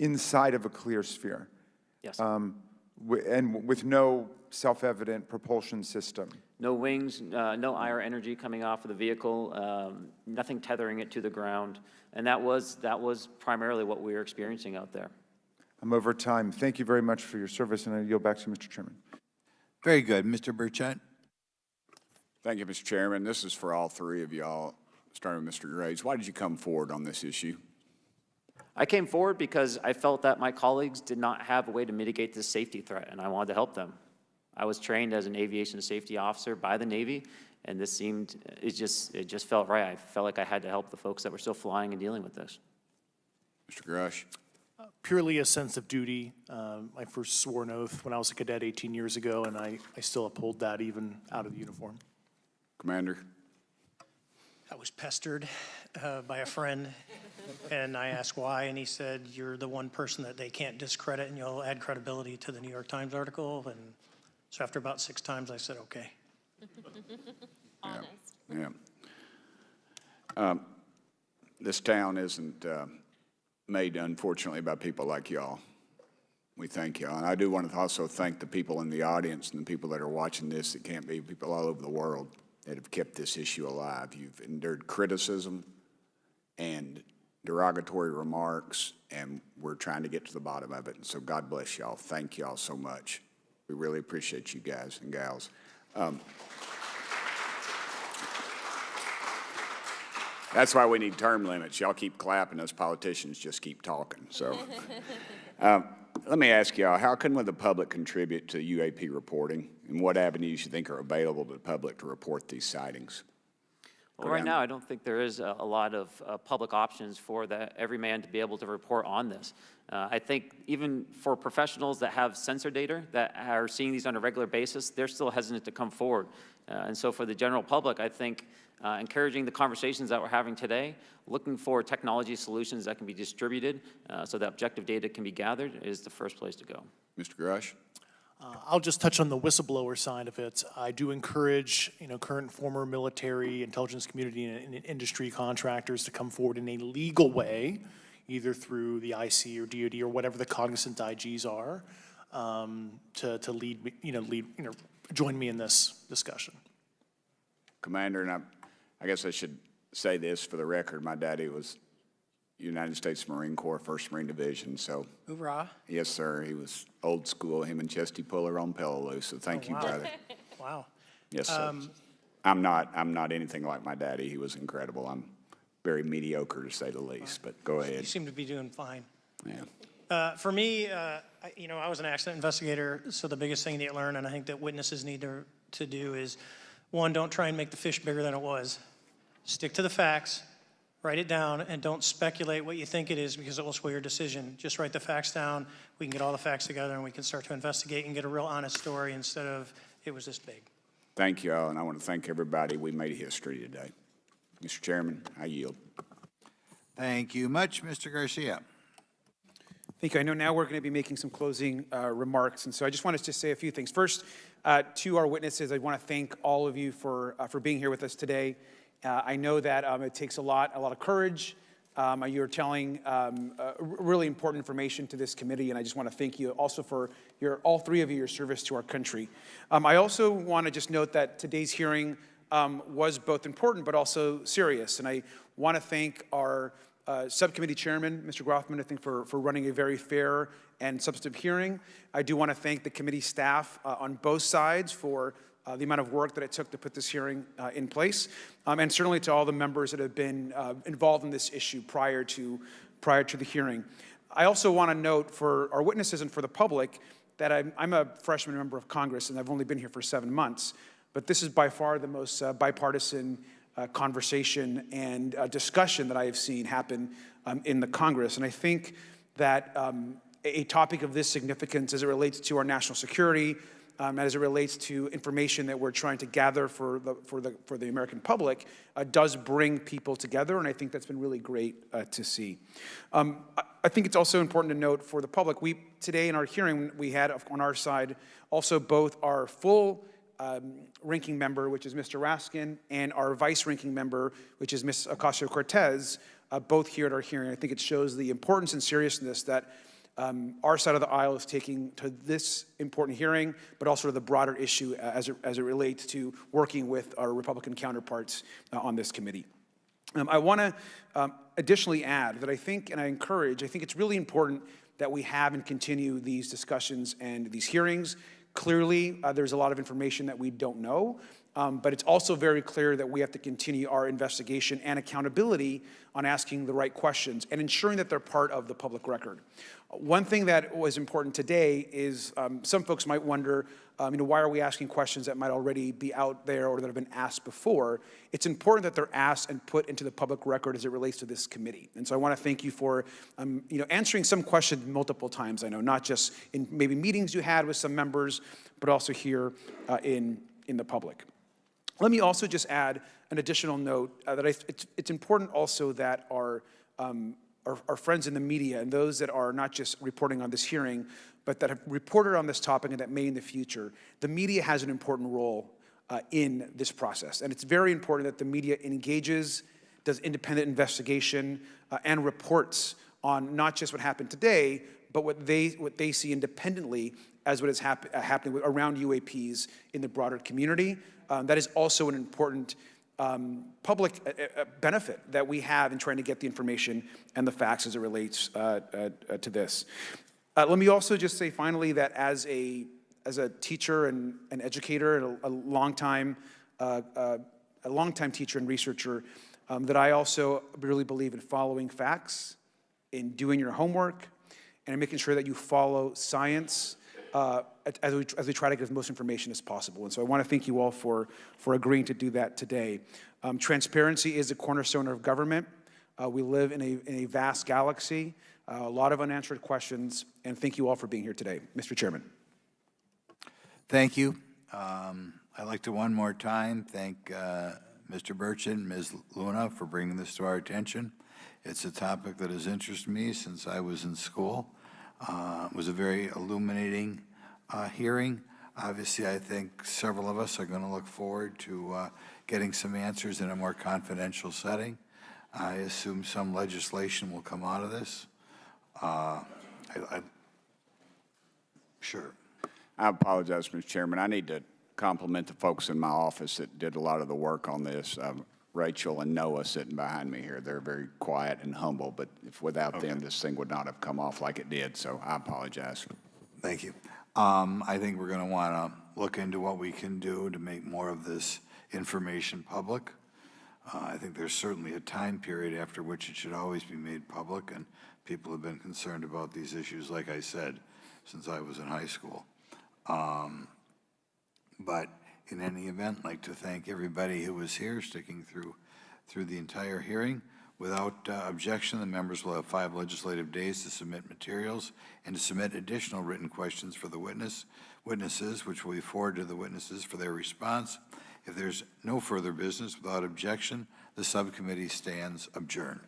Inside of a clear sphere? Yes. And with no self-evident propulsion system? No wings, no IR energy coming off of the vehicle, nothing tethering it to the ground, and that was primarily what we were experiencing out there. I'm over time. Thank you very much for your service, and I yield back to you, Mr. Chairman. Very good. Mr. Burchett? Thank you, Mr. Chairman. This is for all three of y'all, starting with Mr. Graves. Why did you come forward on this issue? I came forward because I felt that my colleagues did not have a way to mitigate this safety threat, and I wanted to help them. I was trained as an aviation safety officer by the Navy, and this it just felt right. I felt like I had to help the folks that were still flying and dealing with this. Mr. Grush? Purely a sense of duty. I first swore an oath when I was a cadet 18 years ago, and I still uphold that even out of the uniform. Commander? I was pestered by a friend, and I asked why, and he said, "You're the one person that they can't discredit, and you'll add credibility to the New York Times article." And so after about 6 times, I said, okay. Honest. Yeah. This town isn't made, unfortunately, by people like y'all. We thank y'all. And I do want to also thank the people in the audience and the people that are watching this that can't be, people all over the world that have kept this issue alive. You've endured criticism and derogatory remarks, and we're trying to get to the bottom of it. And so God bless y'all. Thank y'all so much. We really appreciate you guys and gals. That's why we need term limits. Y'all keep clapping, us politicians just keep talking. So let me ask y'all, how can the public contribute to UAP reporting, and what avenues you think are available to the public to report these sightings? Well, right now, I don't think there is a lot of public options for every man to be able to report on this. I think even for professionals that have sensor data that are seeing these on a regular basis, they're still hesitant to come forward. And so for the general public, I think encouraging the conversations that we're having today, looking for technology solutions that can be distributed so that objective data can be gathered is the first place to go. Mr. Grush? I'll just touch on the whistleblower side of it. I do encourage, current and former military, intelligence community, and industry contractors to come forward in a legal way, either through the IC or DoD or whatever the cognizant IGs are, to lead, join me in this discussion. Commander, and I guess I should say this for the record. My daddy was United States Marine Corps, 1st Marine Division, so. Hoorah. Yes, sir. He was old school, him and Chesty Puller on Peleliu, so thank you, wow. brother. Wow. Yes, sir. I'm not anything like my daddy. He was incredible. I'm very mediocre, to say the least, but go You ahead. seem to be doing fine. Yeah. For me, I was an accident investigator, so the biggest thing that you learn, and I think that witnesses need to do is, one, don't try and make the fish bigger than it was. Stick to the facts, write it down, and don't speculate what you think it is because it will sway your decision. Just write the facts down. We can get all the facts together and we can start to investigate and get a real honest story instead of it was this big. Thank you all, and I want to thank everybody. We made history today. Mr. Chairman, I yield. Thank you much, Mr. Garcia. Thank you. I know now we're going to be making some closing remarks, and so I just wanted to say a few things. First, to our witnesses, I want to thank all of you for being here with us today. I know that it takes a lot of courage. You're telling really important information to this committee, and I just want to thank you also for all three of you, your service to our country. I also want to just note that today's hearing was both important but also serious, and I want to thank our subcommittee chairman, Mr. Grothman, I think for running a very fair and substantive hearing. I do want to thank the committee staff on both sides for the amount of work that it took to put this hearing in place, and certainly to all the members that have been involved in this issue prior to the hearing. I also want to note for our witnesses and for the public that I'm a freshman member of Congress, and I've only been here for 7 months, but this is by far the most bipartisan conversation and discussion that I have seen happen in the Congress. And I think that a topic of this significance as it relates to our national security, as it relates to information that we're trying to gather for the American public, does bring people together, and I think that's been really great to see. I think it's also important to note for the public, today in our hearing, we had on our side also both our full ranking member, which is Mr. Raskin, and our vice ranking member, which is Ms. Ocasio-Cortez, both here at our hearing. I think it shows the importance and seriousness that our side of the aisle is taking to this important hearing, but also to the broader issue as it relates to working with our Republican counterparts on this committee. I want to additionally add that I think it's really important that we have and continue these discussions and these hearings. Clearly, there's a lot of information that we don't know, but it's also very clear that we have to continue our investigation and accountability on asking the right questions and ensuring that they're part of the public record. One thing that was important today is some folks might wonder, why are we asking questions that might already be out there or that have been asked before? It's important that they're asked and put into the public record as it relates to this committee. And so I want to thank you for, answering some questions multiple times. I know, not just in maybe meetings you had with some members, but also here in the public. Let me also just add an additional note that it's important also that our friends in the media and those that are not just reporting on this hearing, but that have reported on this topic and that may in the future, the media has an important role in this process. And it's very important that the media engages, does independent investigation, and reports on not just what happened today, but what they see independently as what is happening around UAPs in the broader community. That is also an important public benefit that we have in trying to get the information and the facts as it relates to this. Let me also just say finally that as a teacher and an educator and a longtime teacher and researcher, that I also really believe in following facts, in doing your homework, and in making sure that you follow science as we try to get as much information as possible. And so I want to thank you all for agreeing to do that today. Transparency is a cornerstone of government. We live in a vast galaxy, a lot of unanswered questions, and thank you all for being here today. Mr. Chairman. Thank you. I'd like to one more time thank Mr. Burchett and Ms. Luna for bringing this to our attention. It's a topic that has interested me since I was in school. It was a very illuminating hearing. Obviously, I think several of us are going to look forward to getting some answers in a more confidential setting. I assume some legislation will come out of this. Sure. I apologize, Mr. Chairman. I need to compliment the folks in my office that did a lot of the work on this. Rachel and Noah sitting behind me here. They're very quiet and humble, but if without them, this thing would not have come off like it did, so I apologize. Thank you. I think we're going to want to look into what we can do to make more of this information public. I think there's certainly a time period after which it should always be made public, and people have been concerned about these issues, like I said, since I was in high school. But in any event, I'd like to thank everybody who was here, sticking through the entire hearing. Without objection, the members will have 5 legislative days to submit materials and to submit additional written questions for the witnesses, which will be forwarded to the witnesses for their response. If there's no further business, without objection, the subcommittee stands adjourned.